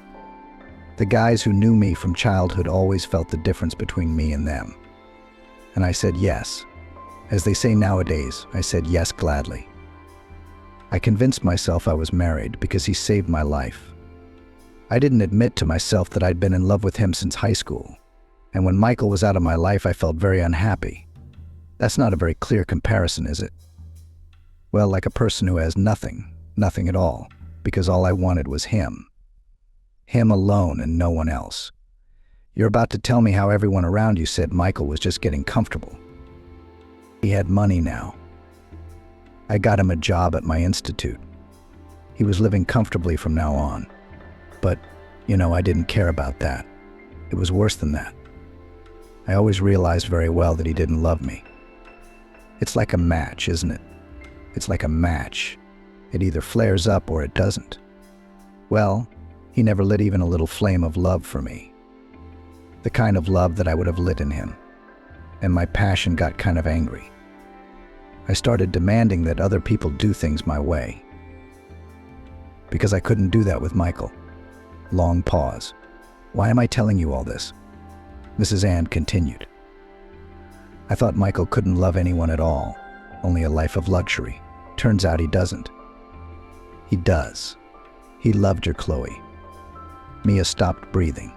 [SPEAKER 1] The guys who knew me from childhood always felt the difference between me and them. And I said yes. As they say nowadays, I said yes gladly. I convinced myself I was married because he saved my life. I didn't admit to myself that I'd been in love with him since high school, and when Michael was out of my life, I felt very unhappy. That's not a very clear comparison, is it? Well, like a person who has nothing at all, because all I wanted was him. Him alone and no one else. You're about to tell me how everyone around you said Michael was just getting comfortable. He had money now. I got him a job at my institute. He was living comfortably from now on. But, I didn't care about that. It was worse than that. I always realized very well that he didn't love me. It's like a match, isn't it? It's like a match. It either flares up or it doesn't. Well, he never lit even a little flame of love for me. The kind of love that I would have lit in him. And my passion got kind of angry. I started demanding that other people do things my way. Because I couldn't do that with Michael. Long pause. Why am I telling you all this? Mrs. Ann continued. I thought Michael couldn't love anyone at all, only a life of luxury. Turns out he doesn't. He does. He loved your Chloe. Mia stopped breathing.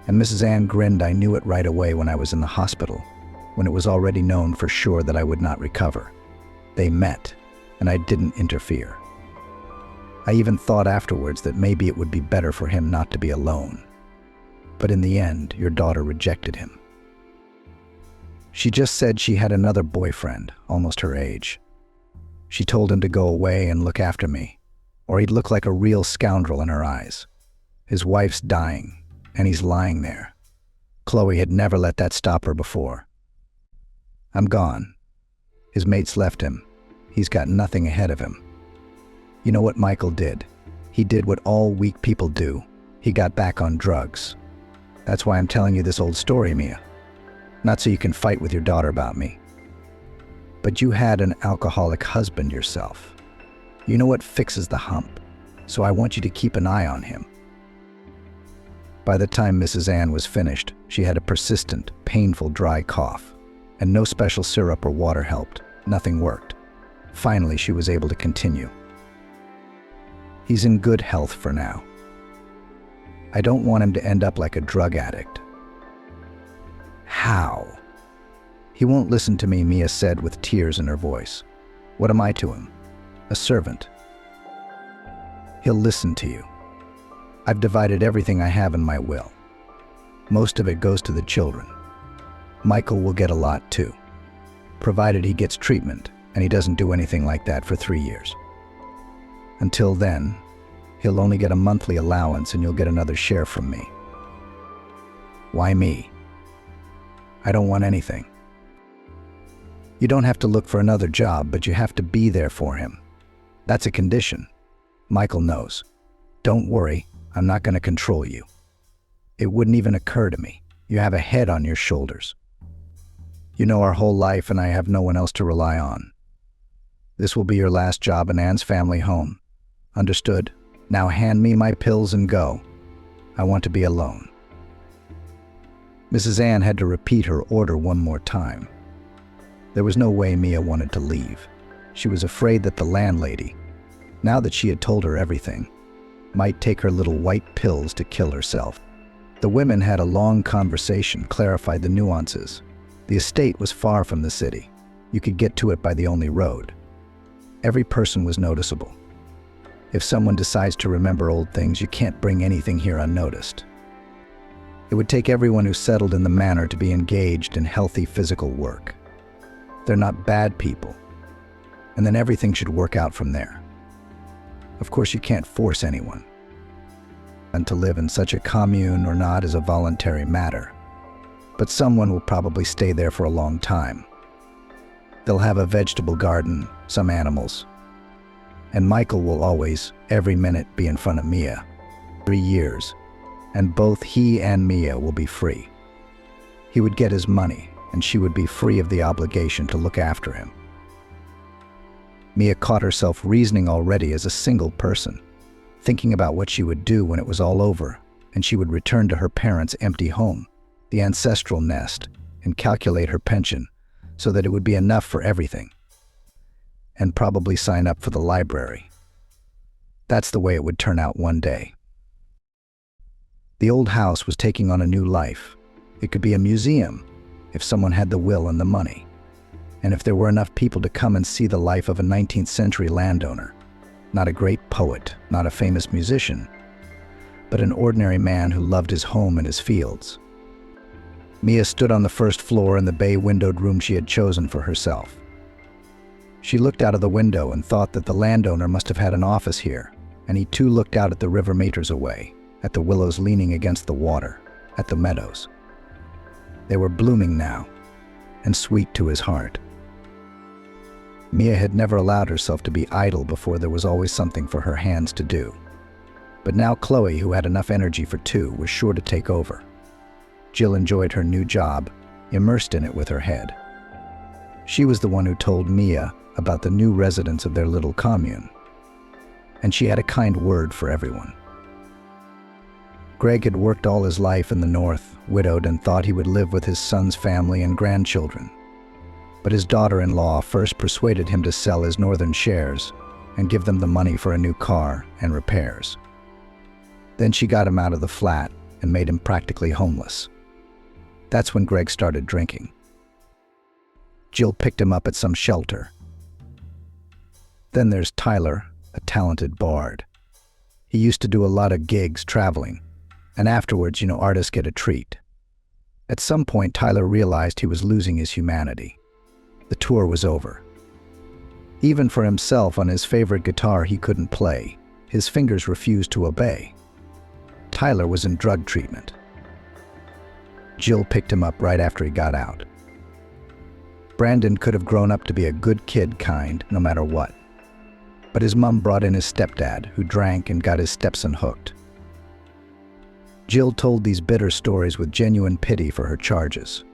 [SPEAKER 1] And Mrs. Ann grinned. I knew it right away when I was in the hospital, when it was already known for sure that I would not recover. They met, and I didn't interfere. I even thought afterwards that maybe it would be better for him not to be alone. But in the end, your daughter rejected him. She just said she had another boyfriend, almost her age. She told him to go away and look after me, or he'd look like a real scoundrel in her eyes. His wife's dying, and he's lying there. Chloe had never let that stop her before. I'm gone. His mates left him. He's got nothing ahead of him. You know what Michael did? He did what all weak people do. He got back on drugs. That's why I'm telling you this old story, Mia. Not so you can fight with your daughter about me. But you had an alcoholic husband yourself. You know what fixes the hump, so I want you to keep an eye on him. By the time Mrs. Ann was finished, she had a persistent, painful dry cough, and no special syrup or water helped. Nothing worked. Finally, she was able to continue. He's in good health for now. I don't want him to end up like a drug addict. How? He won't listen to me, Mia said with tears in her voice. What am I to him? A servant. He'll listen to you. I've divided everything I have in my will. Most of it goes to the children. Michael will get a lot too, provided he gets treatment, and he doesn't do anything like that for 3 years. Until then, he'll only get a monthly allowance and you'll get another share from me. Why me? I don't want anything. You don't have to look for another job, but you have to be there for him. That's a condition. Michael knows. Don't worry, I'm not going to control you. It wouldn't even occur to me. You have a head on your shoulders. You know our whole life, and I have no one else to rely on. This will be your last job in Ann's family home. Understood? Now hand me my pills and go. I want to be alone. Mrs. Ann had to repeat her order one more time. There was no way Mia wanted to leave. She was afraid that the landlady, now that she had told her everything, might take her little white pills to kill herself. The women had a long conversation, clarified the nuances. The estate was far from the city. You could get to it by the only road. Every person was noticeable. If someone decides to remember old things, you can't bring anything here unnoticed. It would take everyone who settled in the manor to be engaged in healthy physical work. They're not bad people. And then everything should work out from there. Of course, you can't force anyone. And to live in such a commune or not is a voluntary matter. But someone will probably stay there for a long time. They'll have a vegetable garden, some animals. And Michael will always, every minute, be in front of Mia. 3 years. And both he and Mia will be free. He would get his money, and she would be free of the obligation to look after him. Mia caught herself reasoning already as a single person, thinking about what she would do when it was all over, and she would return to her parents' empty home, the ancestral nest, and calculate her pension so that it would be enough for everything, and probably sign up for the library. That's the way it would turn out one day. The old house was taking on a new life. It could be a museum, if someone had the will and the money, and if there were enough people to come and see the life of a 19th century landowner. Not a great poet, not a famous musician, but an ordinary man who loved his home and his fields. Mia stood on the first floor in the bay-windowed room she had chosen for herself. She looked out of the window and thought that the landowner must have had an office here, and he too looked out at the river meters away, at the willows leaning against the water, at the meadows. They were blooming now, and sweet to his heart. Mia had never allowed herself to be idle before. There was always something for her hands to do. But now Chloe, who had enough energy for two, was sure to take over. Jill enjoyed her new job, immersed in it with her head. She was the one who told Mia about the new residents of their little commune, and she had a kind word for everyone. Greg had worked all his life in the north, widowed, and thought he would live with his son's family and grandchildren. But his daughter-in-law first persuaded him to sell his northern shares and give them the money for a new car and repairs. Then she got him out of the flat and made him practically homeless. That's when Greg started drinking. Jill picked him up at some shelter. Then there's Tyler, a talented bard. He used to do a lot of gigs traveling, and afterwards, artists get a treat. At some point, Tyler realized he was losing his humanity. The tour was over. Even for himself, on his favorite guitar he couldn't play. His fingers refused to obey. Tyler was in drug treatment. Jill picked him up right after he got out. Brandon could have grown up to be a good kid, kind, no matter what. But his mom brought in his stepdad, who drank and got his stepson hooked. Jill told these bitter stories with genuine pity for her charges.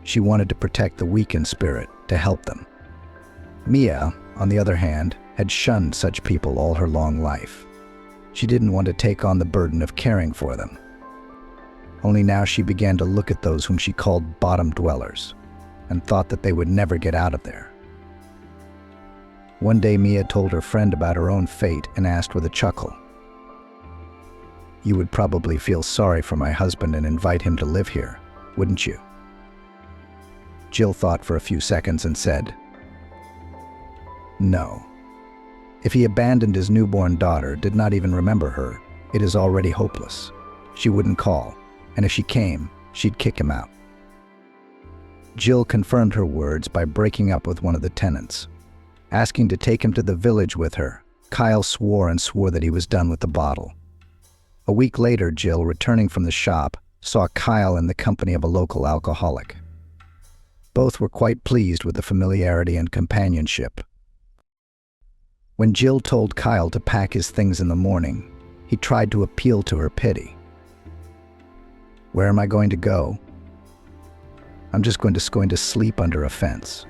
[SPEAKER 1] She wanted to protect the weak in spirit, to help them. Mia, on the other hand, had shunned such people all her long life. She didn't want to take on the burden of caring for them. Only now she began to look at those whom she called bottom dwellers, and thought that they would never get out of there. One day Mia told her friend about her own fate and asked with a chuckle, "You would probably feel sorry for my husband and invite him to live here, wouldn't you?" Jill thought for a few seconds and said, "No. If he abandoned his newborn daughter, did not even remember her, it is already hopeless. She wouldn't call, and if she came, she'd kick him out." Jill confirmed her words by breaking up with one of the tenants. Asking to take him to the village with her, Kyle swore that he was done with the bottle. A week later, Jill, returning from the shop, saw Kyle in the company of a local alcoholic. Both were quite pleased with the familiarity and companionship. When Jill told Kyle to pack his things in the morning, he tried to appeal to her pity. "Where am I going to go? I'm just going to sleep under a fence."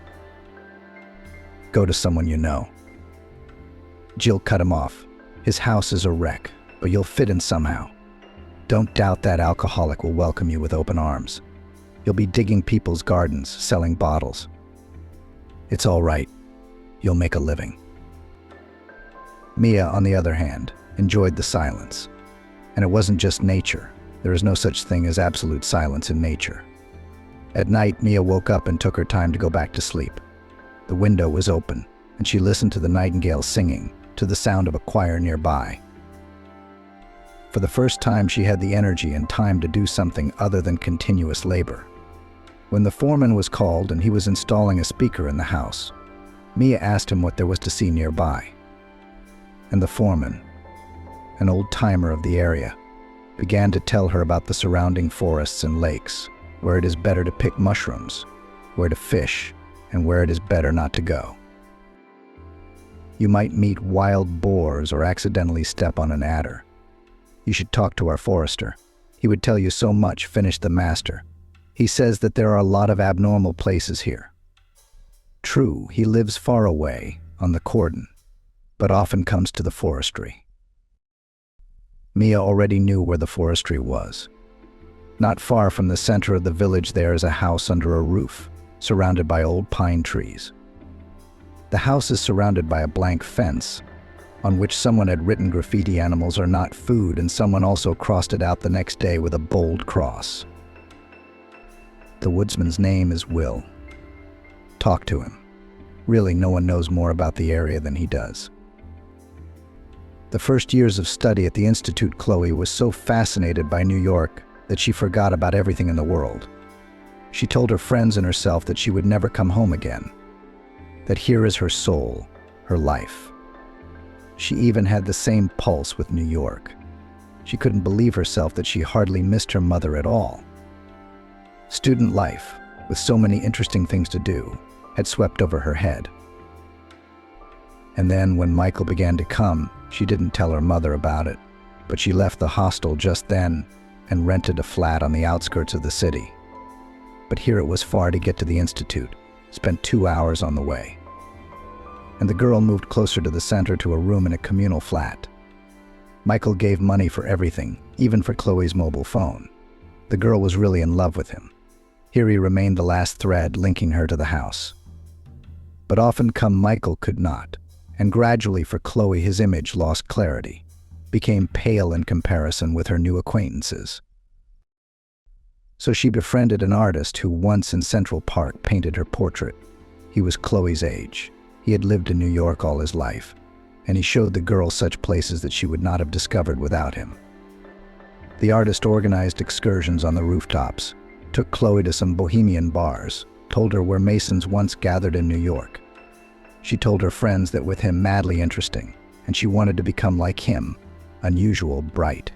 [SPEAKER 1] "Go to someone you know." Jill cut him off. "His house is a wreck, but you'll fit in somehow. Don't doubt that alcoholic will welcome you with open arms. You'll be digging people's gardens, selling bottles. It's all right. You'll make a living." Mia, on the other hand, enjoyed the silence. And it wasn't just nature. There is no such thing as absolute silence in nature. At night, Mia woke up and took her time to go back to sleep. The window was open, and she listened to the nightingale singing, to the sound of a choir nearby. For the first time, she had the energy and time to do something other than continuous labor. When the foreman was called and he was installing a speaker in the house, Mia asked him what there was to see nearby. And the foreman, an old-timer of the area, began to tell her about the surrounding forests and lakes, where it is better to pick mushrooms, where to fish, and where it is better not to go. You might meet wild boars or accidentally step on an adder. You should talk to our forester. He would tell you so much, finished the master. He says that there are a lot of abnormal places here. True, he lives far away, on the cordon, but often comes to the forestry. Mia already knew where the forestry was. Not far from the center of the village there is a house under a roof, surrounded by old pine trees. The house is surrounded by a blank fence, on which someone had written graffiti "Animals are not food," and someone also crossed it out the next day with a bold cross. The woodsman's name is Will. Talk to him. Really, no one knows more about the area than he does. The first years of study at the Institute, Chloe was so fascinated by New York that she forgot about everything in the world. She told her friends and herself that she would never come home again, that here is her soul, her life. She even had the same pulse with New York. She couldn't believe herself that she hardly missed her mother at all. Student life, with so many interesting things to do, had swept over her head. And then, when Michael began to come, she didn't tell her mother about it, but she left the hostel just then and rented a flat on the outskirts of the city. But here it was far to get to the Institute, spent 2 hours on the way. And the girl moved closer to the center to a room in a communal flat. Michael gave money for everything, even for Chloe's mobile phone. The girl was really in love with him. Here he remained the last thread linking her to the house. But often come Michael could not, and gradually for Chloe his image lost clarity, became pale in comparison with her new acquaintances. So she befriended an artist who once in Central Park painted her portrait. He was Chloe's age. He had lived in New York all his life, and he showed the girl such places that she would not have discovered without him. The artist organized excursions on the rooftops, took Chloe to some bohemian bars, told her where Masons once gathered in New York. She told her friends that with him madly interesting, and she wanted to become like him, unusual, bright.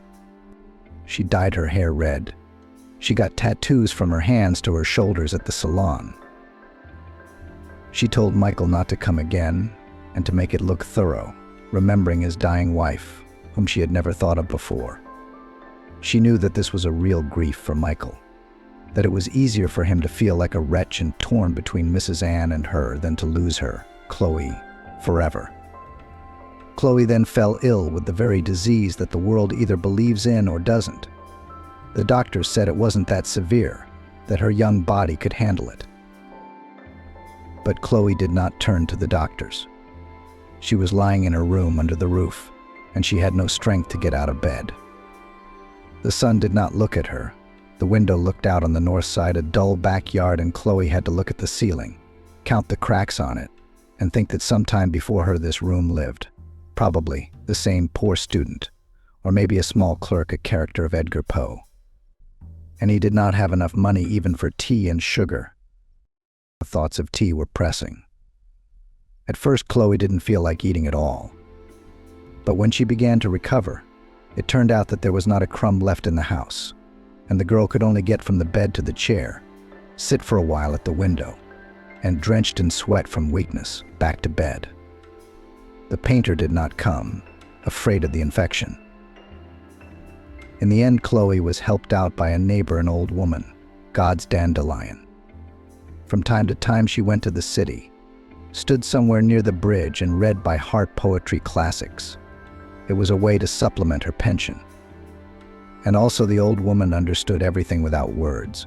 [SPEAKER 1] She dyed her hair red. She got tattoos from her hands to her shoulders at the salon. She told Michael not to come again and to make it look thorough, remembering his dying wife, whom she had never thought of before. She knew that this was a real grief for Michael, that it was easier for him to feel like a wretch and torn between Mrs. Anne and her than to lose her, Chloe, forever. Chloe then fell ill with the very disease that the world either believes in or doesn't. The doctors said it wasn't that severe, that her young body could handle it. But Chloe did not turn to the doctors. She was lying in her room under the roof, and she had no strength to get out of bed. The sun did not look at her. The window looked out on the north side, a dull backyard, and Chloe had to look at the ceiling, count the cracks on it, and think that sometime before her this room lived. Probably the same poor student, or maybe a small clerk, a character of Edgar Poe. And he did not have enough money even for tea and sugar. The thoughts of tea were pressing. At first, Chloe didn't feel like eating at all. But when she began to recover, it turned out that there was not a crumb left in the house, and the girl could only get from the bed to the chair, sit for a while at the window, and drenched in sweat from weakness, back to bed. The painter did not come, afraid of the infection. In the end, Chloe was helped out by a neighbor, an old woman, God's dandelion. From time to time she went to the city, stood somewhere near the bridge and read by heart poetry classics. It was a way to supplement her pension. And also the old woman understood everything without words.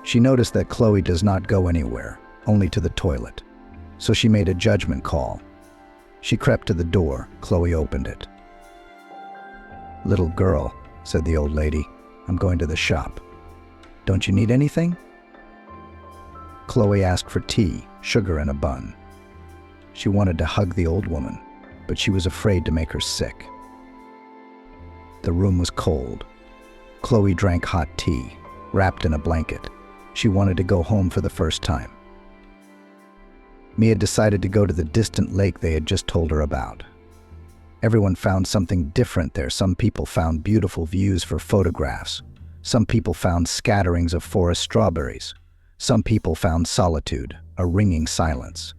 [SPEAKER 1] She noticed that Chloe does not go anywhere, only to the toilet. So she made a judgment call. She crept to the door. Chloe opened it. "Little girl," said the old lady, "I'm going to the shop. Don't you need anything?" Chloe asked for tea, sugar, and a bun. She wanted to hug the old woman, but she was afraid to make her sick. The room was cold. Chloe drank hot tea, wrapped in a blanket. She wanted to go home for the first time. Mia decided to go to the distant lake they had just told her about. Everyone found something different there. Some people found beautiful views for photographs. Some people found scatterings of forest strawberries. Some people found solitude, a ringing silence.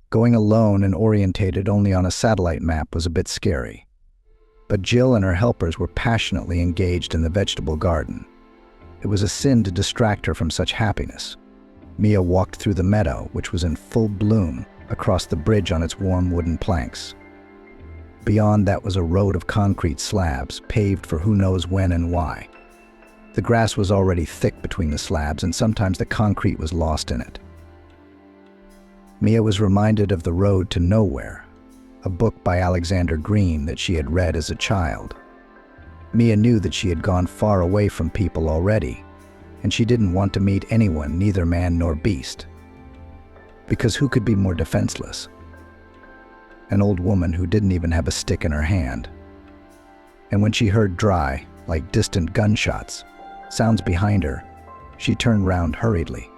[SPEAKER 1] Going alone and orientated only on a satellite map was a bit scary. But Jill and her helpers were passionately engaged in the vegetable garden. It was a sin to distract her from such happiness. Mia walked through the meadow, which was in full bloom, across the bridge on its warm wooden planks. Beyond that was a road of concrete slabs, paved for who knows when and why. The grass was already thick between the slabs, and sometimes the concrete was lost in it. Mia was reminded of the road to nowhere, a book by Alexander Green that she had read as a child. Mia knew that she had gone far away from people already, and she didn't want to meet anyone, neither man nor beast. Because who could be more defenseless? An old woman who didn't even have a stick in her hand. And when she heard dry, like distant gunshots, sounds behind her, she turned round hurriedly.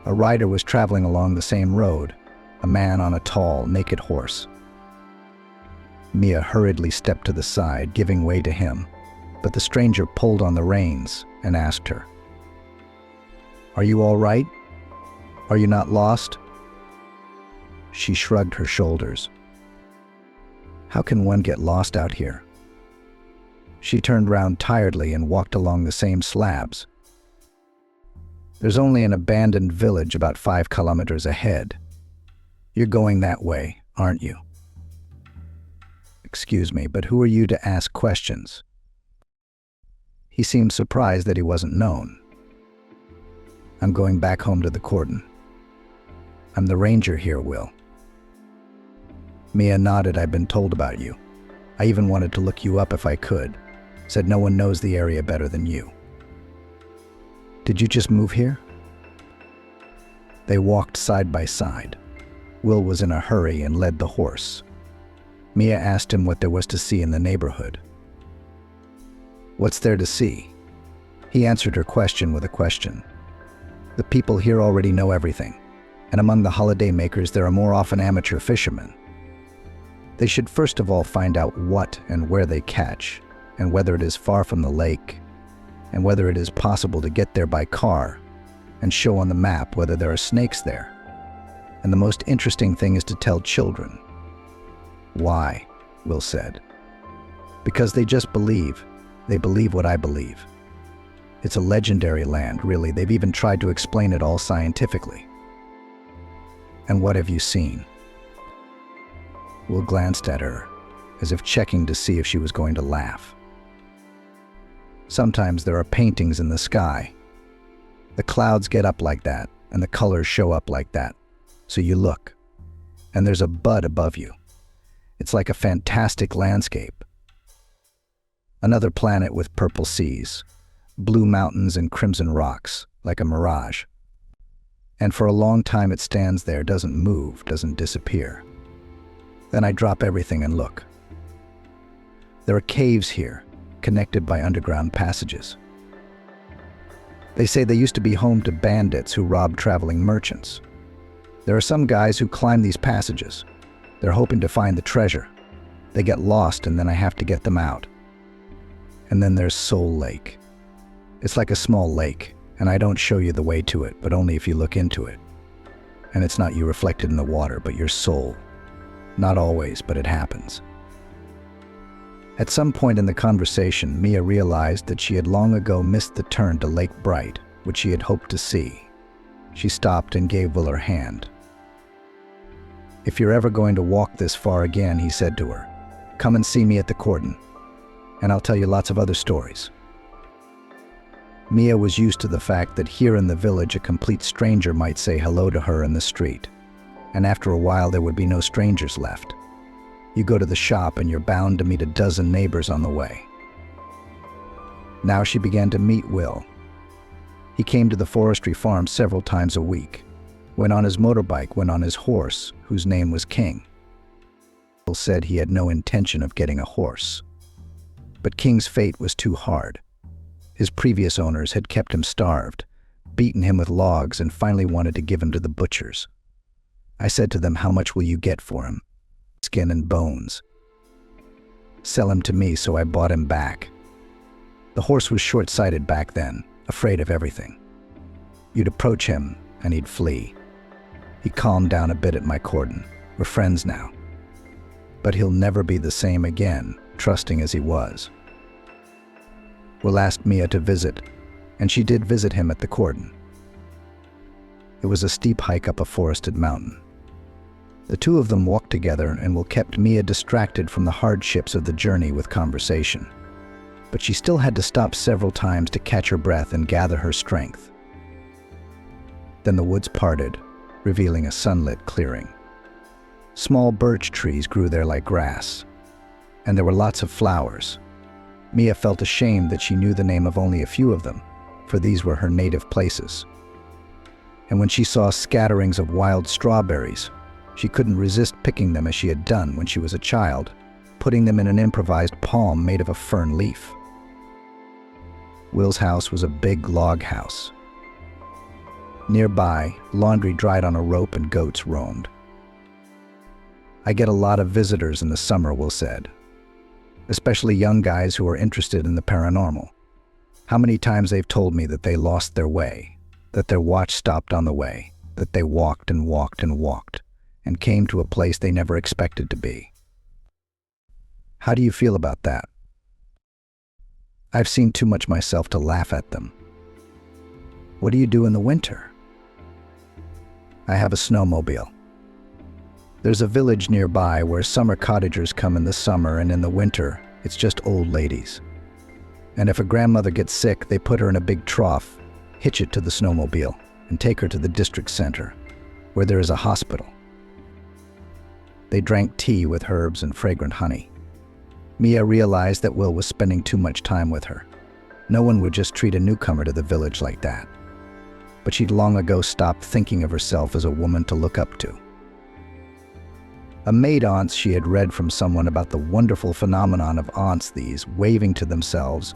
[SPEAKER 1] A rider was traveling along the same road, a man on a tall, naked horse. Mia hurriedly stepped to the side, giving way to him, but the stranger pulled on the reins and asked her, "Are you all right? Are you not lost?" She shrugged her shoulders. How can one get lost out here? She turned round tiredly and walked along the same slabs. There's only an abandoned village about 5 kilometers ahead. You're going that way, aren't you? Excuse me, but who are you to ask questions? He seemed surprised that he wasn't known. I'm going back home to the cordon. I'm the ranger here, Will. Mia nodded. I'd been told about you. I even wanted to look you up if I could. Said no one knows the area better than you. Did you just move here? They walked side by side. Will was in a hurry and led the horse. Mia asked him what there was to see in the neighborhood. What's there to see? He answered her question with a question. The people here already know everything, and among the holiday makers there are more often amateur fishermen. They should first of all find out what and where they catch, and whether it is far from the lake, and whether it is possible to get there by car, and show on the map whether there are snakes there. And the most interesting thing is to tell children. Why? Will said. Because they just believe. They believe what I believe. It's a legendary land, really. They've even tried to explain it all scientifically. And what have you seen? Will glanced at her, as if checking to see if she was going to laugh. Sometimes there are paintings in the sky. The clouds get up like that, and the colors show up like that. So you look, and there's a bud above you. It's like a fantastic landscape. Another planet with purple seas, blue mountains and crimson rocks, like a mirage. And for a long time it stands there, doesn't move, doesn't disappear. Then I drop everything and look. There are caves here, connected by underground passages. They say they used to be home to bandits who robbed traveling merchants. There are some guys who climb these passages. They're hoping to find the treasure. They get lost and then I have to get them out. And then there's Soul Lake. It's like a small lake, and I don't show you the way to it, but only if you look into it. And it's not you reflected in the water, but your soul. Not always, but it happens. At some point in the conversation, Mia realized that she had long ago missed the turn to Lake Bright, which she had hoped to see. She stopped and gave Will her hand. If you're ever going to walk this far again, he said to her, come and see me at the cordon, and I'll tell you lots of other stories. Mia was used to the fact that here in the village a complete stranger might say hello to her in the street, and after a while there would be no strangers left. You go to the shop and you're bound to meet a dozen neighbors on the way. Now she began to meet Will. He came to the forestry farm several times a week, went on his motorbike, went on his horse, whose name was King. Will said he had no intention of getting a horse. But King's fate was too hard. His previous owners had kept him starved, beaten him with logs, and finally wanted to give him to the butchers. I said to them, how much will you get for him? Skin and bones. Sell him to me, so I bought him back. The horse was short-sighted back then, afraid of everything. You'd approach him, and he'd flee. He calmed down a bit at my cordon. We're friends now. But he'll never be the same again, trusting as he was. Will asked Mia to visit, and she did visit him at the cordon. It was a steep hike up a forested mountain. The two of them walked together, and Will kept Mia distracted from the hardships of the journey with conversation. But she still had to stop several times to catch her breath and gather her strength. Then the woods parted, revealing a sunlit clearing. Small birch trees grew there like grass, and there were lots of flowers. Mia felt ashamed that she knew the name of only a few of them, for these were her native places. And when she saw scatterings of wild strawberries, she couldn't resist picking them as she had done when she was a child, putting them in an improvised palm made of a fern leaf. Will's house was a big log house. Nearby, laundry dried on a rope and goats roamed. "I get a lot of visitors in the summer," Will said, "especially young guys who are interested in the paranormal. How many times they've told me that they lost their way, that their watch stopped on the way, that they walked and walked and walked, and came to a place they never expected to be." How do you feel about that? I've seen too much myself to laugh at them. What do you do in the winter? I have a snowmobile. There's a village nearby where summer cottagers come in the summer, and in the winter, it's just old ladies. And if a grandmother gets sick, they put her in a big trough, hitch it to the snowmobile, and take her to the district center, where there is a hospital. They drank tea with herbs and fragrant honey. Mia realized that Will was spending too much time with her. No one would just treat a newcomer to the village like that. But she'd long ago stopped thinking of herself as a woman to look up to. A maid aunt she had read from someone about the wonderful phenomenon of aunts these, waving to themselves,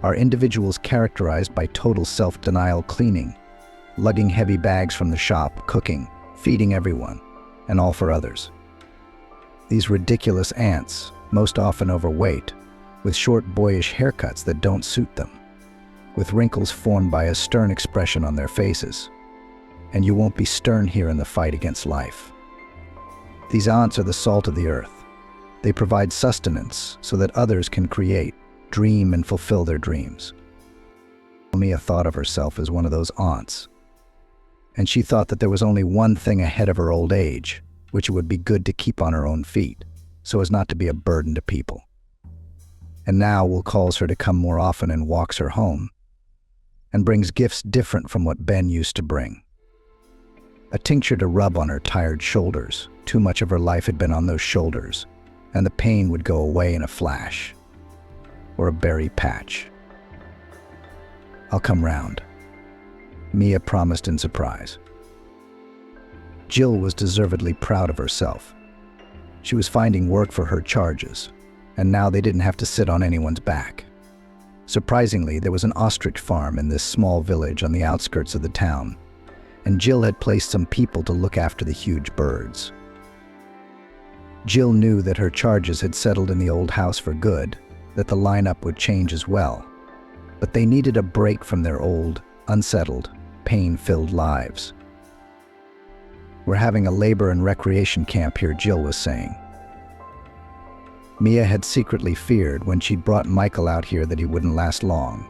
[SPEAKER 1] are individuals characterized by total self-denial cleaning, lugging heavy bags from the shop, cooking, feeding everyone, and all for others. These ridiculous aunts, most often overweight, with short boyish haircuts that don't suit them, with wrinkles formed by a stern expression on their faces. And you won't be stern here in the fight against life. These aunts are the salt of the earth. They provide sustenance so that others can create, dream, and fulfill their dreams. Mia thought of herself as one of those aunts. And she thought that there was only one thing ahead of her old age, which it would be good to keep on her own feet, so as not to be a burden to people. And now Will calls her to come more often and walks her home, and brings gifts different from what Ben used to bring. A tincture to rub on her tired shoulders. Too much of her life had been on those shoulders, and the pain would go away in a flash. Or a berry patch. "I'll come round," Mia promised in surprise. Jill was deservedly proud of herself. She was finding work for her charges, and now they didn't have to sit on anyone's back. Surprisingly, there was an ostrich farm in this small village on the outskirts of the town, and Jill had placed some people to look after the huge birds. Jill knew that her charges had settled in the old house for good, that the lineup would change as well, but they needed a break from their old, unsettled, pain-filled lives. "We're having a labor and recreation camp here," Jill was saying. Mia had secretly feared when she'd brought Michael out here that he wouldn't last long.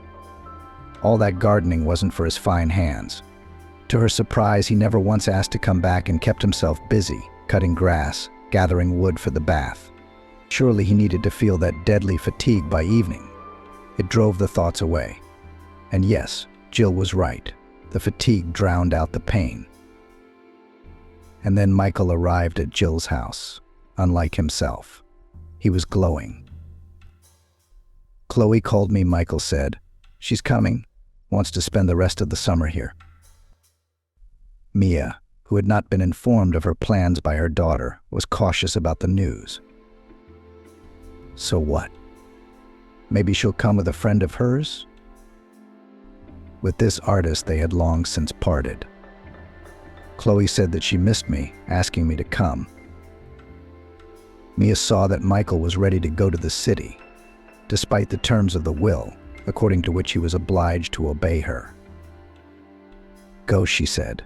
[SPEAKER 1] All that gardening wasn't for his fine hands. To her surprise, he never once asked to come back and kept himself busy, cutting grass, gathering wood for the bath. Surely he needed to feel that deadly fatigue by evening. It drove the thoughts away. And yes, Jill was right. The fatigue drowned out the pain. And then Michael arrived at Jill's house, unlike himself. He was glowing. "Chloe called me," Michael said. "She's coming, wants to spend the rest of the summer here." Mia, who had not been informed of her plans by her daughter, was cautious about the news. So what? Maybe she'll come with a friend of hers? With this artist they had long since parted. Chloe said that she missed me, asking me to come. Mia saw that Michael was ready to go to the city, despite the terms of the will, according to which he was obliged to obey her. "Go," she said.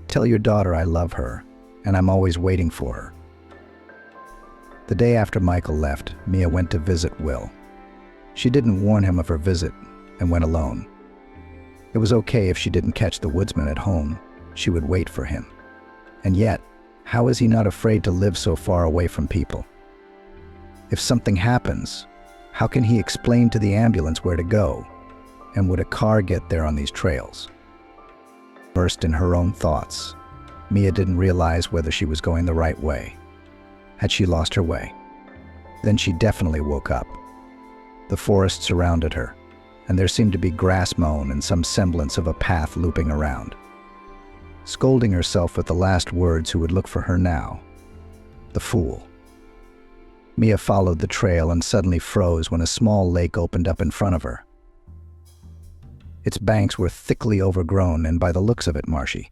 [SPEAKER 1] "Tell your daughter I love her, and I'm always waiting for her." The day after Michael left, Mia went to visit Will. She didn't warn him of her visit and went alone. It was okay if she didn't catch the woodsman at home. She would wait for him. And yet, how is he not afraid to live so far away from people? If something happens, how can he explain to the ambulance where to go? And would a car get there on these trails? Immersed in her own thoughts, Mia didn't realize whether she was going the right way. Had she lost her way? Then she definitely woke up. The forest surrounded her, and there seemed to be grass mown and some semblance of a path looping around. Scolding herself with the last words who would look for her now. The fool. Mia followed the trail and suddenly froze when a small lake opened up in front of her. Its banks were thickly overgrown and, by the looks of it, marshy.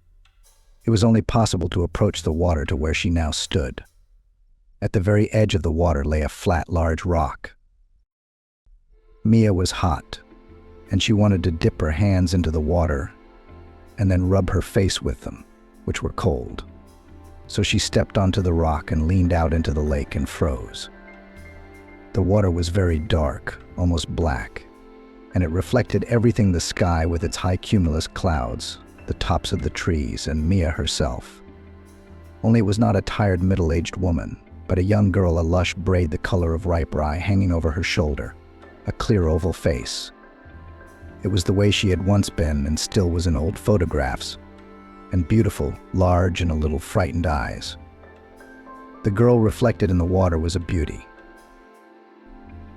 [SPEAKER 1] It was only possible to approach the water to where she now stood. At the very edge of the water lay a flat, large rock. Mia was hot, and she wanted to dip her hands into the water and then rub her face with them, which were cold. So she stepped onto the rock and leaned out into the lake and froze. The water was very dark, almost black, and it reflected everything: the sky with its high cumulus clouds, the tops of the trees, and Mia herself. Only it was not a tired middle-aged woman, but a young girl, a lush braid the color of ripe rye hanging over her shoulder, a clear oval face. It was the way she had once been and still was in old photographs, and beautiful, large, and a little frightened eyes. The girl reflected in the water was a beauty.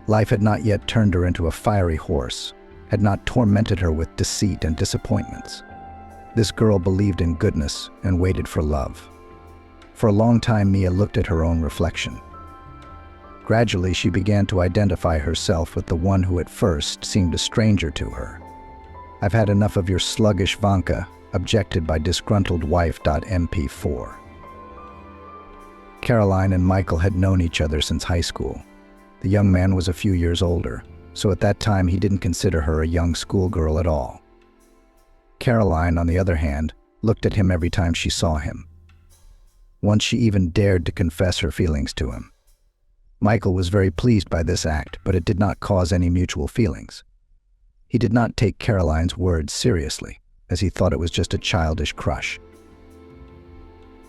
[SPEAKER 1] Life had not yet turned her into a fiery horse, had not tormented her with deceit and disappointments. This girl believed in goodness and waited for love. For a long time, Mia looked at her own reflection. Gradually, she began to identify herself with the one who at first seemed a stranger to her. "I've had enough of your sluggish Vanka," objected by disgruntled wife. MP4. Caroline and Michael had known each other since high school. The young man was a few years older, so at that time he didn't consider her a young schoolgirl at all. Caroline, on the other hand, looked at him every time she saw him. Once she even dared to confess her feelings to him. Michael was very pleased by this act, but it did not cause any mutual feelings. He did not take Caroline's words seriously, as he thought it was just a childish crush.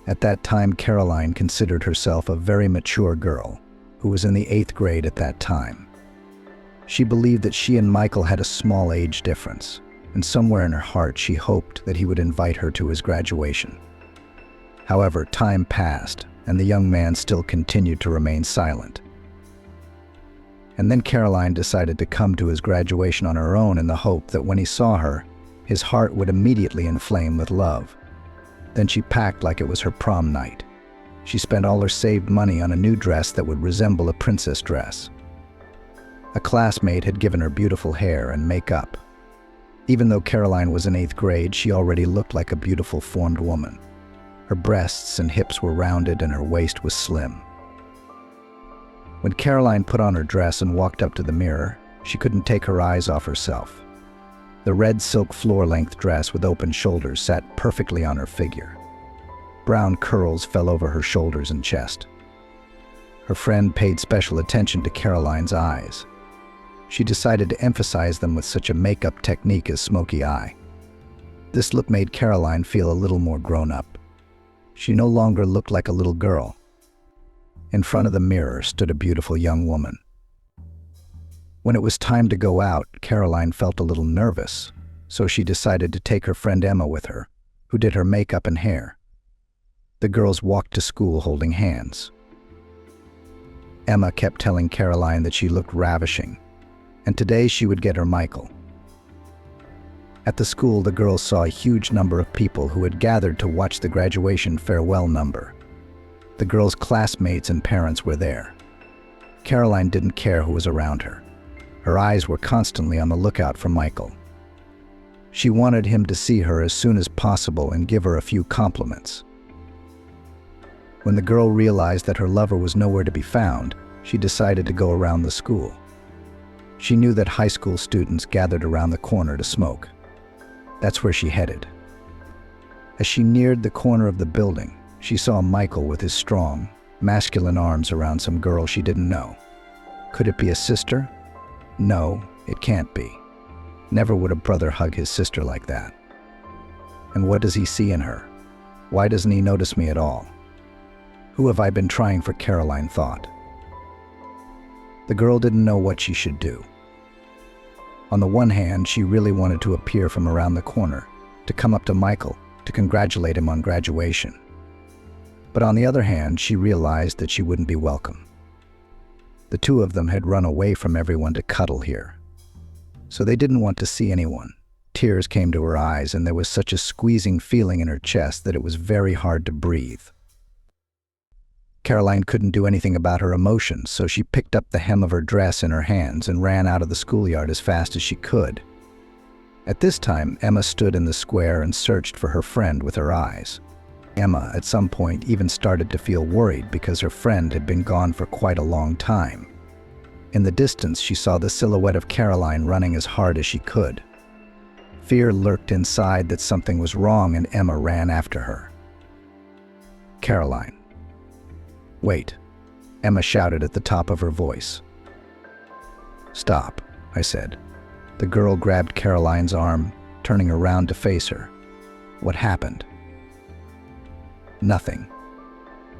[SPEAKER 1] At that time, Caroline considered herself a very mature girl, who was in the 8th grade at that time. She believed that she and Michael had a small age difference, and somewhere in her heart she hoped that he would invite her to his graduation. However, time passed, and the young man still continued to remain silent. And then Caroline decided to come to his graduation on her own in the hope that when he saw her, his heart would immediately inflame with love. Then she packed like it was her prom night. She spent all her saved money on a new dress that would resemble a princess dress. A classmate had given her beautiful hair and makeup. Even though Caroline was in 8th grade, she already looked like a beautiful formed woman. Her breasts and hips were rounded and her waist was slim. When Caroline put on her dress and walked up to the mirror, she couldn't take her eyes off herself. The red silk floor-length dress with open shoulders sat perfectly on her figure. Brown curls fell over her shoulders and chest. Her friend paid special attention to Caroline's eyes. She decided to emphasize them with such a makeup technique as smoky eye. This look made Caroline feel a little more grown up. She no longer looked like a little girl. In front of the mirror stood a beautiful young woman. When it was time to go out, Caroline felt a little nervous, so she decided to take her friend Emma with her, who did her makeup and hair. The girls walked to school holding hands. Emma kept telling Caroline that she looked ravishing, and today she would get her Michael. At the school, the girls saw a huge number of people who had gathered to watch the graduation farewell number. The girls' classmates and parents were there. Caroline didn't care who was around her. Her eyes were constantly on the lookout for Michael. She wanted him to see her as soon as possible and give her a few compliments. When the girl realized that her lover was nowhere to be found, she decided to go around the school. She knew that high school students gathered around the corner to smoke. That's where she headed. As she neared the corner of the building, she saw Michael with his strong, masculine arms around some girl she didn't know. Could it be a sister? No, it can't be. Never would a brother hug his sister like that. And what does he see in her? Why doesn't he notice me at all? Who have I been trying for? Caroline thought. The girl didn't know what she should do. On the one hand, she really wanted to appear from around the corner, to come up to Michael, to congratulate him on graduation. But on the other hand, she realized that she wouldn't be welcome. The two of them had run away from everyone to cuddle here. So they didn't want to see anyone. Tears came to her eyes, and there was such a squeezing feeling in her chest that it was very hard to breathe. Caroline couldn't do anything about her emotions, so she picked up the hem of her dress in her hands and ran out of the schoolyard as fast as she could. At this time, Emma stood in the square and searched for her friend with her eyes. Emma, at some point, even started to feel worried because her friend had been gone for quite a long time. In the distance, she saw the silhouette of Caroline running as hard as she could. Fear lurked inside that something was wrong, and Emma ran after her. "Caroline." "Wait," Emma shouted at the top of her voice. "Stop," I said. The girl grabbed Caroline's arm, turning around to face her. "What happened?" "Nothing.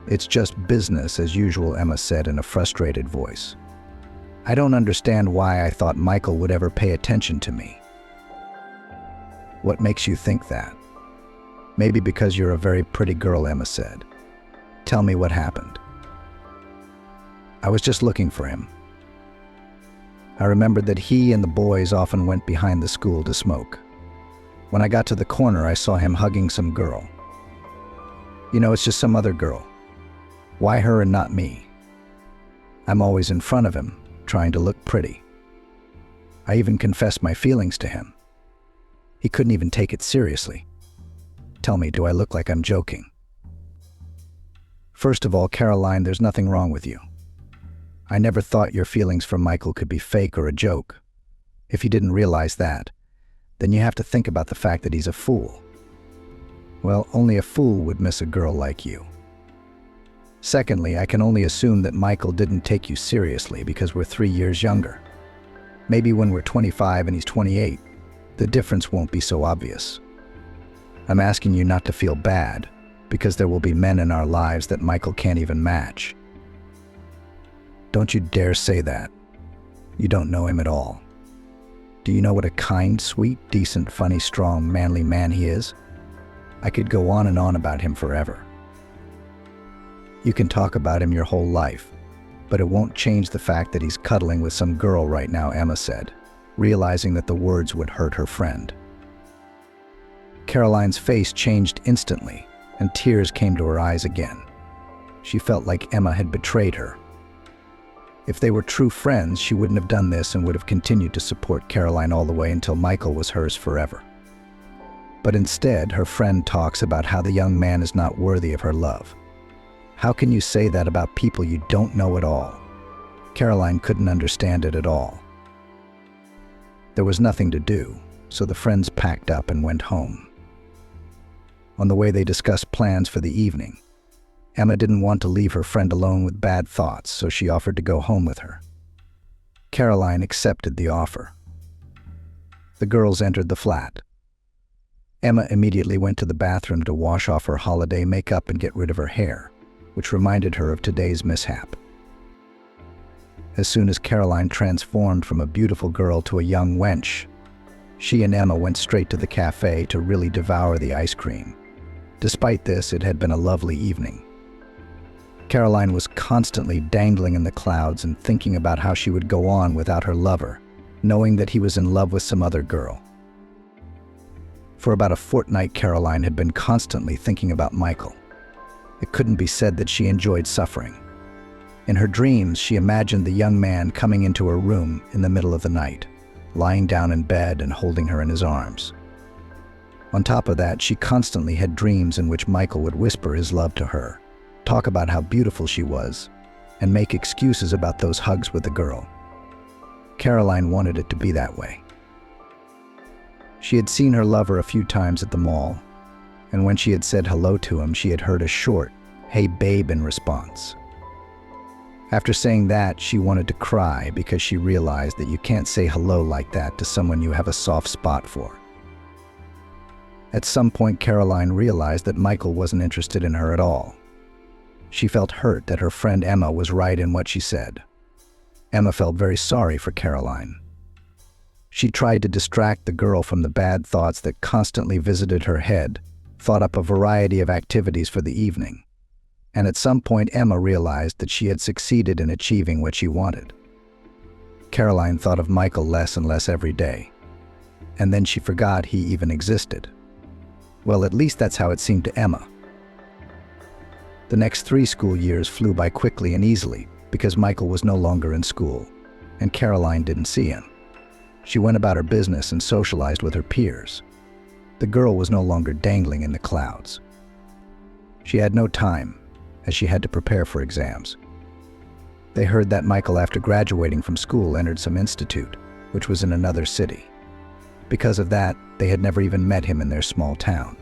[SPEAKER 1] It's just business as usual," Emma said in a frustrated voice. "I don't understand why I thought Michael would ever pay attention to me." "What makes you think that?" "Maybe because you're a very pretty girl," Emma said. "Tell me what happened." "I was just looking for him. I remembered that he and the boys often went behind the school to smoke. When I got to the corner, I saw him hugging some girl. You know, it's just some other girl. Why her and not me? I'm always in front of him, trying to look pretty. I even confessed my feelings to him. He couldn't even take it seriously. Tell me, do I look like I'm joking?" "First of all, Caroline, there's nothing wrong with you. I never thought your feelings for Michael could be fake or a joke. If you didn't realize that, then you have to think about the fact that he's a fool. Well, only a fool would miss a girl like you. Secondly, I can only assume that Michael didn't take you seriously because we're 3 years younger. Maybe when we're 25 and he's 28, the difference won't be so obvious. I'm asking you not to feel bad, because there will be men in our lives that Michael can't even match." "Don't you dare say that. You don't know him at all. Do you know what a kind, sweet, decent, funny, strong, manly man he is? I could go on and on about him forever. You can talk about him your whole life, but it won't change the fact that he's cuddling with some girl right now," Emma said, realizing that the words would hurt her friend. Caroline's face changed instantly, and tears came to her eyes again. She felt like Emma had betrayed her. If they were true friends, she wouldn't have done this and would have continued to support Caroline all the way until Michael was hers forever. But instead, her friend talks about how the young man is not worthy of her love. How can you say that about people you don't know at all? Caroline couldn't understand it at all. There was nothing to do, so the friends packed up and went home. On the way, they discussed plans for the evening. Emma didn't want to leave her friend alone with bad thoughts, so she offered to go home with her. Caroline accepted the offer. The girls entered the flat. Emma immediately went to the bathroom to wash off her holiday makeup and get rid of her hair, which reminded her of today's mishap. As soon as Caroline transformed from a beautiful girl to a young wench, she and Emma went straight to the cafe to really devour the ice cream. Despite this, it had been a lovely evening. Caroline was constantly dangling in the clouds and thinking about how she would go on without her lover, knowing that he was in love with some other girl. For about a fortnight, Caroline had been constantly thinking about Michael. It couldn't be said that she enjoyed suffering. In her dreams, she imagined the young man coming into her room in the middle of the night, lying down in bed and holding her in his arms. On top of that, she constantly had dreams in which Michael would whisper his love to her, talk about how beautiful she was, and make excuses about those hugs with the girl. Caroline wanted it to be that way. She had seen her lover a few times at the mall, and when she had said hello to him, she had heard a short, "Hey babe," in response. After saying that, she wanted to cry because she realized that you can't say hello like that to someone you have a soft spot for. At some point, Caroline realized that Michael wasn't interested in her at all. She felt hurt that her friend Emma was right in what she said. Emma felt very sorry for Caroline. She tried to distract the girl from the bad thoughts that constantly visited her head, thought up a variety of activities for the evening. And at some point, Emma realized that she had succeeded in achieving what she wanted. Caroline thought of Michael less and less every day, and then she forgot he even existed. Well, at least that's how it seemed to Emma. The next 3 school years flew by quickly and easily because Michael was no longer in school, and Caroline didn't see him. She went about her business and socialized with her peers. The girl was no longer dangling in the clouds. She had no time, as she had to prepare for exams. They heard that Michael, after graduating from school, entered some institute, which was in another city. Because of that, they had never even met him in their small town.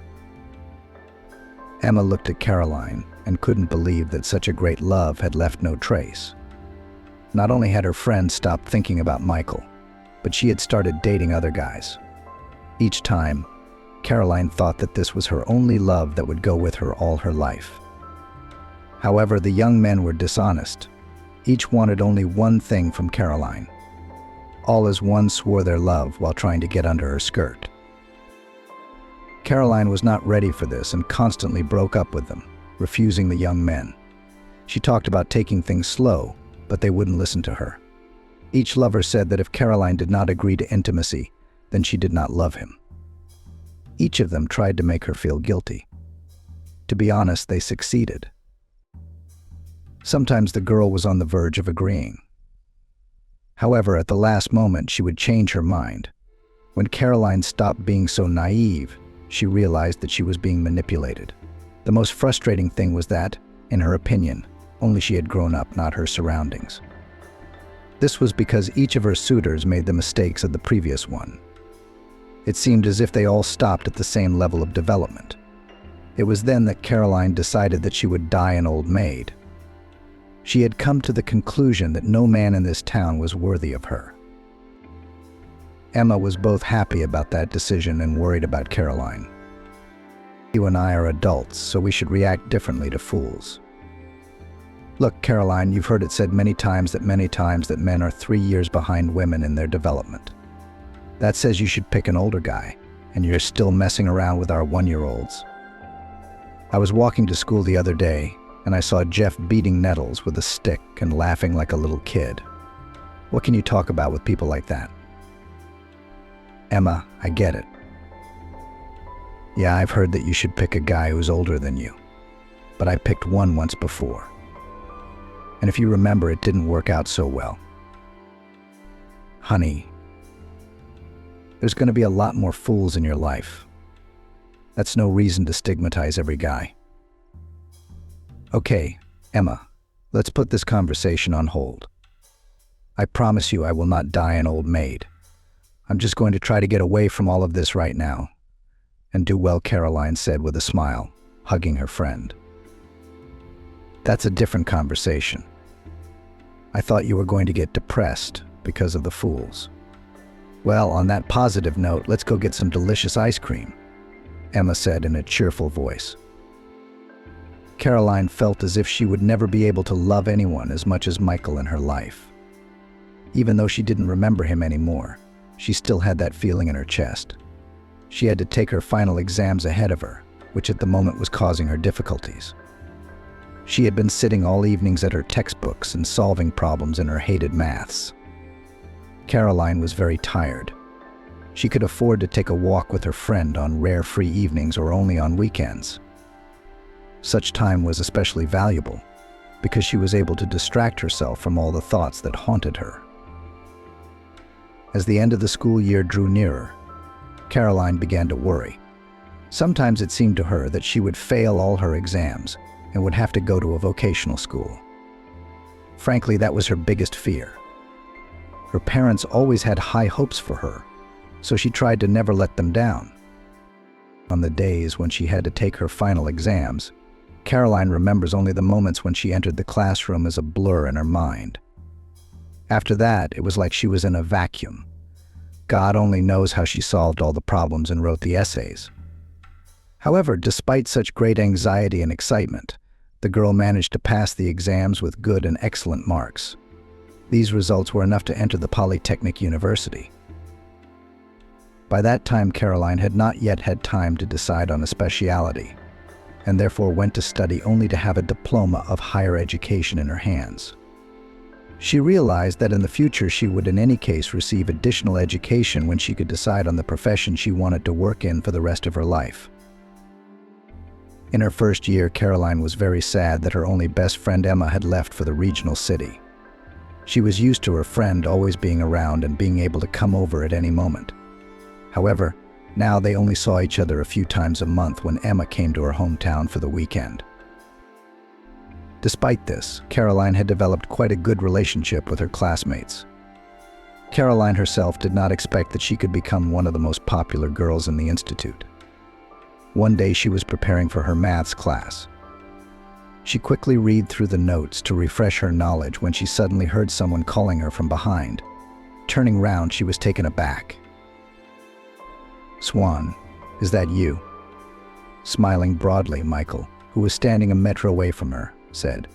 [SPEAKER 1] Emma looked at Caroline and couldn't believe that such a great love had left no trace. Not only had her friend stopped thinking about Michael, but she had started dating other guys. Each time, Caroline thought that this was her only love that would go with her all her life. However, the young men were dishonest. Each wanted only one thing from Caroline. All as one swore their love while trying to get under her skirt. Caroline was not ready for this and constantly broke up with them, refusing the young men. She talked about taking things slow, but they wouldn't listen to her. Each lover said that if Caroline did not agree to intimacy, then she did not love him. Each of them tried to make her feel guilty. To be honest, they succeeded. Sometimes the girl was on the verge of agreeing. However, at the last moment, she would change her mind. When Caroline stopped being so naive, she realized that she was being manipulated. The most frustrating thing was that, in her opinion, only she had grown up, not her surroundings. This was because each of her suitors made the mistakes of the previous one. It seemed as if they all stopped at the same level of development. It was then that Caroline decided that she would die an old maid. She had come to the conclusion that no man in this town was worthy of her. Emma was both happy about that decision and worried about Caroline. You and I are adults, so we should react differently to fools. Look, Caroline, you've heard it said many times that men are 3 years behind women in their development. That says you should pick an older guy, and you're still messing around with our 1-year-olds. I was walking to school the other day, and I saw Jeff beating nettles with a stick and laughing like a little kid. What can you talk about with people like that? Emma, I get it. Yeah, I've heard that you should pick a guy who's older than you, but I picked one once before. And if you remember, it didn't work out so well. Honey, there's going to be a lot more fools in your life. That's no reason to stigmatize every guy. Okay, Emma, let's put this conversation on hold. I promise you I will not die an old maid. I'm just going to try to get away from all of this right now. And do well, Caroline said with a smile, hugging her friend. That's a different conversation. I thought you were going to get depressed because of the fools. Well, on that positive note, let's go get some delicious ice cream, Emma said in a cheerful voice. Caroline felt as if she would never be able to love anyone as much as Michael in her life. Even though she didn't remember him anymore, she still had that feeling in her chest. She had to take her final exams ahead of her, which at the moment was causing her difficulties. She had been sitting all evenings at her textbooks and solving problems in her hated maths. Caroline was very tired. She could afford to take a walk with her friend on rare free evenings or only on weekends. Such time was especially valuable because she was able to distract herself from all the thoughts that haunted her. As the end of the school year drew nearer, Caroline began to worry. Sometimes it seemed to her that she would fail all her exams and would have to go to a vocational school. Frankly, that was her biggest fear. Her parents always had high hopes for her, so she tried to never let them down. On the days when she had to take her final exams, Caroline remembers only the moments when she entered the classroom as a blur in her mind. After that, it was like she was in a vacuum. God only knows how she solved all the problems and wrote the essays. However, despite such great anxiety and excitement, the girl managed to pass the exams with good and excellent marks. These results were enough to enter the Polytechnic University. By that time, Caroline had not yet had time to decide on a specialty. and therefore went to study only to have a diploma of higher education in her hands. She realized that in the future she would in any case receive additional education when she could decide on the profession she wanted to work in for the rest of her life. In her first year, Caroline was very sad that her only best friend Emma had left for the regional city. She was used to her friend always being around and being able to come over at any moment. However, now they only saw each other a few times a month when Emma came to her hometown for the weekend. Despite this, Caroline had developed quite a good relationship with her classmates. Caroline herself did not expect that she could become one of the most popular girls in the institute. One day she was preparing for her maths class. She quickly read through the notes to refresh her knowledge when she suddenly heard someone calling her from behind. Turning round, she was taken aback. "Swan, is that you?" Smiling broadly, Michael, who was standing a metro away from her, said.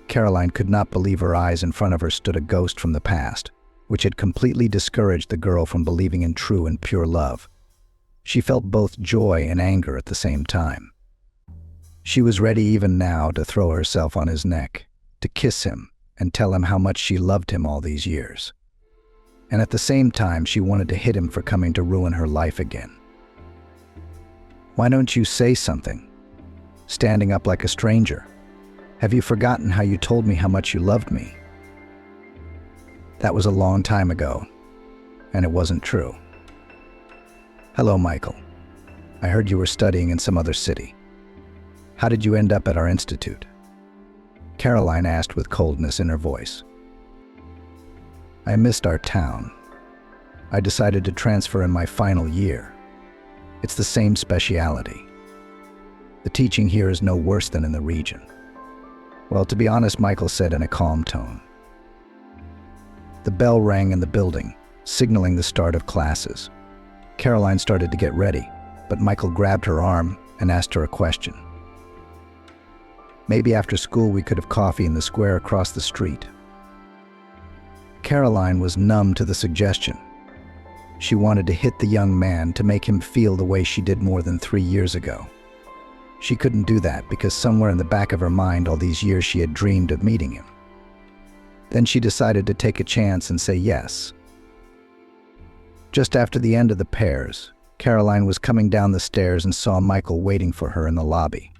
[SPEAKER 1] Caroline could not believe her eyes. In front of her stood a ghost from the past, which had completely discouraged the girl from believing in true and pure love. She felt both joy and anger at the same time. She was ready even now to throw herself on his neck, to kiss him and tell him how much she loved him all these years. And at the same time, she wanted to hit him for coming to ruin her life again. "Why don't you say something? Standing up like a stranger. Have you forgotten how you told me how much you loved me?" "That was a long time ago, and it wasn't true." "Hello, Michael. I heard you were studying in some other city. How did you end up at our institute?" Caroline asked with coldness in her voice. "I missed our town. I decided to transfer in my final year. It's the same speciality. The teaching here is no worse than in the region." "Well, to be honest," Michael said in a calm tone. The bell rang in the building, signaling the start of classes. Caroline started to get ready, but Michael grabbed her arm and asked her a question. "Maybe after school we could have coffee in the square across the street." Caroline was numb to the suggestion. She wanted to hit the young man to make him feel the way she did more than 3 years ago. She couldn't do that because somewhere in the back of her mind all these years she had dreamed of meeting him. Then she decided to take a chance and say yes. Just after the end of the pairs, Caroline was coming down the stairs and saw Michael waiting for her in the lobby.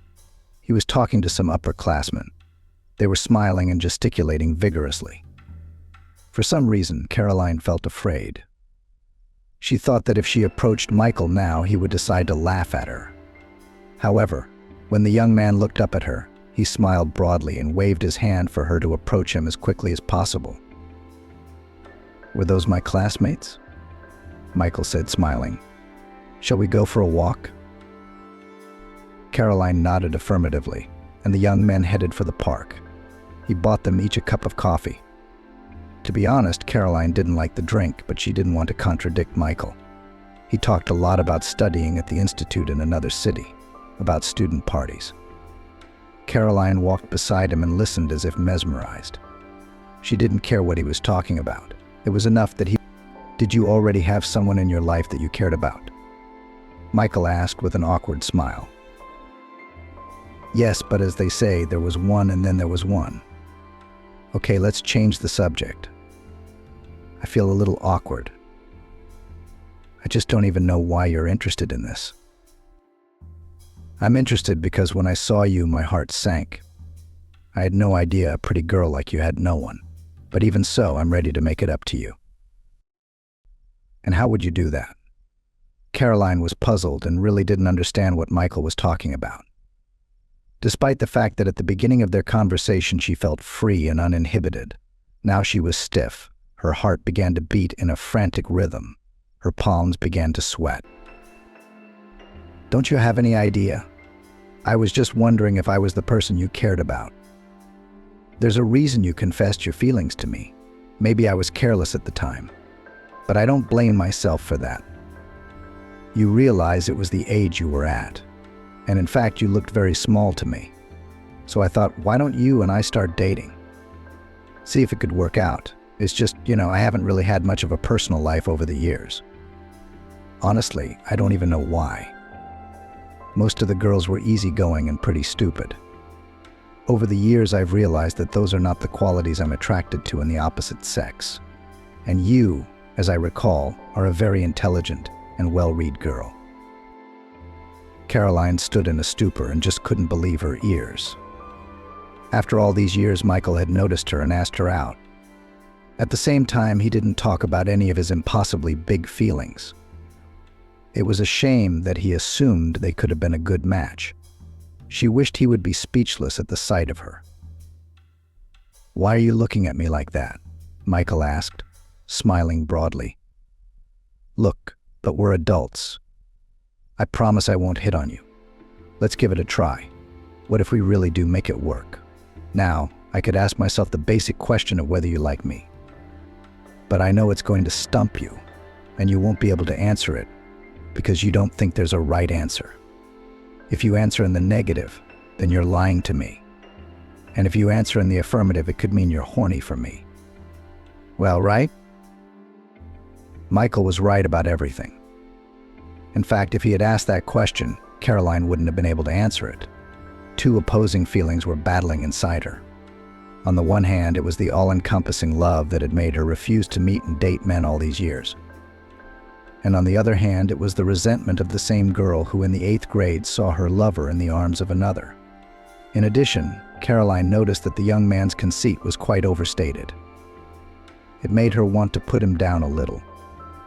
[SPEAKER 1] He was talking to some upperclassmen. They were smiling and gesticulating vigorously. For some reason, Caroline felt afraid. She thought that if she approached Michael now, he would decide to laugh at her. However, when the young man looked up at her, he smiled broadly and waved his hand for her to approach him as quickly as possible. "Were those my classmates?" Michael said, smiling. "Shall we go for a walk?" Caroline nodded affirmatively, and the young men headed for the park. He bought them each a cup of coffee. To be honest, Caroline didn't like the drink, but she didn't want to contradict Michael. He talked a lot about studying at the institute in another city, about student parties. Caroline walked beside him and listened as if mesmerized. She didn't care what he was talking about. It was enough that he... "Did you already have someone in your life that you cared about?" Michael asked with an awkward smile. "Yes, but as they say, there was one and then there was one." "Okay, let's change the subject. I feel a little awkward. I just don't even know why you're interested in this." "I'm interested because when I saw you, my heart sank. I had no idea a pretty girl like you had no one. But even so, I'm ready to make it up to you." "And how would you do that?" Caroline was puzzled and really didn't understand what Michael was talking about. Despite the fact that at the beginning of their conversation she felt free and uninhibited, now she was stiff. Her heart began to beat in a frantic rhythm. Her palms began to sweat. "Don't you have any idea? I was just wondering if I was the person you cared about. There's a reason you confessed your feelings to me. Maybe I was careless at the time. But I don't blame myself for that. You realize it was the age you were at. And in fact, you looked very small to me. So I thought, why don't you and I start dating? See if it could work out. It's just, I haven't really had much of a personal life over the years. Honestly, I don't even know why. Most of the girls were easygoing and pretty stupid. Over the years, I've realized that those are not the qualities I'm attracted to in the opposite sex. And you, as I recall, are a very intelligent and well-read girl. Caroline stood in a stupor and just couldn't believe her ears. After all these years, Michael had noticed her and asked her out. At the same time, he didn't talk about any of his impossibly big feelings. It was a shame that he assumed they could have been a good match. She wished he would be speechless at the sight of her. "Why are you looking at me like that?" Michael asked, smiling broadly. "Look, but we're adults. I promise I won't hit on you. Let's give it a try. What if we really do make it work? Now, I could ask myself the basic question of whether you like me. But I know it's going to stump you, and you won't be able to answer it because you don't think there's a right answer. If you answer in the negative, then you're lying to me. And if you answer in the affirmative, it could mean you're horny for me. Well, right?" Michael was right about everything. In fact, if he had asked that question, Caroline wouldn't have been able to answer it. Two opposing feelings were battling inside her. On the one hand, it was the all-encompassing love that had made her refuse to meet and date men all these years. And on the other hand, it was the resentment of the same girl who in the 8th grade saw her lover in the arms of another. In addition, Caroline noticed that the young man's conceit was quite overstated. It made her want to put him down a little,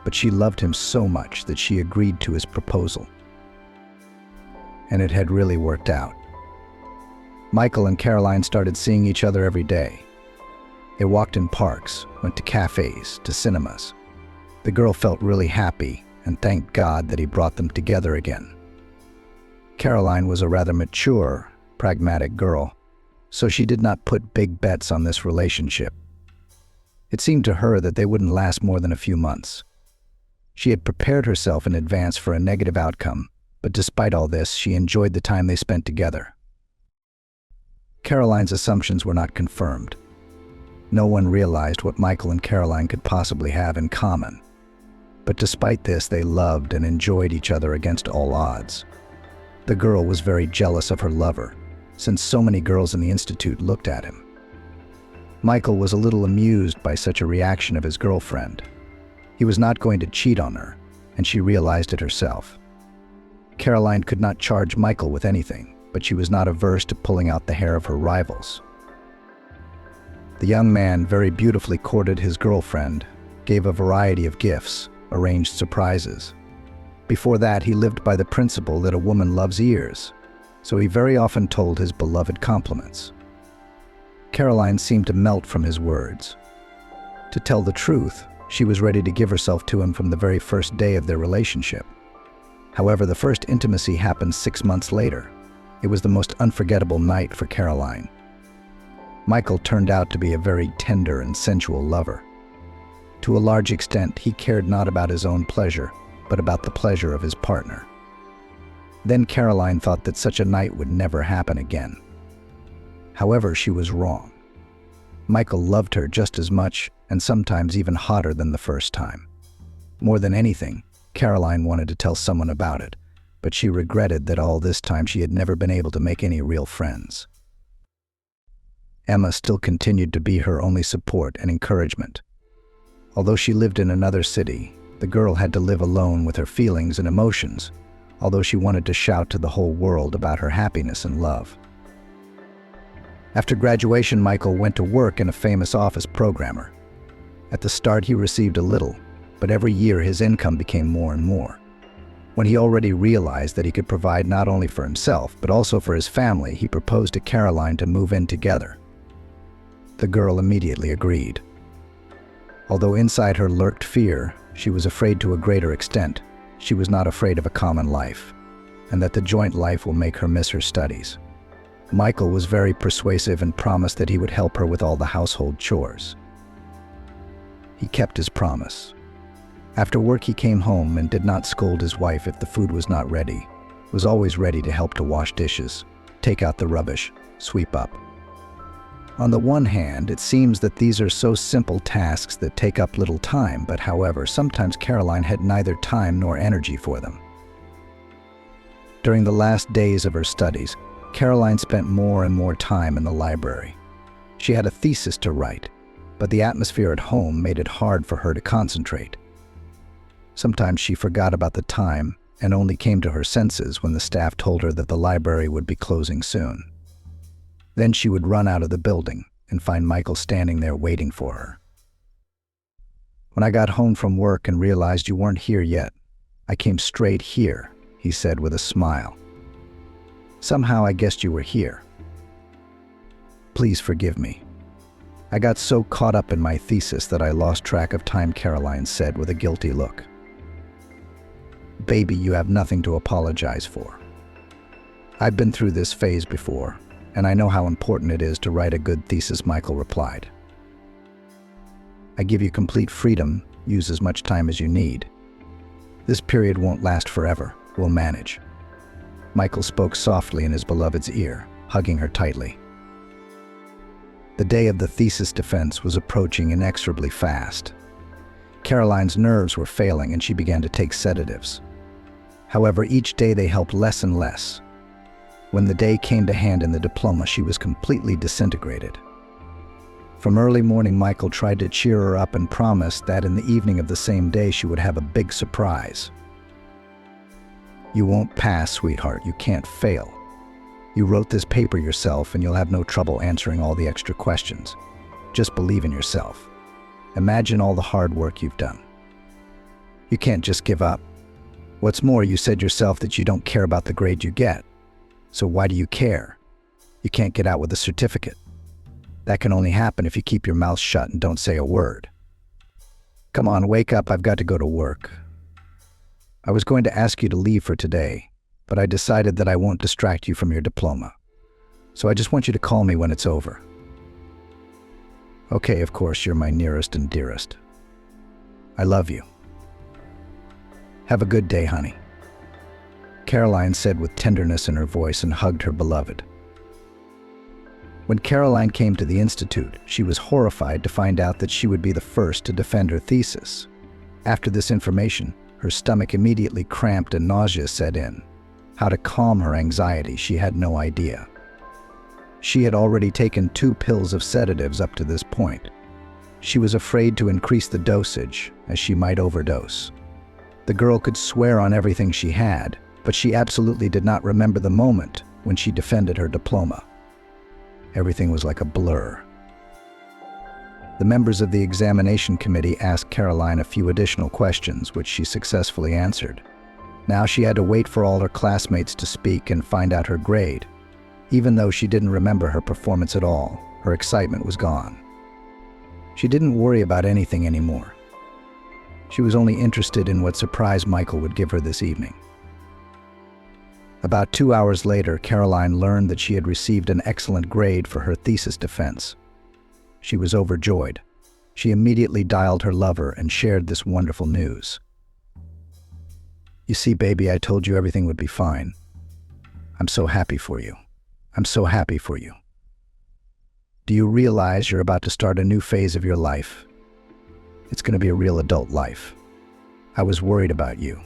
[SPEAKER 1] but she loved him so much that she agreed to his proposal. And it had really worked out. Michael and Caroline started seeing each other every day. They walked in parks, went to cafes, to cinemas. The girl felt really happy and thanked God that he brought them together again. Caroline was a rather mature, pragmatic girl, so she did not put big bets on this relationship. It seemed to her that they wouldn't last more than a few months. She had prepared herself in advance for a negative outcome, but despite all this, she enjoyed the time they spent together. Caroline's assumptions were not confirmed. No one realized what Michael and Caroline could possibly have in common. But despite this, they loved and enjoyed each other against all odds. The girl was very jealous of her lover, since so many girls in the institute looked at him. Michael was a little amused by such a reaction of his girlfriend. He was not going to cheat on her, and she realized it herself. Caroline could not charge Michael with anything, but she was not averse to pulling out the hair of her rivals. The young man very beautifully courted his girlfriend, gave a variety of gifts, arranged surprises. Before that, he lived by the principle that a woman loves ears, so he very often told his beloved compliments. Caroline seemed to melt from his words. To tell the truth, she was ready to give herself to him from the very first day of their relationship. However, the first intimacy happened 6 months later. It was the most unforgettable night for Caroline. Michael turned out to be a very tender and sensual lover. To a large extent, he cared not about his own pleasure, but about the pleasure of his partner. Then Caroline thought that such a night would never happen again. However, she was wrong. Michael loved her just as much, and sometimes even hotter than the first time. More than anything, Caroline wanted to tell someone about it, but she regretted that all this time she had never been able to make any real friends. Emma still continued to be her only support and encouragement. Although she lived in another city, the girl had to live alone with her feelings and emotions, although she wanted to shout to the whole world about her happiness and love. After graduation, Michael went to work in a famous office programmer. At the start, he received a little, but every year his income became more and more. When he already realized that he could provide not only for himself, but also for his family, he proposed to Caroline to move in together. The girl immediately agreed. Although inside her lurked fear, she was afraid to a greater extent. She was not afraid of a common life, and that the joint life will make her miss her studies. Michael was very persuasive and promised that he would help her with all the household chores. He kept his promise. After work, he came home and did not scold his wife if the food was not ready. Was always ready to help to wash dishes, take out the rubbish, sweep up. On the one hand, it seems that these are so simple tasks that take up little time, but however, sometimes Caroline had neither time nor energy for them. During the last days of her studies, Caroline spent more and more time in the library. She had a thesis to write, but the atmosphere at home made it hard for her to concentrate. Sometimes she forgot about the time and only came to her senses when the staff told her that the library would be closing soon. Then she would run out of the building and find Michael standing there waiting for her. "When I got home from work and realized you weren't here yet, I came straight here," he said with a smile. "Somehow I guessed you were here. Please forgive me. I got so caught up in my thesis that I lost track of time," Caroline said with a guilty look. "Baby, you have nothing to apologize for. I've been through this phase before, and I know how important it is to write a good thesis," Michael replied. "I give you complete freedom. Use as much time as you need. This period won't last forever. We'll manage." Michael spoke softly in his beloved's ear, hugging her tightly. The day of the thesis defense was approaching inexorably fast. Caroline's nerves were failing and she began to take sedatives. However, each day they helped less and less. When the day came to hand in the diploma, she was completely disintegrated. From early morning, Michael tried to cheer her up and promised that in the evening of the same day she would have a big surprise. "You won't pass, sweetheart. You can't fail. You wrote this paper yourself and you'll have no trouble answering all the extra questions. Just believe in yourself. Imagine all the hard work you've done. You can't just give up. What's more, you said yourself that you don't care about the grade you get. So why do you care? You can't get out with a certificate. That can only happen if you keep your mouth shut and don't say a word. Come on, wake up. I've got to go to work. I was going to ask you to leave for today, but I decided that I won't distract you from your diploma. So I just want you to call me when it's over." "Okay, of course, you're my nearest and dearest. I love you. Have a good day, honey," Caroline said with tenderness in her voice and hugged her beloved. When Caroline came to the institute, she was horrified to find out that she would be the first to defend her thesis. After this information, her stomach immediately cramped and nausea set in. How to calm her anxiety, she had no idea. She had already taken 2 pills of sedatives up to this point. She was afraid to increase the dosage, as she might overdose. The girl could swear on everything she had, but she absolutely did not remember the moment when she defended her diploma. Everything was like a blur. The members of the examination committee asked Caroline a few additional questions, which she successfully answered. Now she had to wait for all her classmates to speak and find out her grade. Even though she didn't remember her performance at all, her excitement was gone. She didn't worry about anything anymore. She was only interested in what surprise Michael would give her this evening. About 2 hours later, Caroline learned that she had received an excellent grade for her thesis defense. She was overjoyed. She immediately dialed her lover and shared this wonderful news. "You see, baby, I told you everything would be fine. I'm so happy for you. I'm so happy for you. Do you realize you're about to start a new phase of your life? It's going to be a real adult life. I was worried about you."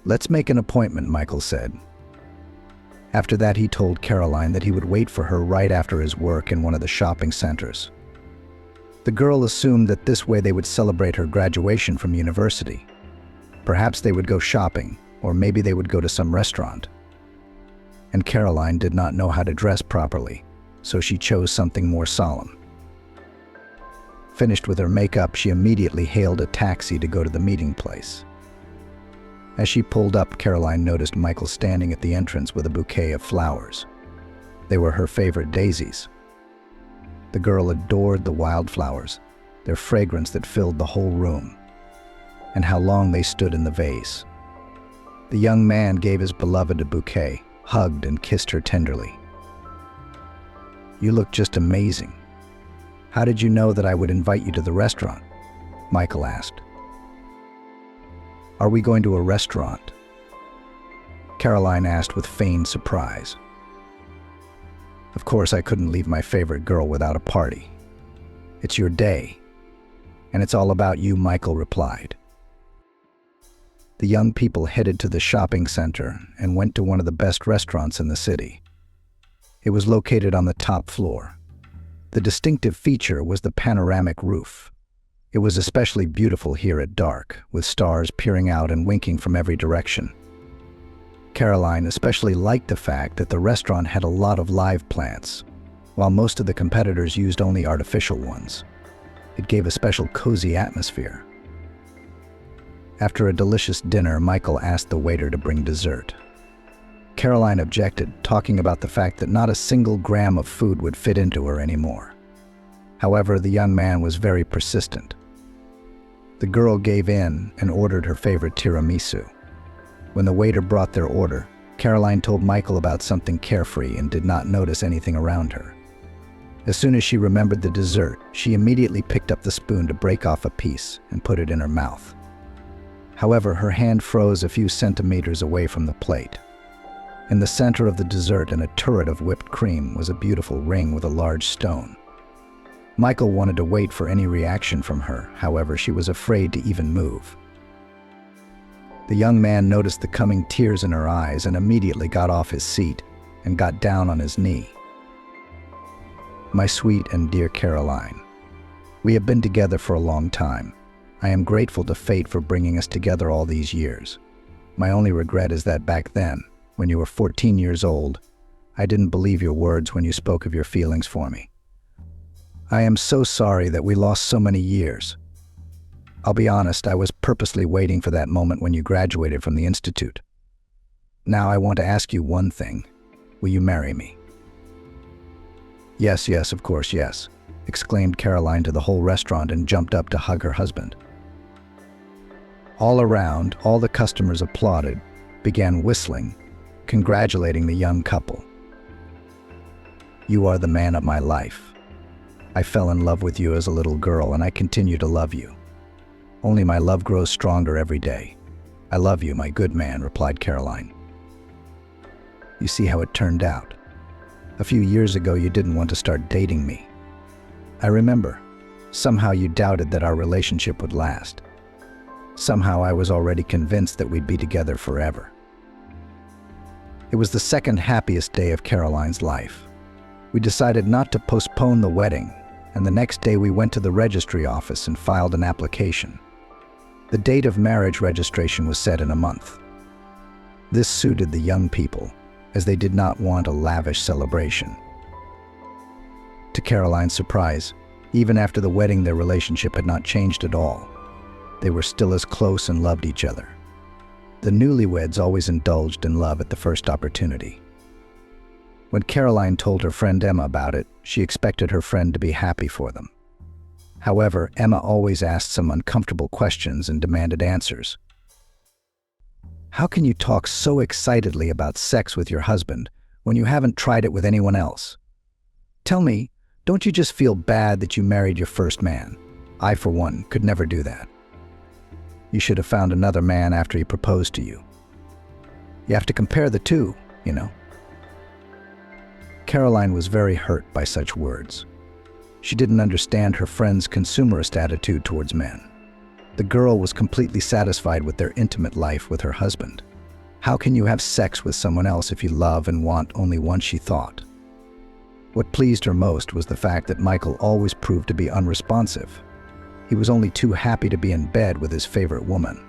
[SPEAKER 1] "Let's make an appointment," Michael said. After that, he told Caroline that he would wait for her right after his work in one of the shopping centers. The girl assumed that this way they would celebrate her graduation from university. Perhaps they would go shopping, or maybe they would go to some restaurant. And Caroline did not know how to dress properly, so she chose something more solemn. Finished with her makeup, she immediately hailed a taxi to go to the meeting place. As she pulled up, Caroline noticed Michael standing at the entrance with a bouquet of flowers. They were her favorite daisies. The girl adored the wildflowers, their fragrance that filled the whole room, and how long they stood in the vase. The young man gave his beloved a bouquet, hugged and kissed her tenderly. "You look just amazing. How did you know that I would invite you to the restaurant?" Michael asked. "Are we going to a restaurant?" Caroline asked with feigned surprise. "Of course, I couldn't leave my favorite girl without a party. It's your day, and it's all about you," Michael replied. The young people headed to the shopping center and went to one of the best restaurants in the city. It was located on the top floor. The distinctive feature was the panoramic roof. It was especially beautiful here at dark, with stars peering out and winking from every direction. Caroline especially liked the fact that the restaurant had a lot of live plants, while most of the competitors used only artificial ones. It gave a special cozy atmosphere. After a delicious dinner, Michael asked the waiter to bring dessert. Caroline objected, talking about the fact that not a single gram of food would fit into her anymore. However, the young man was very persistent. The girl gave in and ordered her favorite tiramisu. When the waiter brought their order, Caroline told Michael about something carefree and did not notice anything around her. As soon as she remembered the dessert, she immediately picked up the spoon to break off a piece and put it in her mouth. However, her hand froze a few centimeters away from the plate. In the center of the dessert, in a turret of whipped cream, was a beautiful ring with a large stone. Michael wanted to wait for any reaction from her, however, she was afraid to even move. The young man noticed the coming tears in her eyes and immediately got off his seat and got down on his knee. "My sweet and dear Caroline, we have been together for a long time. I am grateful to fate for bringing us together all these years. My only regret is that back then, when you were 14 years old, I didn't believe your words when you spoke of your feelings for me. I am so sorry that we lost so many years. I'll be honest, I was purposely waiting for that moment when you graduated from the institute. Now I want to ask you one thing. Will you marry me?" "Yes, yes, of course, yes," exclaimed Caroline to the whole restaurant and jumped up to hug her husband. All around, all the customers applauded, began whistling, congratulating the young couple. "You are the man of my life. I fell in love with you as a little girl and I continue to love you. Only my love grows stronger every day. I love you, my good man," replied Caroline. "You see how it turned out. A few years ago you didn't want to start dating me. I remember. Somehow you doubted that our relationship would last. Somehow I was already convinced that we'd be together forever." It was the second happiest day of Caroline's life. We decided not to postpone the wedding, and the next day we went to the registry office and filed an application. The date of marriage registration was set in a month. This suited the young people, as they did not want a lavish celebration. To Caroline's surprise, even after the wedding, their relationship had not changed at all. They were still as close and loved each other. The newlyweds always indulged in love at the first opportunity. When Caroline told her friend Emma about it, she expected her friend to be happy for them. However, Emma always asked some uncomfortable questions and demanded answers. "How can you talk so excitedly about sex with your husband when you haven't tried it with anyone else? Tell me, don't you just feel bad that you married your first man? I, for one, could never do that. You should have found another man after he proposed to you. You have to compare the two, you know." Caroline was very hurt by such words. She didn't understand her friend's consumerist attitude towards men. The girl was completely satisfied with their intimate life with her husband. How can you have sex with someone else if you love and want only one, she thought. What pleased her most was the fact that Michael always proved to be unresponsive. He was only too happy to be in bed with his favorite woman.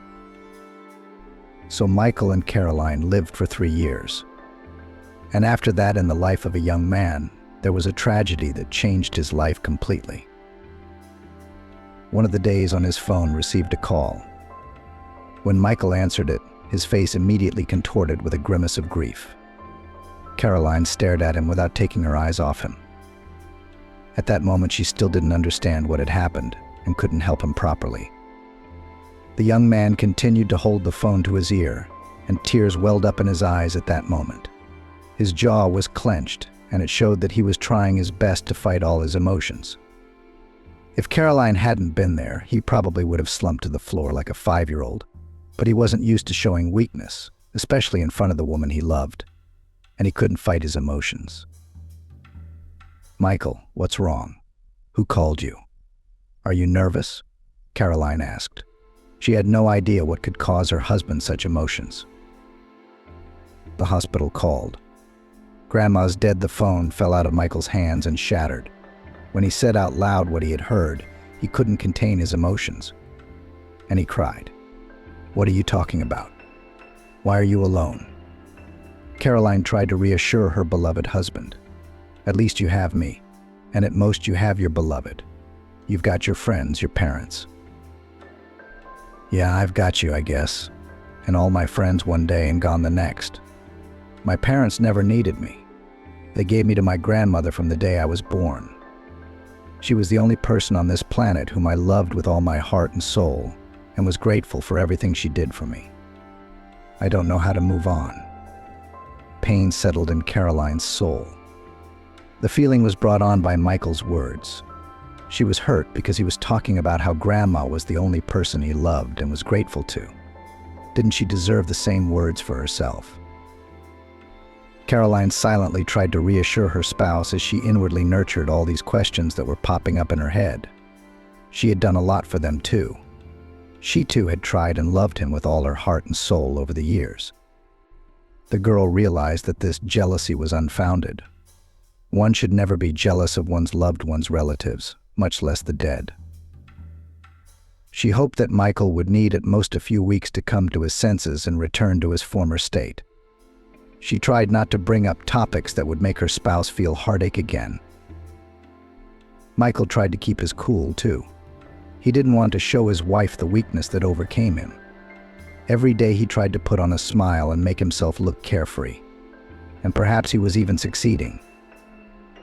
[SPEAKER 1] So Michael and Caroline lived for 3 years. And after that, in the life of a young man, there was a tragedy that changed his life completely. One of the days on his phone received a call. When Michael answered it, his face immediately contorted with a grimace of grief. Caroline stared at him without taking her eyes off him. At that moment, she still didn't understand what had happened and couldn't help him properly. The young man continued to hold the phone to his ear, and tears welled up in his eyes at that moment. His jaw was clenched, and it showed that he was trying his best to fight all his emotions. If Caroline hadn't been there, he probably would have slumped to the floor like a 5-year-old, but he wasn't used to showing weakness, especially in front of the woman he loved, and he couldn't fight his emotions. "Michael, what's wrong? Who called you? Are you nervous?" Caroline asked. She had no idea what could cause her husband such emotions. The hospital called. Grandma's dead. The phone fell out of Michael's hands and shattered. When he said out loud what he had heard, he couldn't contain his emotions. And he cried. "What are you talking about? Why are you alone?" Caroline tried to reassure her beloved husband. "At least you have me, and at most you have your beloved. You've got your friends, your parents." "Yeah, I've got you, I guess, and all my friends one day and gone the next. My parents never needed me. They gave me to my grandmother from the day I was born. She was the only person on this planet whom I loved with all my heart and soul, and was grateful for everything she did for me. I don't know how to move on." Pain settled in Caroline's soul. The feeling was brought on by Michael's words. She was hurt because he was talking about how Grandma was the only person he loved and was grateful to. Didn't she deserve the same words for herself? Caroline silently tried to reassure her spouse as she inwardly nurtured all these questions that were popping up in her head. She had done a lot for them too. She too had tried and loved him with all her heart and soul over the years. The girl realized that this jealousy was unfounded. One should never be jealous of one's loved one's relatives, much less the dead. She hoped that Michael would need at most a few weeks to come to his senses and return to his former state. She tried not to bring up topics that would make her spouse feel heartache again. Michael tried to keep his cool, too. He didn't want to show his wife the weakness that overcame him. Every day he tried to put on a smile and make himself look carefree. And perhaps he was even succeeding.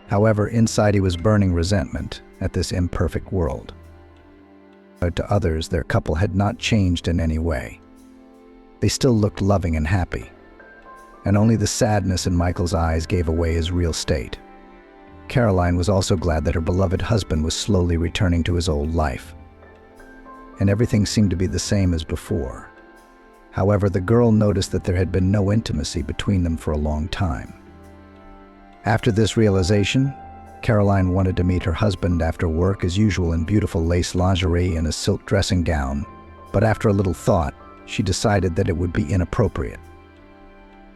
[SPEAKER 1] However, inside he was burning resentment at this imperfect world. But to others, their couple had not changed in any way. They still looked loving and happy. And only the sadness in Michael's eyes gave away his real state. Caroline was also glad that her beloved husband was slowly returning to his old life. And everything seemed to be the same as before. However, the girl noticed that there had been no intimacy between them for a long time. After this realization, Caroline wanted to meet her husband after work as usual in beautiful lace lingerie and a silk dressing gown, but after a little thought, she decided that it would be inappropriate.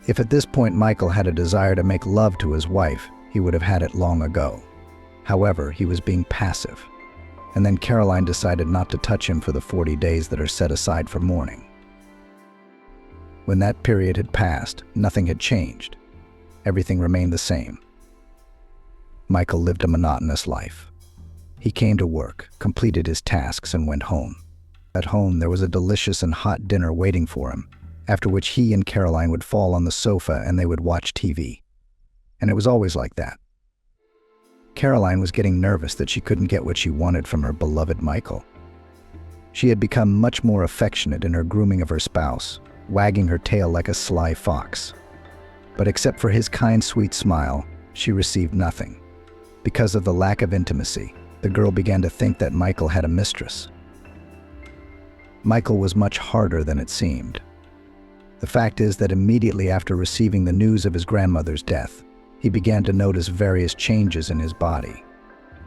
[SPEAKER 1] If at this point Michael had a desire to make love to his wife, he would have had it long ago. However, he was being passive, and then Caroline decided not to touch him for the 40 days that are set aside for mourning. When that period had passed, nothing had changed. Everything remained the same. Michael lived a monotonous life. He came to work, completed his tasks, and went home. At home, there was a delicious and hot dinner waiting for him, after which he and Caroline would fall on the sofa and they would watch TV. And it was always like that. Caroline was getting nervous that she couldn't get what she wanted from her beloved Michael. She had become much more affectionate in her grooming of her spouse, wagging her tail like a sly fox. But except for his kind, sweet smile, she received nothing. Because of the lack of intimacy, the girl began to think that Michael had a mistress. Michael was much harder than it seemed. The fact is that immediately after receiving the news of his grandmother's death, he began to notice various changes in his body.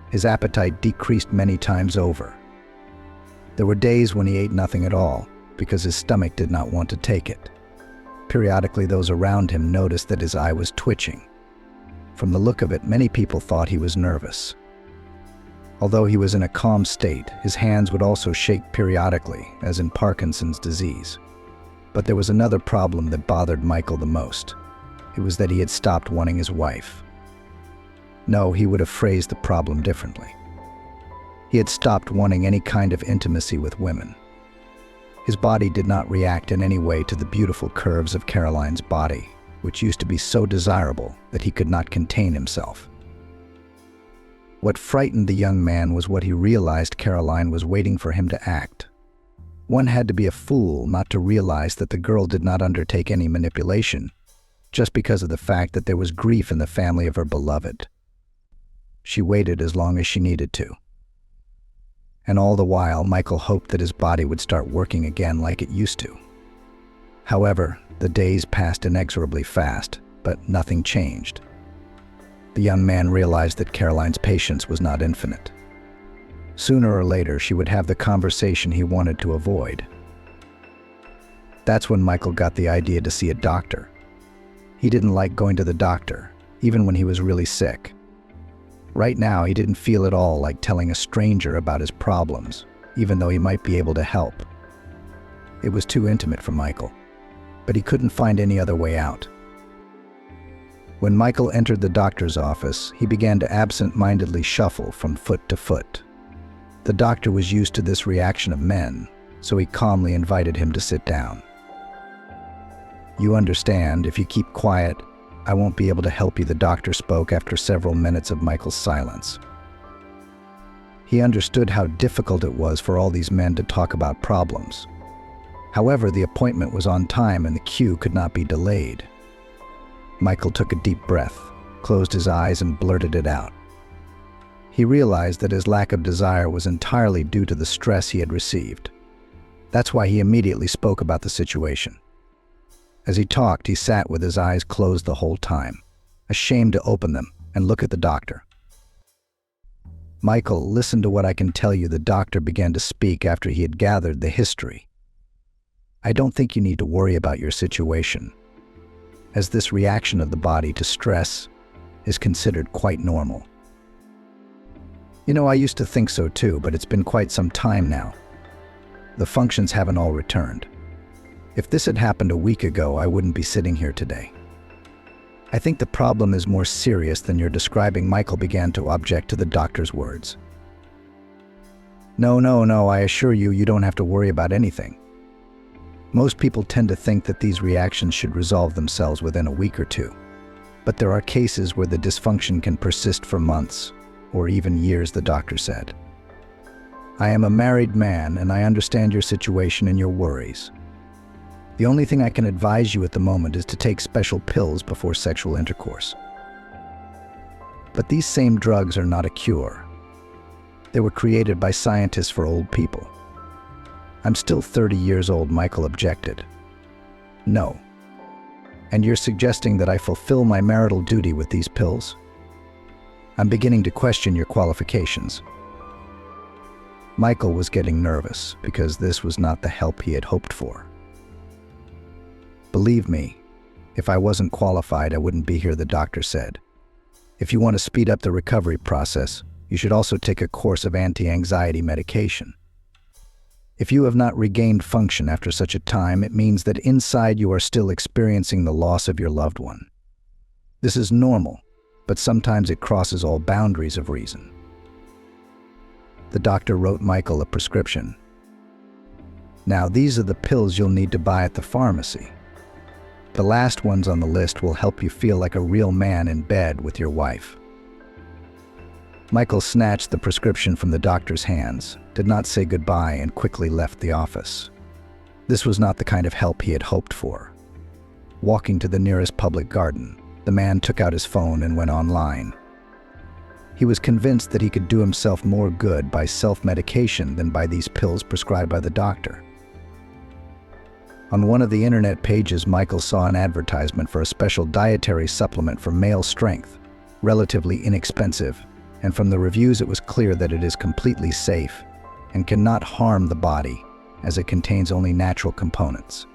[SPEAKER 1] His appetite decreased many times over. There were days when he ate nothing at all because his stomach did not want to take it. Periodically, those around him noticed that his eye was twitching. From the look of it, many people thought he was nervous. Although he was in a calm state, his hands would also shake periodically, as in Parkinson's disease. But there was another problem that bothered Michael the most. It was that he had stopped wanting his wife. No, he would have phrased the problem differently. He had stopped wanting any kind of intimacy with women. His body did not react in any way to the beautiful curves of Caroline's body, which used to be so desirable that he could not contain himself. What frightened the young man was what he realized Caroline was waiting for him to act. One had to be a fool not to realize that the girl did not undertake any manipulation, just because of the fact that there was grief in the family of her beloved. She waited as long as she needed to. And all the while, Michael hoped that his body would start working again like it used to. However, the days passed inexorably fast, but nothing changed. The young man realized that Caroline's patience was not infinite. Sooner or later, she would have the conversation he wanted to avoid, That's when Michael got the idea to see a doctor. He didn't like going to the doctor, even when he was really sick. Right now, he didn't feel at all like telling a stranger about his problems, even though he might be able to help. It was too intimate for Michael, but he couldn't find any other way out. When Michael entered the doctor's office, he began to absent-mindedly shuffle from foot to foot. The doctor was used to this reaction of men, so he calmly invited him to sit down. "You understand, if you keep quiet, I won't be able to help you," the doctor spoke after several minutes of Michael's silence. He understood how difficult it was for all these men to talk about problems. However, the appointment was on time and the queue could not be delayed. Michael took a deep breath, closed his eyes, and blurted it out. He realized that his lack of desire was entirely due to the stress he had received. That's why he immediately spoke about the situation. As he talked, he sat with his eyes closed the whole time, ashamed to open them and look at the doctor. "Michael, listen to what I can tell you," the doctor began to speak after he had gathered the history. "I don't think you need to worry about your situation, as this reaction of the body to stress is considered quite normal. You know, I used to think so too, but it's been quite some time now. The functions haven't all returned. If this had happened a week ago, I wouldn't be sitting here today. I think the problem is more serious than you're describing." Michael began to object to the doctor's words. No, I assure you, you don't have to worry about anything. Most people tend to think that these reactions should resolve themselves within a week or two. But there are cases where the dysfunction can persist for months, or even years, the doctor said. "I am a married man, and I understand your situation and your worries. The only thing I can advise you at the moment is to take special pills before sexual intercourse. But these same drugs are not a cure. They were created by scientists for old people." "I'm still 30 years old," Michael objected. "No. And you're suggesting that I fulfill my marital duty with these pills? I'm beginning to question your qualifications." Michael was getting nervous because this was not the help he had hoped for. "Believe me, if I wasn't qualified, I wouldn't be here," the doctor said. "If you want to speed up the recovery process, you should also take a course of anti-anxiety medication. If you have not regained function after such a time, it means that inside you are still experiencing the loss of your loved one. This is normal, but sometimes it crosses all boundaries of reason." The doctor wrote Michael a prescription. "Now, these are the pills you'll need to buy at the pharmacy. The last ones on the list will help you feel like a real man in bed with your wife." Michael snatched the prescription from the doctor's hands, did not say goodbye, and quickly left the office. This was not the kind of help he had hoped for. Walking to the nearest public garden, the man took out his phone and went online. He was convinced that he could do himself more good by self-medication than by these pills prescribed by the doctor. On one of the internet pages, Michael saw an advertisement for a special dietary supplement for male strength, relatively inexpensive, and from the reviews it was clear that it is completely safe and cannot harm the body, as it contains only natural components.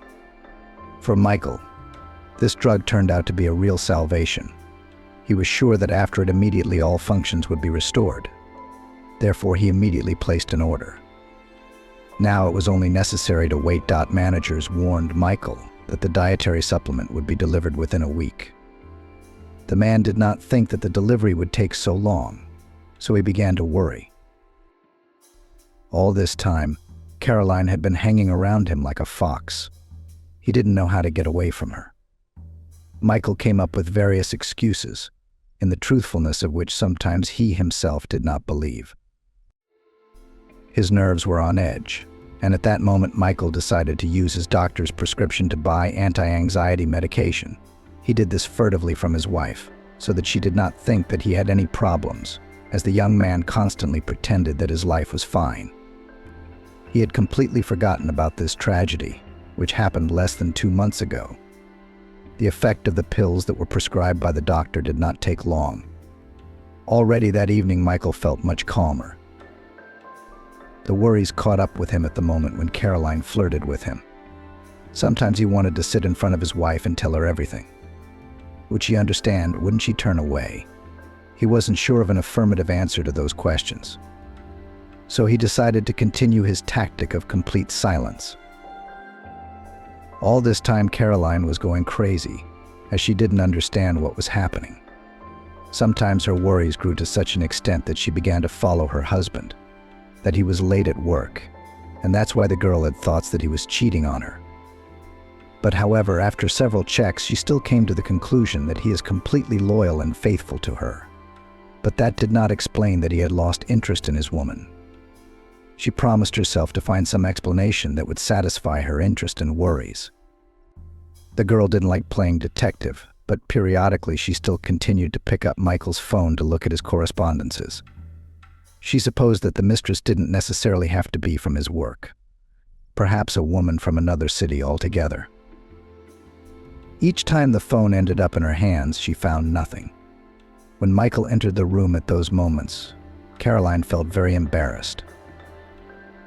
[SPEAKER 1] For Michael, this drug turned out to be a real salvation. He was sure that after it, immediately all functions would be restored. Therefore, he immediately placed an order. Now it was only necessary to wait. Managers warned Michael that the dietary supplement would be delivered within a week. The man did not think that the delivery would take so long, so he began to worry. All this time, Caroline had been hanging around him like a fox. He didn't know how to get away from her. Michael came up with various excuses, in the truthfulness of which sometimes he himself did not believe. His nerves were on edge, and at that moment Michael decided to use his doctor's prescription to buy anti-anxiety medication. He did this furtively from his wife, so that she did not think that he had any problems, as the young man constantly pretended that his life was fine. He had completely forgotten about this tragedy, which happened less than 2 months ago. The effect of the pills that were prescribed by the doctor did not take long. Already that evening, Michael felt much calmer. The worries caught up with him at the moment when Caroline flirted with him. Sometimes he wanted to sit in front of his wife and tell her everything. Would she understand? Wouldn't she turn away? He wasn't sure of an affirmative answer to those questions. So he decided to continue his tactic of complete silence. All this time, Caroline was going crazy, as she didn't understand what was happening. Sometimes her worries grew to such an extent that she began to follow her husband, that he was late at work, and that's why the girl had thoughts that he was cheating on her. But however, after several checks, she still came to the conclusion that he is completely loyal and faithful to her. But that did not explain that he had lost interest in his woman. She promised herself to find some explanation that would satisfy her interest and worries. The girl didn't like playing detective, but periodically she still continued to pick up Michael's phone to look at his correspondences. She supposed that the mistress didn't necessarily have to be from his work. Perhaps a woman from another city altogether. Each time the phone ended up in her hands, she found nothing. When Michael entered the room at those moments, Caroline felt very embarrassed.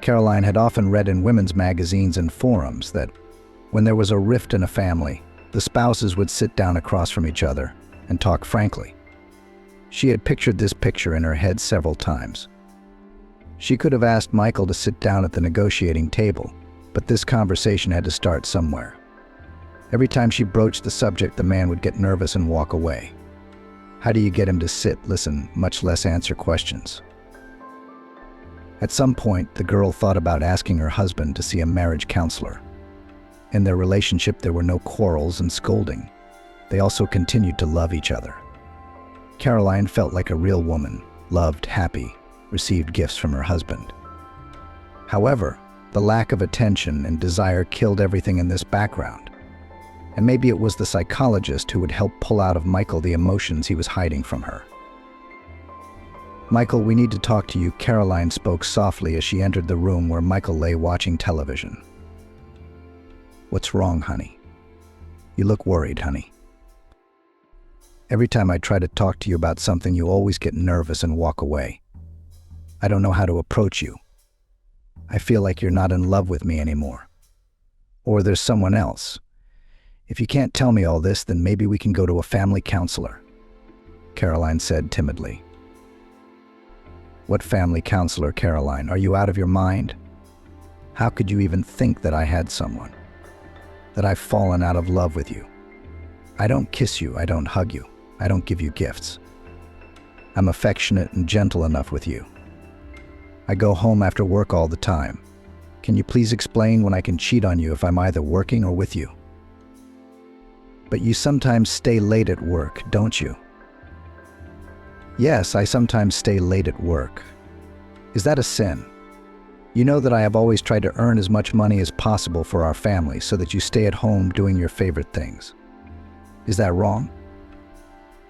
[SPEAKER 1] Caroline had often read in women's magazines and forums that when there was a rift in a family, the spouses would sit down across from each other and talk frankly. She had pictured this picture in her head several times. She could have asked Michael to sit down at the negotiating table, but this conversation had to start somewhere. Every time she broached the subject, the man would get nervous and walk away. How do you get him to sit, listen, much less answer questions? At some point, the girl thought about asking her husband to see a marriage counselor. In their relationship, there were no quarrels and scolding. They also continued to love each other. Caroline felt like a real woman, loved, happy, received gifts from her husband. However, the lack of attention and desire killed everything in this background. And maybe it was the psychologist who would help pull out of Michael the emotions he was hiding from her. "Michael, we need to talk to you," Caroline spoke softly as she entered the room where Michael lay watching television. "What's wrong, honey? You look worried, honey. Every time I try to talk to you about something, you always get nervous and walk away. I don't know how to approach you. I feel like you're not in love with me anymore. Or there's someone else. If you can't tell me all this, then maybe we can go to a family counselor," Caroline said timidly. "What family counselor, Caroline? Are you out of your mind? How could you even think that I had someone? That I've fallen out of love with you? I don't kiss you, I don't hug you, I don't give you gifts. I'm affectionate and gentle enough with you. I go home after work all the time. Can you please explain when I can cheat on you if I'm either working or with you? But you sometimes stay late at work, don't you?" "Yes, I sometimes stay late at work. Is that a sin? You know that I have always tried to earn as much money as possible for our family so that you stay at home doing your favorite things. Is that wrong?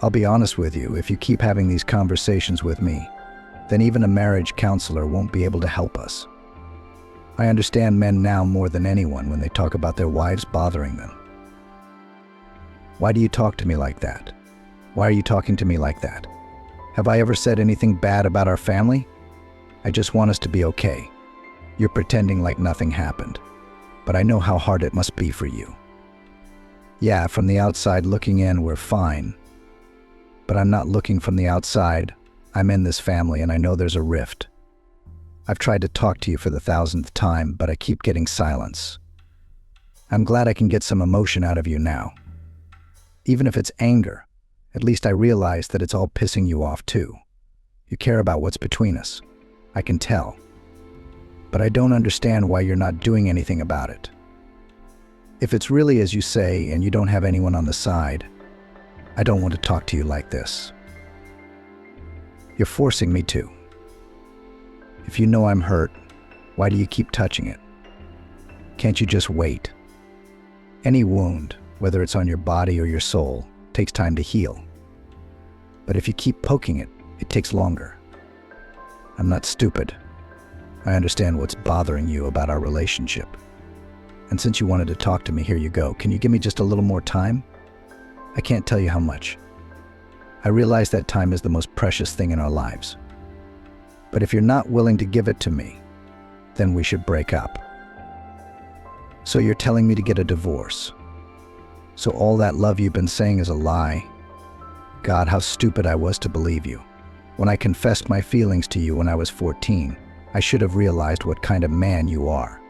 [SPEAKER 1] I'll be honest with you, if you keep having these conversations with me, then even a marriage counselor won't be able to help us. I understand men now more than anyone when they talk about their wives bothering them. Why do you talk to me like that? Why are you talking to me like that? Have I ever said anything bad about our family? I just want us to be okay. You're pretending like nothing happened, but I know how hard it must be for you. Yeah, from the outside looking in, we're fine. But I'm not looking from the outside. I'm in this family and I know there's a rift. I've tried to talk to you for the 1000th time, but I keep getting silence. I'm glad I can get some emotion out of you now. Even if it's anger, at least I realize that it's all pissing you off too. You care about what's between us. I can tell. But I don't understand why you're not doing anything about it. If it's really as you say and you don't have anyone on the side, I don't want to talk to you like this. You're forcing me to. If you know I'm hurt, why do you keep touching it? Can't you just wait? Any wound, whether it's on your body or your soul, takes time to heal. But if you keep poking it, it takes longer. I'm not stupid. I understand what's bothering you about our relationship. And since you wanted to talk to me, here you go. Can you give me just a little more time? I can't tell you how much. I realize that time is the most precious thing in our lives. But if you're not willing to give it to me, then we should break up. So you're telling me to get a divorce? So all that love you've been saying is a lie? God, how stupid I was to believe you. When I confessed my feelings to you when I was 14, I should have realized what kind of man you are.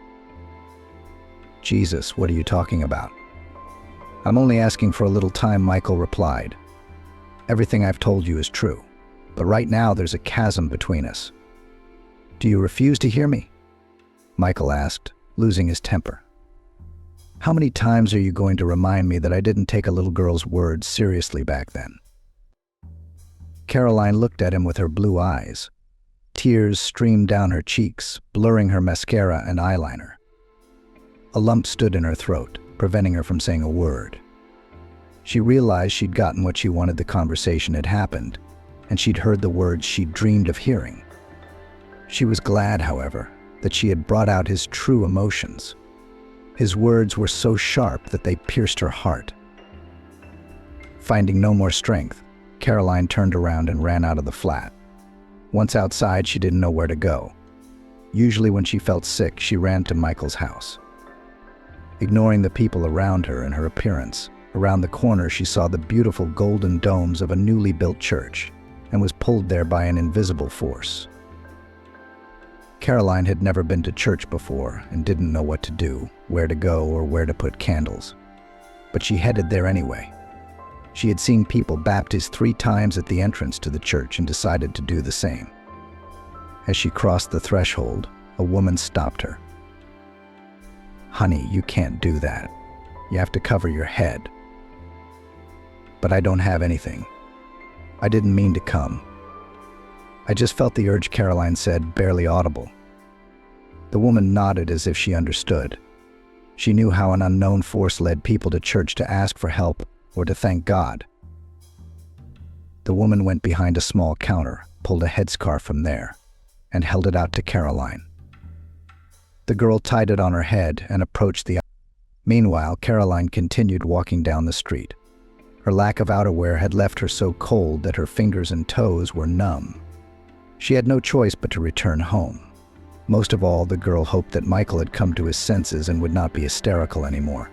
[SPEAKER 1] Jesus, what are you talking about? I'm only asking for a little time, Michael replied. Everything I've told you is true, but right now there's a chasm between us. Do you refuse to hear me? Michael asked, losing his temper. How many times are you going to remind me that I didn't take a little girl's words seriously back then? Caroline looked at him with her blue eyes. Tears streamed down her cheeks, blurring her mascara and eyeliner. A lump stood in her throat, preventing her from saying a word. She realized she'd gotten what she wanted. The conversation had happened, and she'd heard the words she'd dreamed of hearing. She was glad, however, that she had brought out his true emotions. His words were so sharp that they pierced her heart. Finding no more strength, Caroline turned around and ran out of the flat. Once outside, she didn't know where to go. Usually when she felt sick, she ran to Michael's house. Ignoring the people around her and her appearance, around the corner she saw the beautiful golden domes of a newly built church and was pulled there by an invisible force. Caroline had never been to church before and didn't know what to do, where to go, or where to put candles. But she headed there anyway. She had seen people baptized 3 times at the entrance to the church and decided to do the same. As she crossed the threshold, a woman stopped her. Honey, you can't do that. You have to cover your head. But I don't have anything. I didn't mean to come. I just felt the urge, Caroline said, barely audible. The woman nodded as if she understood. She knew how an unknown force led people to church to ask for help or to thank God. The woman went behind a small counter, pulled a headscarf from there, and held it out to Caroline. The girl tied it on her head and approached the... Meanwhile, Caroline continued walking down the street. Her lack of outerwear had left her so cold that her fingers and toes were numb. She had no choice but to return home. Most of all, the girl hoped that Michael had come to his senses and would not be hysterical anymore.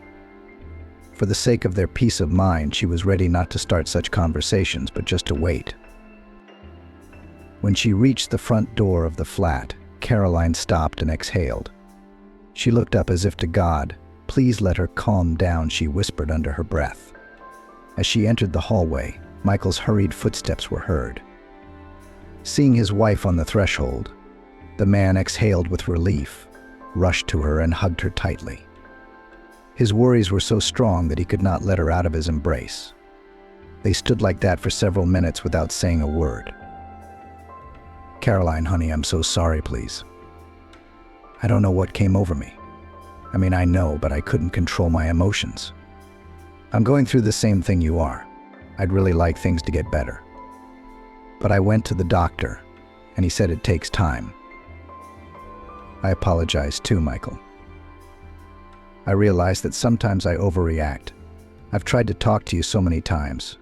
[SPEAKER 1] For the sake of their peace of mind, she was ready not to start such conversations, but just to wait. When she reached the front door of the flat, Caroline stopped and exhaled. She looked up as if to God. Please let her calm down, she whispered under her breath. As she entered the hallway, Michael's hurried footsteps were heard. Seeing his wife on the threshold, the man exhaled with relief, rushed to her and hugged her tightly. His worries were so strong that he could not let her out of his embrace. They stood like that for several minutes without saying a word. Caroline, honey, I'm so sorry, please. I don't know what came over me. I mean, I know, but I couldn't control my emotions. I'm going through the same thing you are. I'd really like things to get better. But I went to the doctor, and he said it takes time. I apologize too, Michael. I realize that sometimes I overreact. I've tried to talk to you so many times.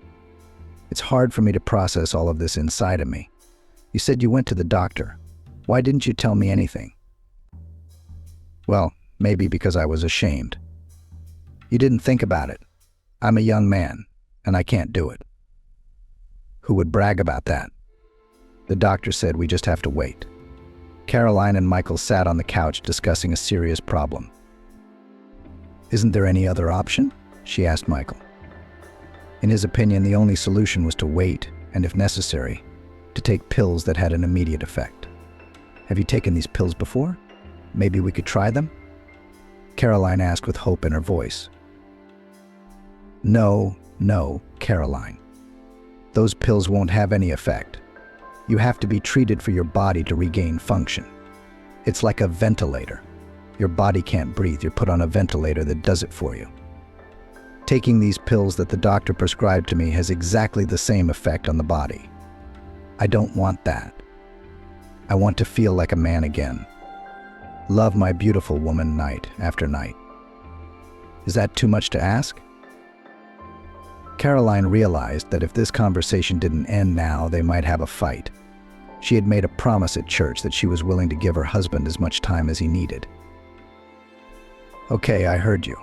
[SPEAKER 1] It's hard for me to process all of this inside of me. You said you went to the doctor. Why didn't you tell me anything? Well, maybe because I was ashamed. You didn't think about it. I'm a young man, and I can't do it. Who would brag about that? The doctor said we just have to wait. Caroline and Michael sat on the couch discussing a serious problem. Isn't there any other option? She asked Michael. In his opinion, the only solution was to wait, and if necessary, to take pills that had an immediate effect. Have you taken these pills before? Maybe we could try them? Caroline asked with hope in her voice. No, Caroline. Those pills won't have any effect. You have to be treated for your body to regain function. It's like a ventilator. Your body can't breathe. You're put on a ventilator that does it for you. Taking these pills that the doctor prescribed to me has exactly the same effect on the body. I don't want that. I want to feel like a man again. Love my beautiful woman night after night. Is that too much to ask? Caroline realized that if this conversation didn't end now, they might have a fight. She had made a promise at church that she was willing to give her husband as much time as he needed. Okay, I heard you.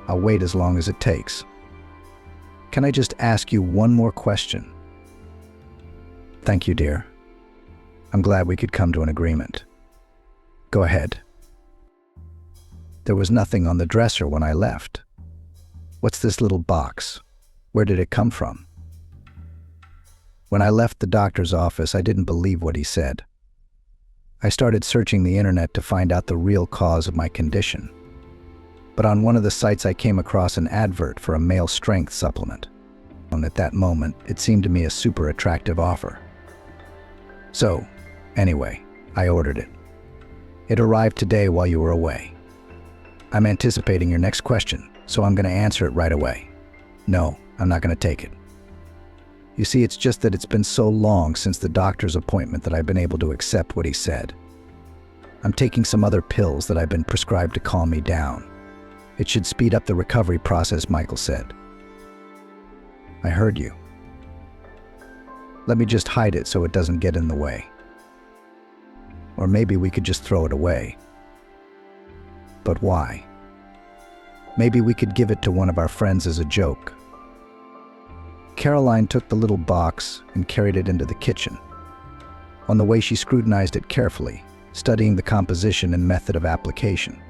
[SPEAKER 1] I'll wait as long as it takes. Can I just ask you one more question? Thank you, dear. I'm glad we could come to an agreement. Go ahead. There was nothing on the dresser when I left. What's this little box? Where did it come from? When I left the doctor's office, I didn't believe what he said. I started searching the internet to find out the real cause of my condition. But on one of the sites I came across an advert for a male strength supplement. And at that moment, it seemed to me a super attractive offer. So, anyway, I ordered it. It arrived today while you were away. I'm anticipating your next question, so I'm going to answer it right away. No, I'm not going to take it. You see, it's just that it's been so long since the doctor's appointment that I've been able to accept what he said. I'm taking some other pills that I've been prescribed to calm me down. It should speed up the recovery process, Michael said. I heard you. Let me just hide it so it doesn't get in the way. Or maybe we could just throw it away. But why? Maybe we could give it to one of our friends as a joke. Caroline took the little box and carried it into the kitchen. On the way, she scrutinized it carefully, studying the composition and method of application.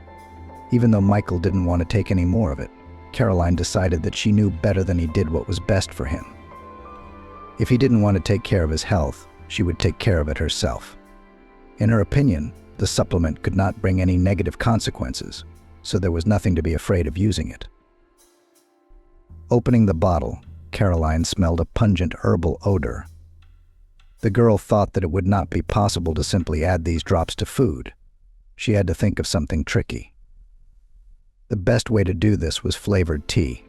[SPEAKER 1] Even though Michael didn't want to take any more of it, Caroline decided that she knew better than he did what was best for him. If he didn't want to take care of his health, she would take care of it herself. In her opinion, the supplement could not bring any negative consequences, so there was nothing to be afraid of using it. Opening the bottle, Caroline smelled a pungent herbal odor. The girl thought that it would not be possible to simply add these drops to food. She had to think of something tricky. The best way to do this was flavored tea.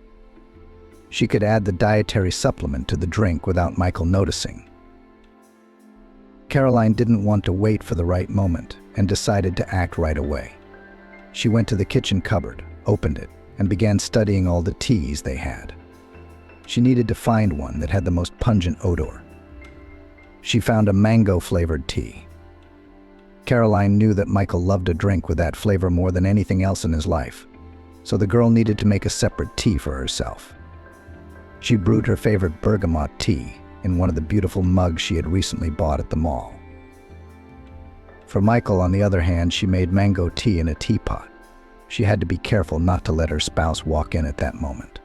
[SPEAKER 1] She could add the dietary supplement to the drink without Michael noticing. Caroline didn't want to wait for the right moment and decided to act right away. She went to the kitchen cupboard, opened it, and began studying all the teas they had. She needed to find one that had the most pungent odor. She found a mango-flavored tea. Caroline knew that Michael loved a drink with that flavor more than anything else in his life, so the girl needed to make a separate tea for herself. She brewed her favorite bergamot tea in one of the beautiful mugs she had recently bought at the mall. For Michael, on the other hand, she made mango tea in a teapot. She had to be careful not to let her spouse walk in at that moment.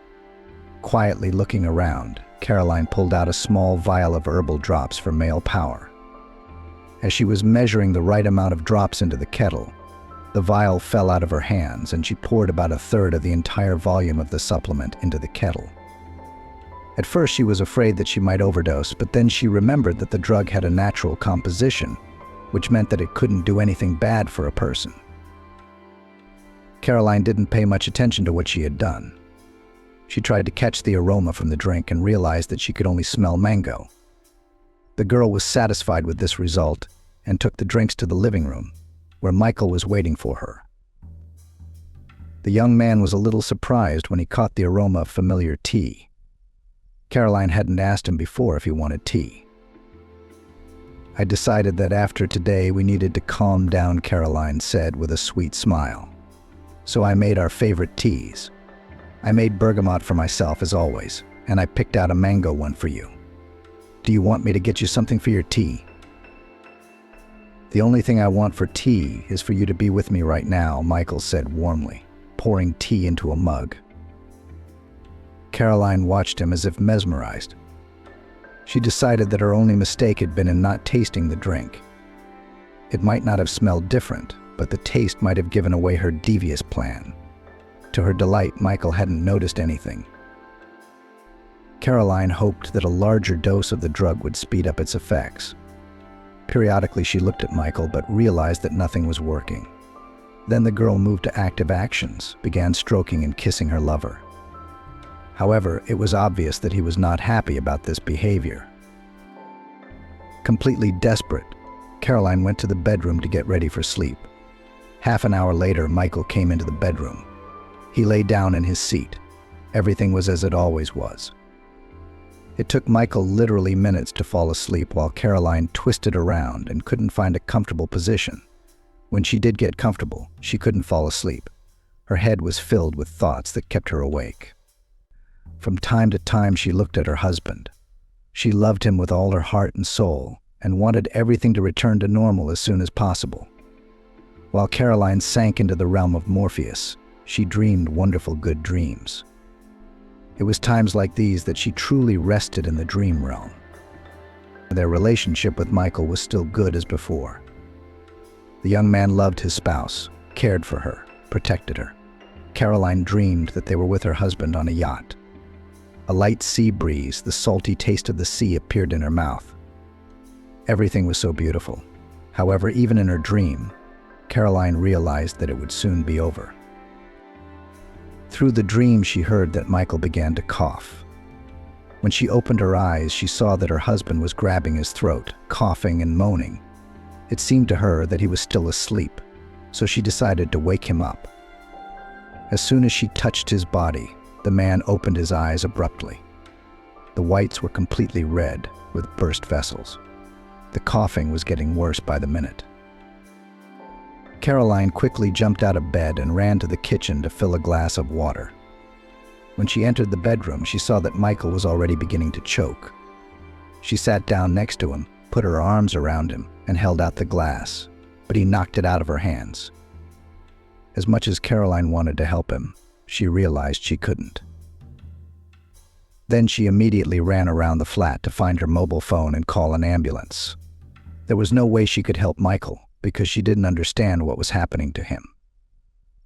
[SPEAKER 1] Quietly looking around, Caroline pulled out a small vial of herbal drops for male power. As she was measuring the right amount of drops into the kettle, the vial fell out of her hands and she poured about a third of the entire volume of the supplement into the kettle. At first she was afraid that she might overdose, but then she remembered that the drug had a natural composition, which meant that it couldn't do anything bad for a person. Caroline didn't pay much attention to what she had done. She tried to catch the aroma from the drink and realized that she could only smell mango. The girl was satisfied with this result and took the drinks to the living room, where Michael was waiting for her. The young man was a little surprised when he caught the aroma of familiar tea. Caroline hadn't asked him before if he wanted tea. I decided that after today we needed to calm down, Caroline said with a sweet smile. So I made our favorite teas. I made bergamot for myself as always, and I picked out a mango one for you. Do you want me to get you something for your tea? The only thing I want for tea is for you to be with me right now, Michael said warmly, pouring tea into a mug. Caroline watched him as if mesmerized. She decided that her only mistake had been in not tasting the drink. It might not have smelled different, but the taste might have given away her devious plan. To her delight, Michael hadn't noticed anything. Caroline hoped that a larger dose of the drug would speed up its effects. Periodically, she looked at Michael, but realized that nothing was working. Then the girl moved to active actions, began stroking and kissing her lover. However, it was obvious that he was not happy about this behavior. Completely desperate, Caroline went to the bedroom to get ready for sleep. Half an hour later, Michael came into the bedroom. He lay down in his seat. Everything was as it always was. It took Michael literally minutes to fall asleep while Caroline twisted around and couldn't find a comfortable position. When she did get comfortable, she couldn't fall asleep. Her head was filled with thoughts that kept her awake. From time to time she looked at her husband. She loved him with all her heart and soul and wanted everything to return to normal as soon as possible. While Caroline sank into the realm of Morpheus, she dreamed wonderful good dreams. It was times like these that she truly rested in the dream realm. Their relationship with Michael was still good as before. The young man loved his spouse, cared for her, protected her. Caroline dreamed that they were with her husband on a yacht. A light sea breeze, the salty taste of the sea appeared in her mouth. Everything was so beautiful. However, even in her dream, Caroline realized that it would soon be over. Through the dream, she heard that Michael began to cough. When she opened her eyes, she saw that her husband was grabbing his throat, coughing and moaning. It seemed to her that he was still asleep, so she decided to wake him up. As soon as she touched his body, the man opened his eyes abruptly. The whites were completely red, with burst vessels. The coughing was getting worse by the minute. Caroline quickly jumped out of bed and ran to the kitchen to fill a glass of water. When she entered the bedroom, she saw that Michael was already beginning to choke. She sat down next to him, put her arms around him, and held out the glass, but he knocked it out of her hands. As much as Caroline wanted to help him, she realized she couldn't. Then she immediately ran around the flat to find her mobile phone and call an ambulance. There was no way she could help Michael because she didn't understand what was happening to him.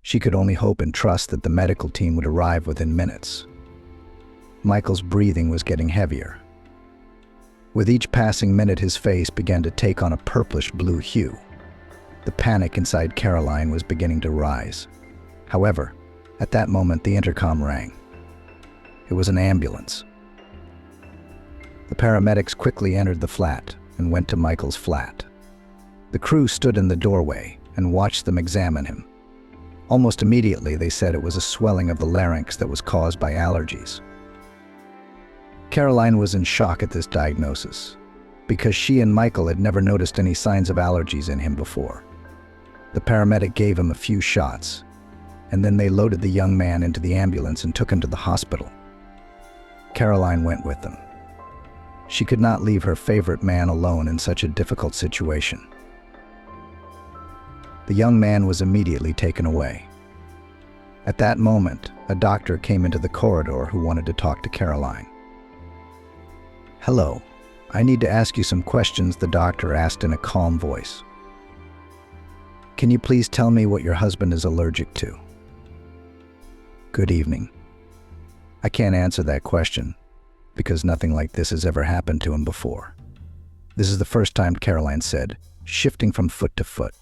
[SPEAKER 1] She could only hope and trust that the medical team would arrive within minutes. Michael's breathing was getting heavier. With each passing minute, his face began to take on a purplish-blue hue. The panic inside Caroline was beginning to rise. However, at that moment, the intercom rang. It was an ambulance. The paramedics quickly entered the flat and went to Michael's flat. The crew stood in the doorway and watched them examine him. Almost immediately, they said it was a swelling of the larynx that was caused by allergies. Caroline was in shock at this diagnosis because she and Michael had never noticed any signs of allergies in him before. The paramedic gave him a few shots, and then they loaded the young man into the ambulance and took him to the hospital. Caroline went with them. She could not leave her favorite man alone in such a difficult situation. The young man was immediately taken away. At that moment, a doctor came into the corridor who wanted to talk to Caroline. "Hello, I need to ask you some questions," the doctor asked in a calm voice. "Can you please tell me what your husband is allergic to?" "Good evening. I can't answer that question because nothing like this has ever happened to him before." This is the first time, Caroline said, shifting from foot to foot.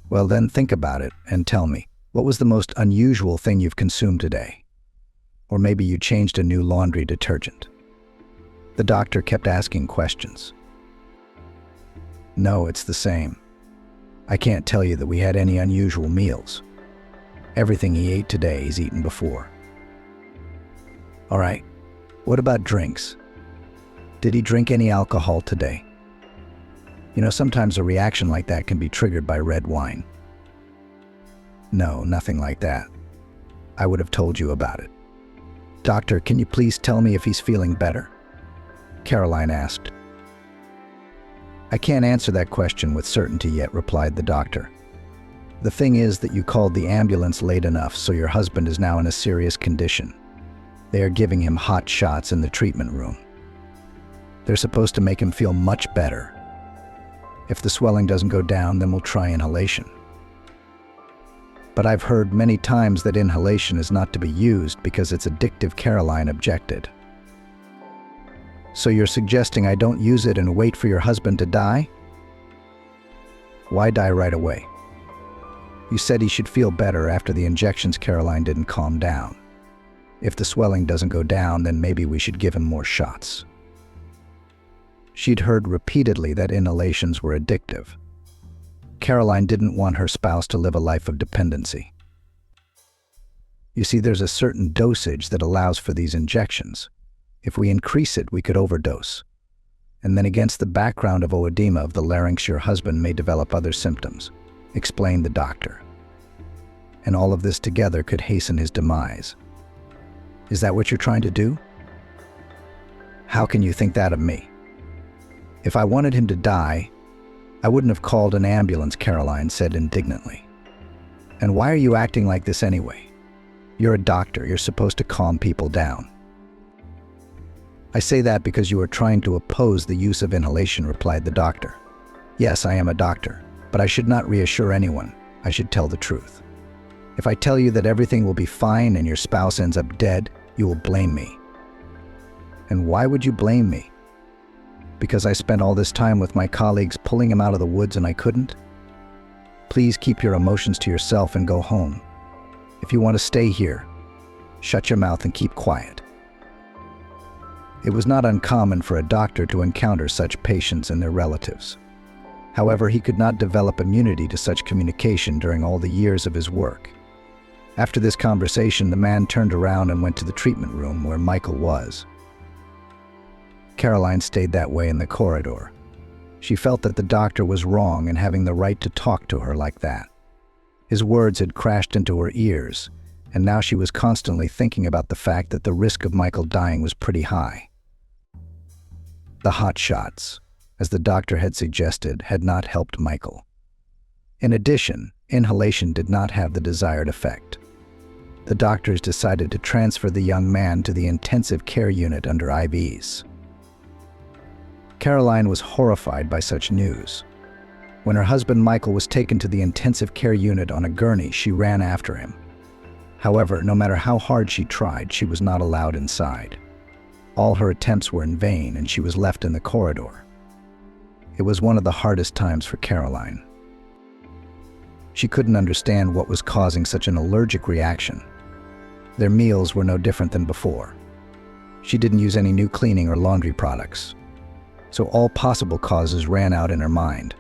[SPEAKER 1] "Well then, think about it and tell me, what was the most unusual thing you've consumed today? Or maybe you changed a new laundry detergent." The doctor kept asking questions. "No, it's the same. I can't tell you that we had any unusual meals. Everything he ate today he's eaten before." "All right, what about drinks? Did he drink any alcohol today? You know, sometimes a reaction like that can be triggered by red wine." "No, nothing like that. I would have told you about it." "Doctor, can you please tell me if he's feeling better?" Caroline asked. "I can't answer that question with certainty yet," replied the doctor. "The thing is that you called the ambulance late enough, so your husband is now in a serious condition. They are giving him hot shots in the treatment room. They're supposed to make him feel much better. If the swelling doesn't go down, then we'll try inhalation. But I've heard many times that inhalation is not to be used because it's addictive," Caroline objected. "So you're suggesting I don't use it and wait for your husband to die? Why die right away? You said he should feel better after the injections." Caroline didn't calm down. "If the swelling doesn't go down, then maybe we should give him more shots." She'd heard repeatedly that inhalations were addictive. Caroline didn't want her spouse to live a life of dependency. You see, there's a certain dosage that allows for these injections. If we increase it, we could overdose. And then against the background of oedema of the larynx, your husband may develop other symptoms," explained the doctor. and all of this together could hasten his demise. Is that what you're trying to do? How can you think that of me? If I wanted him to die, I wouldn't have called an ambulance, Caroline said indignantly. And why are you acting like this anyway? You're a doctor. You're supposed to calm people down. I say that because you are trying to oppose the use of inhalation, replied the doctor. Yes, I am a doctor, but I should not reassure anyone. I should tell the truth. If I tell you that everything will be fine and your spouse ends up dead, you will blame me. And why would you blame me? Because I spent all this time with my colleagues pulling him out of the woods and I couldn't? Please keep your emotions to yourself and go home. If you want to stay here, shut your mouth and keep quiet. It was not uncommon for a doctor to encounter such patients and their relatives. However, he could not develop immunity to such communication during all the years of his work. After this conversation, the man turned around and went to the treatment room where Michael was. Caroline stayed that way in the corridor. She felt that the doctor was wrong in having the right to talk to her like that. His words had crashed into her ears, and now she was constantly thinking about the fact that the risk of Michael dying was pretty high. The hot shots, as the doctor had suggested, had not helped Michael. In addition, inhalation did not have the desired effect. The doctors decided to transfer the young man to the intensive care unit under IVs. Caroline was horrified by such news. When her husband Michael was taken to the intensive care unit on a gurney, she ran after him. However, no matter how hard she tried, she was not allowed inside. All her attempts were in vain, and she was left in the corridor. It was one of the hardest times for Caroline. She couldn't understand what was causing such an allergic reaction. Their meals were no different than before. She didn't use any new cleaning or laundry products, so all possible causes ran out in her mind.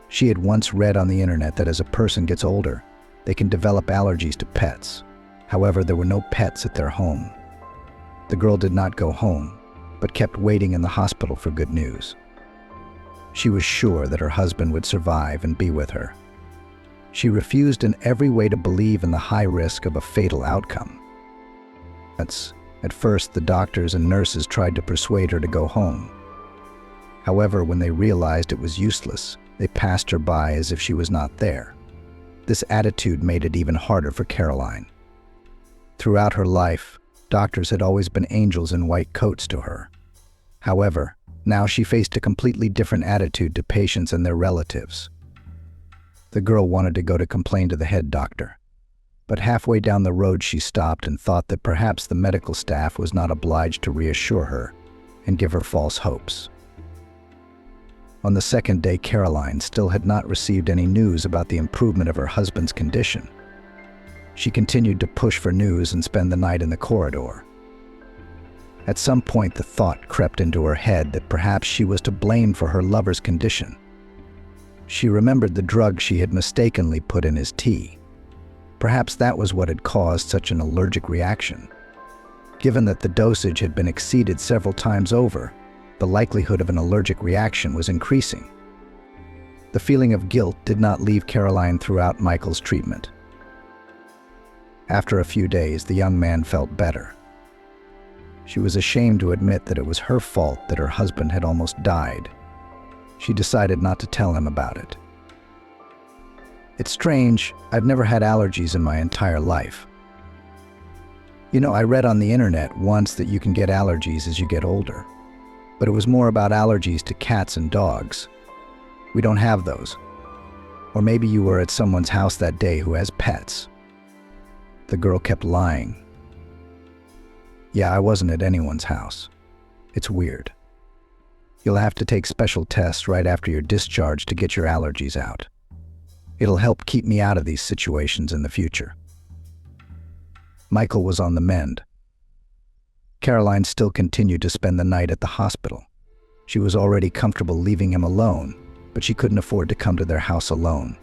[SPEAKER 1] She had once read on the internet that as a person gets older, they can develop allergies to pets. However, there were no pets at their home. The girl did not go home, but kept waiting in the hospital for good news. She was sure that her husband would survive and be with her. She refused in every way to believe in the high risk of a fatal outcome. At first, the doctors and nurses tried to persuade her to go home. However, when they realized it was useless, they passed her by as if she was not there. This attitude made it even harder for Caroline. Throughout her life, doctors had always been angels in white coats to her. However, now she faced a completely different attitude to patients and their relatives. The girl wanted to go to complain to the head doctor, but halfway down the road she stopped and thought that perhaps the medical staff was not obliged to reassure her and give her false hopes. On the second day, Caroline still had not received any news about the improvement of her husband's condition. She continued to push for news and spend the night in the corridor. At some point, the thought crept into her head that perhaps she was to blame for her lover's condition. She remembered the drug she had mistakenly put in his tea. Perhaps that was what had caused such an allergic reaction. Given that the dosage had been exceeded several times over, the likelihood of an allergic reaction was increasing. The feeling of guilt did not leave Caroline throughout Michael's treatment. After a few days, the young man felt better. She was ashamed to admit that it was her fault that her husband had almost died. She decided not to tell him about it. It's strange, I've never had allergies in my entire life. You know, I read on the internet once that you can get allergies as you get older, but it was more about allergies to cats and dogs. We don't have those. Or maybe you were at someone's house that day who has pets. The girl kept lying. Yeah, I wasn't at anyone's house. It's weird. You'll have to take special tests right after you're discharged to get your allergies out. It'll help keep me out of these situations in the future. Michael was on the mend. Caroline still continued to spend the night at the hospital. She was already comfortable leaving him alone, but she couldn't afford to come to their house alone.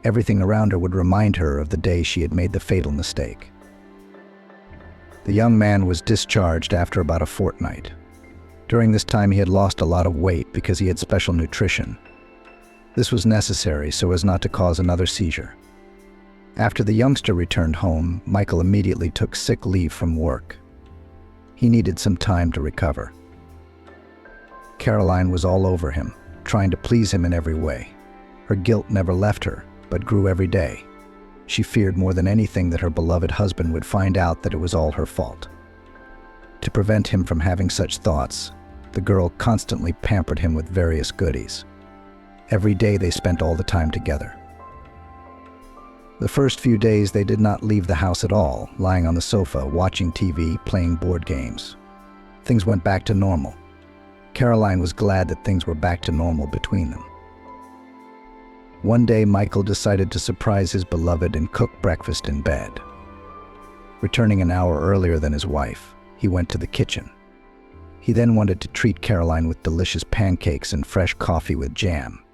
[SPEAKER 1] Everything around her would remind her of the day she had made the fatal mistake. The young man was discharged after about a fortnight. During this time, he had lost a lot of weight because he had special nutrition. This was necessary so as not to cause another seizure. After the youngster returned home, Michael immediately took sick leave from work. He needed some time to recover. Caroline was all over him, trying to please him in every way. Her guilt never left her, but grew every day. She feared more than anything that her beloved husband would find out that it was all her fault. To prevent him from having such thoughts, the girl constantly pampered him with various goodies. Every day they spent all the time together. The first few days they did not leave the house at all, lying on the sofa, watching TV, playing board games. Things went back to normal. Caroline was glad that things were back to normal between them. One day, Michael decided to surprise his beloved and cook breakfast in bed. Returning an hour earlier than his wife, he went to the kitchen. He then wanted to treat Caroline with delicious pancakes and fresh coffee with jam.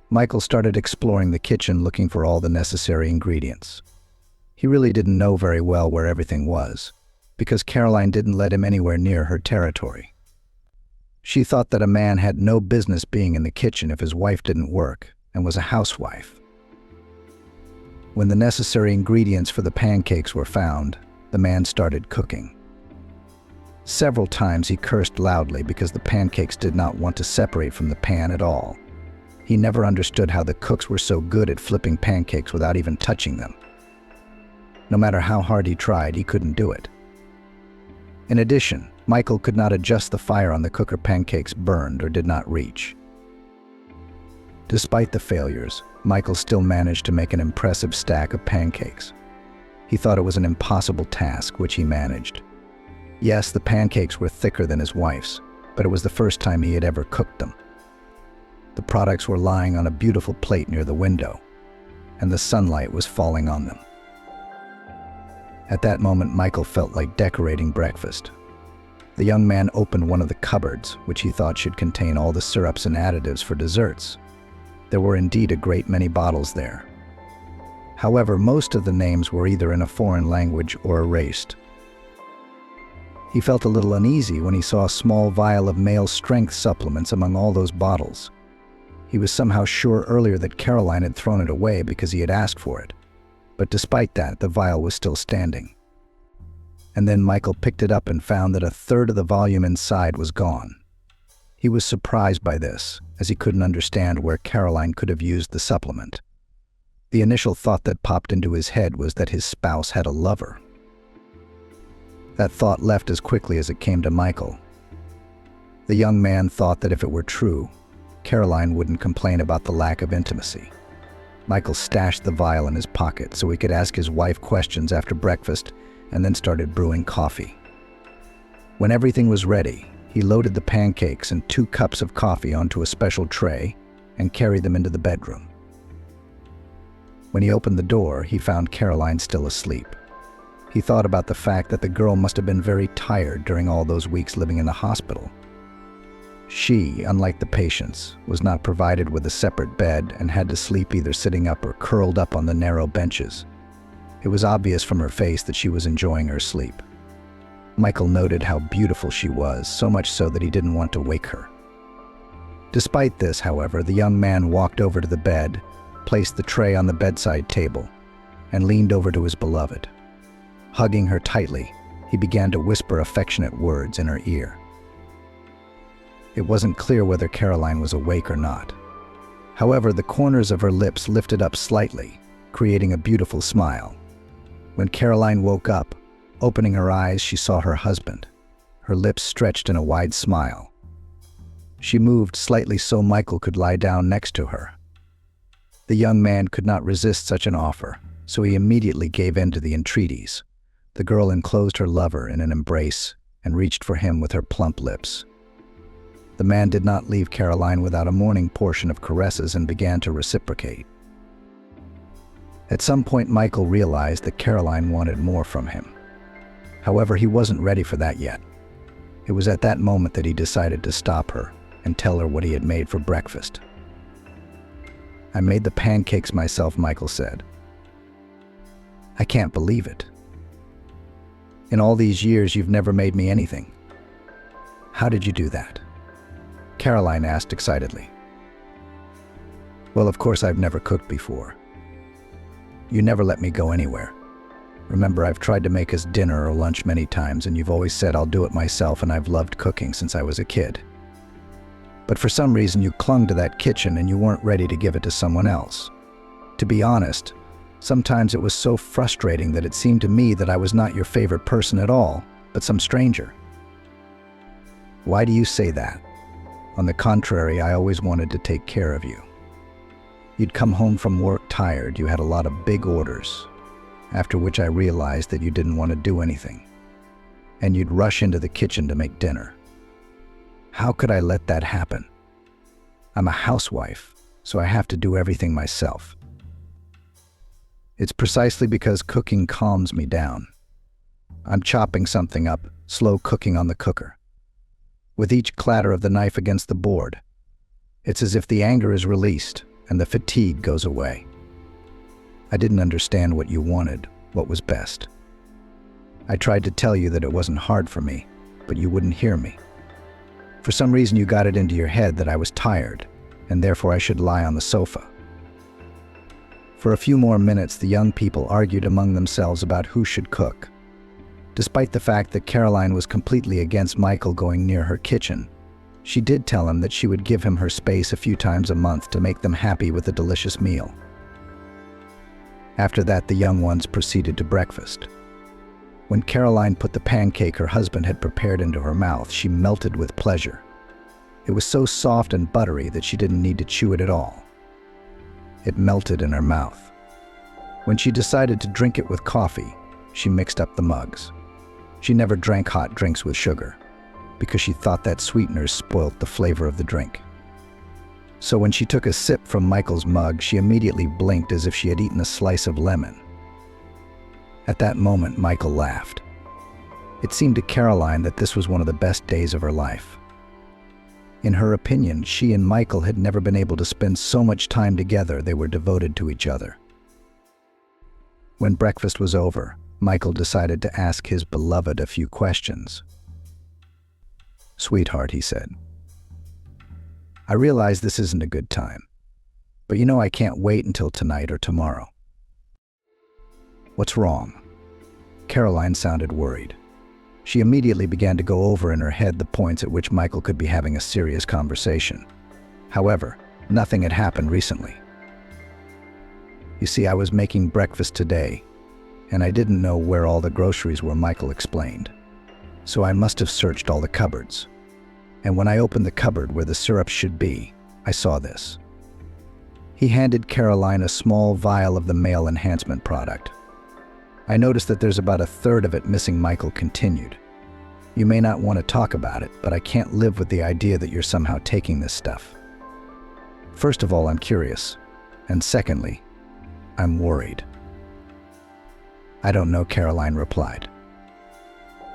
[SPEAKER 1] Michael started exploring the kitchen, looking for all the necessary ingredients. He really didn't know very well where everything was, because Caroline didn't let him anywhere near her territory. She thought that a man had no business being in the kitchen if his wife didn't work and was a housewife. When the necessary ingredients for the pancakes were found, the man started cooking. Several times he cursed loudly because the pancakes did not want to separate from the pan at all. He never understood how the cooks were so good at flipping pancakes without even touching them. No matter how hard he tried, he couldn't do it. In addition, Michael could not adjust the fire on the cooker. Pancakes burned or did not reach. Despite the failures, Michael still managed to make an impressive stack of pancakes. He thought it was an impossible task, which he managed. Yes, the pancakes were thicker than his wife's, but it was the first time he had ever cooked them. The products were lying on a beautiful plate near the window, and the sunlight was falling on them. At that moment, Michael felt like decorating breakfast. The young man opened one of the cupboards, which he thought should contain all the syrups and additives for desserts. There were indeed a great many bottles there. However, most of the names were either in a foreign language or erased. He felt a little uneasy when he saw a small vial of male strength supplements among all those bottles. He was somehow sure earlier that Caroline had thrown it away because he had asked for it. But despite that, the vial was still standing. And then Michael picked it up and found that a third of the volume inside was gone. He was surprised by this, as he couldn't understand where Caroline could have used the supplement. The initial thought that popped into his head was that his spouse had a lover. That thought left as quickly as it came to Michael. The young man thought that if it were true, Caroline wouldn't complain about the lack of intimacy. Michael stashed the vial in his pocket so he could ask his wife questions after breakfast and then started brewing coffee. When everything was ready, he loaded the pancakes and 2 cups of coffee onto a special tray and carried them into the bedroom. When he opened the door, he found Caroline still asleep. He thought about the fact that the girl must have been very tired during all those weeks living in the hospital. She, unlike the patients, was not provided with a separate bed and had to sleep either sitting up or curled up on the narrow benches. It was obvious from her face that she was enjoying her sleep. Michael noted how beautiful she was, so much so that he didn't want to wake her. Despite this, however, the young man walked over to the bed, placed the tray on the bedside table, and leaned over to his beloved. Hugging her tightly, he began to whisper affectionate words in her ear. It wasn't clear whether Caroline was awake or not. However, the corners of her lips lifted up slightly, creating a beautiful smile. When Caroline woke up, opening her eyes, she saw her husband, her lips stretched in a wide smile. She moved slightly so Michael could lie down next to her. The young man could not resist such an offer, so he immediately gave in to the entreaties. The girl enclosed her lover in an embrace and reached for him with her plump lips. The man did not leave Caroline without a morning portion of caresses and began to reciprocate. At some point, Michael realized that Caroline wanted more from him. However, he wasn't ready for that yet. It was at that moment that he decided to stop her and tell her what he had made for breakfast. "I made the pancakes myself," Michael said. "I can't believe it. In all these years, you've never made me anything. How did you do that?" Caroline asked excitedly. "Well, of course, I've never cooked before. You never let me go anywhere. Remember, I've tried to make us dinner or lunch many times, and you've always said I'll do it myself, and I've loved cooking since I was a kid. But for some reason, you clung to that kitchen and you weren't ready to give it to someone else. To be honest, sometimes it was so frustrating that it seemed to me that I was not your favorite person at all, but some stranger. Why do you say that? On the contrary, I always wanted to take care of you. You'd come home from work tired, you had a lot of big orders, after which I realized that you didn't want to do anything, and you'd rush into the kitchen to make dinner. How could I let that happen? I'm a housewife, so I have to do everything myself. It's precisely because cooking calms me down. I'm chopping something up, slow cooking on the cooker. With each clatter of the knife against the board, it's as if the anger is released and the fatigue goes away. I didn't understand what you wanted, what was best. I tried to tell you that it wasn't hard for me, but you wouldn't hear me. For some reason, you got it into your head that I was tired, and therefore I should lie on the sofa. For a few more minutes, the young people argued among themselves about who should cook. Despite the fact that Caroline was completely against Michael going near her kitchen, she did tell him that she would give him her space a few times a month to make them happy with a delicious meal. After that, the young ones proceeded to breakfast. When Caroline put the pancake her husband had prepared into her mouth, she melted with pleasure. It was so soft and buttery that she didn't need to chew it at all. It melted in her mouth. When she decided to drink it with coffee, she mixed up the mugs. She never drank hot drinks with sugar, because she thought that sweeteners spoilt the flavor of the drink. So when she took a sip from Michael's mug, she immediately blinked as if she had eaten a slice of lemon. At that moment, Michael laughed. It seemed to Caroline that this was one of the best days of her life. In her opinion, she and Michael had never been able to spend so much time together. They were devoted to each other. When breakfast was over, Michael decided to ask his beloved a few questions. "Sweetheart," he said, "I realize this isn't a good time, but you know I can't wait until tonight or tomorrow." "What's wrong?" Caroline sounded worried. She immediately began to go over in her head the points at which Michael could be having a serious conversation. However, nothing had happened recently. "You see, I was making breakfast today, and I didn't know where all the groceries were," Michael explained. "So I must have searched all the cupboards. And when I opened the cupboard where the syrup should be, I saw this." He handed Caroline a small vial of the male enhancement product. "I noticed that there's about a third of it missing," Michael continued. "You may not want to talk about it, but I can't live with the idea that you're somehow taking this stuff. First of all, I'm curious. And secondly, I'm worried." "I don't know," Caroline replied.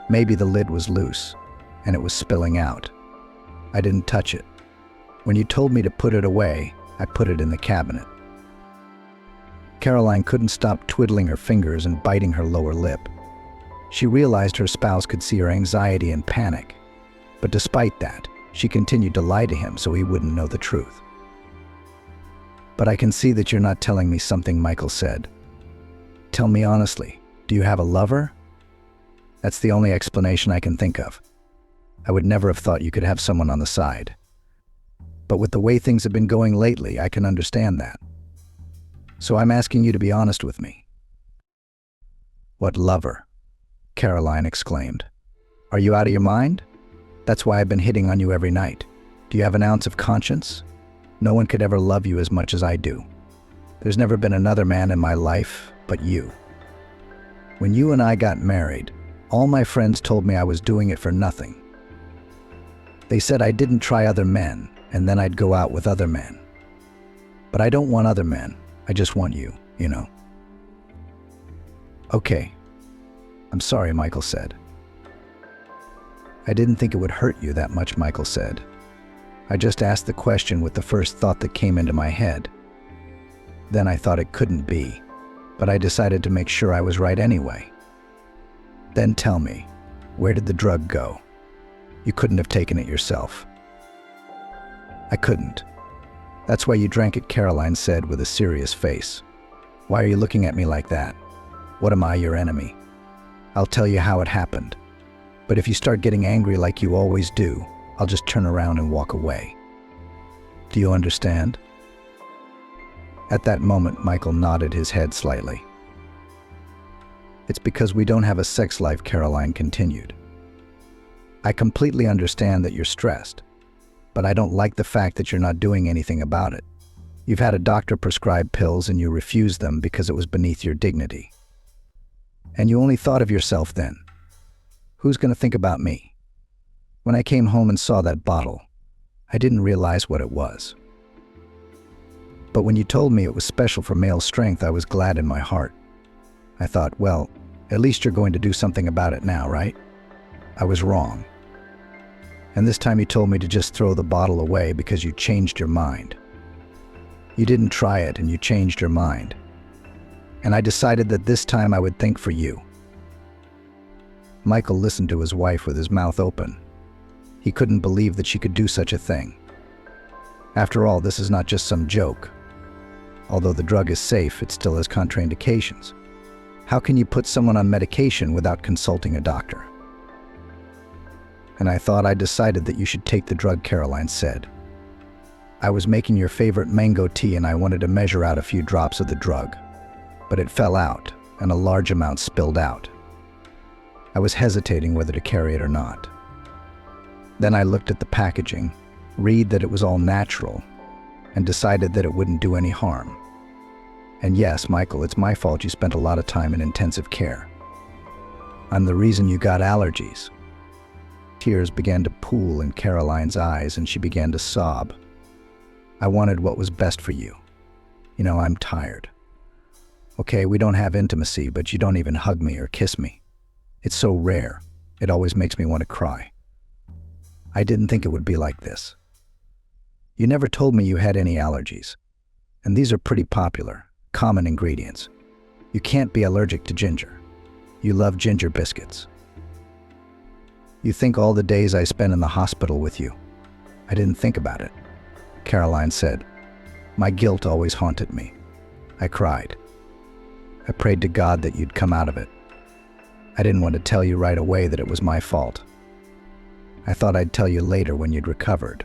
[SPEAKER 1] "Maybe the lid was loose, and it was spilling out. I didn't touch it. When you told me to put it away, I put it in the cabinet." Caroline couldn't stop twiddling her fingers and biting her lower lip. She realized her spouse could see her anxiety and panic, but despite that, she continued to lie to him so he wouldn't know the truth. "But I can see that you're not telling me something," Michael said. "Tell me honestly, do you have a lover?" "That's the only explanation I can think of. I would never have thought you could have someone on the side. But with the way things have been going lately, I can understand that. So I'm asking you to be honest with me." "What lover?" Caroline exclaimed. "Are you out of your mind? That's why I've been hitting on you every night. Do you have an ounce of conscience? No one could ever love you as much as I do. There's never been another man in my life but you. When you and I got married, all my friends told me I was doing it for nothing. They said I didn't try other men, and then I'd go out with other men. But I don't want other men. I just want you, you know." "Okay. I'm sorry," Michael said. "I didn't think it would hurt you that much," Michael said. "I just asked the question with the first thought that came into my head. Then I thought it couldn't be, but I decided to make sure I was right anyway. Then tell me, where did the drug go? You couldn't have taken it yourself." "I couldn't. That's why you drank it," Caroline said with a serious face. Why are you looking at me like that? What am I, your enemy? I'll tell you how it happened. But if you start getting angry like you always do, I'll just turn around and walk away. Do you understand? At that moment, Michael nodded his head slightly. It's because we don't have a sex life, Caroline continued. I completely understand that you're stressed, but I don't like the fact that you're not doing anything about it. You've had a doctor prescribe pills and you refused them because it was beneath your dignity. And you only thought of yourself then. Who's going to think about me? When I came home and saw that bottle, I didn't realize what it was. But when you told me it was special for male strength, I was glad in my heart. I thought, well, at least you're going to do something about it now, right? I was wrong. And this time you told me to just throw the bottle away because you changed your mind. You didn't try it and you changed your mind. And I decided that this time I would think for you. Michael listened to his wife with his mouth open. He couldn't believe that she could do such a thing. After all, this is not just some joke. Although the drug is safe, it still has contraindications. How can you put someone on medication without consulting a doctor? And I thought I decided that you should take the drug, Caroline said. I was making your favorite mango tea and I wanted to measure out a few drops of the drug, but it fell out and a large amount spilled out. I was hesitating whether to carry it or not. Then I looked at the packaging, read that it was all natural, and decided that it wouldn't do any harm. And yes, Michael, it's my fault you spent a lot of time in intensive care. I'm the reason you got allergies. Tears began to pool in Caroline's eyes and she began to sob. I wanted what was best for you. You know, I'm tired. Okay, we don't have intimacy, but you don't even hug me or kiss me. It's so rare. It always makes me want to cry. I didn't think it would be like this. You never told me you had any allergies. And these are pretty popular, common ingredients. You can't be allergic to ginger. You love ginger biscuits. You think all the days I spent in the hospital with you. I didn't think about it. Caroline said. My guilt always haunted me. I cried. I prayed to God that you'd come out of it. I didn't want to tell you right away that it was my fault. I thought I'd tell you later when you'd recovered.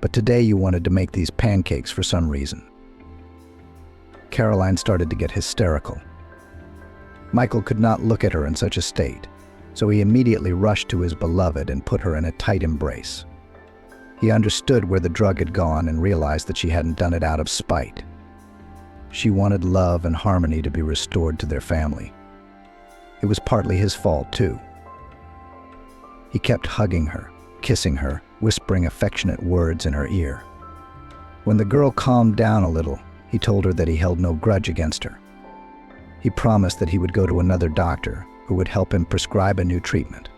[SPEAKER 1] But today you wanted to make these pancakes for some reason. Caroline started to get hysterical. Michael could not look at her in such a state, so he immediately rushed to his beloved and put her in a tight embrace. He understood where the drug had gone and realized that she hadn't done it out of spite. She wanted love and harmony to be restored to their family. It was partly his fault, too. He kept hugging her, kissing her, whispering affectionate words in her ear. When the girl calmed down a little, he told her that he held no grudge against her. He promised that he would go to another doctor who would help him prescribe a new treatment.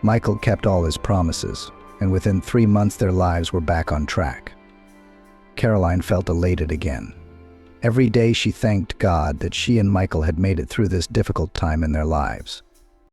[SPEAKER 1] Michael kept all his promises, and within 3 months their lives were back on track. Caroline felt elated again. Every day she thanked God that she and Michael had made it through this difficult time in their lives.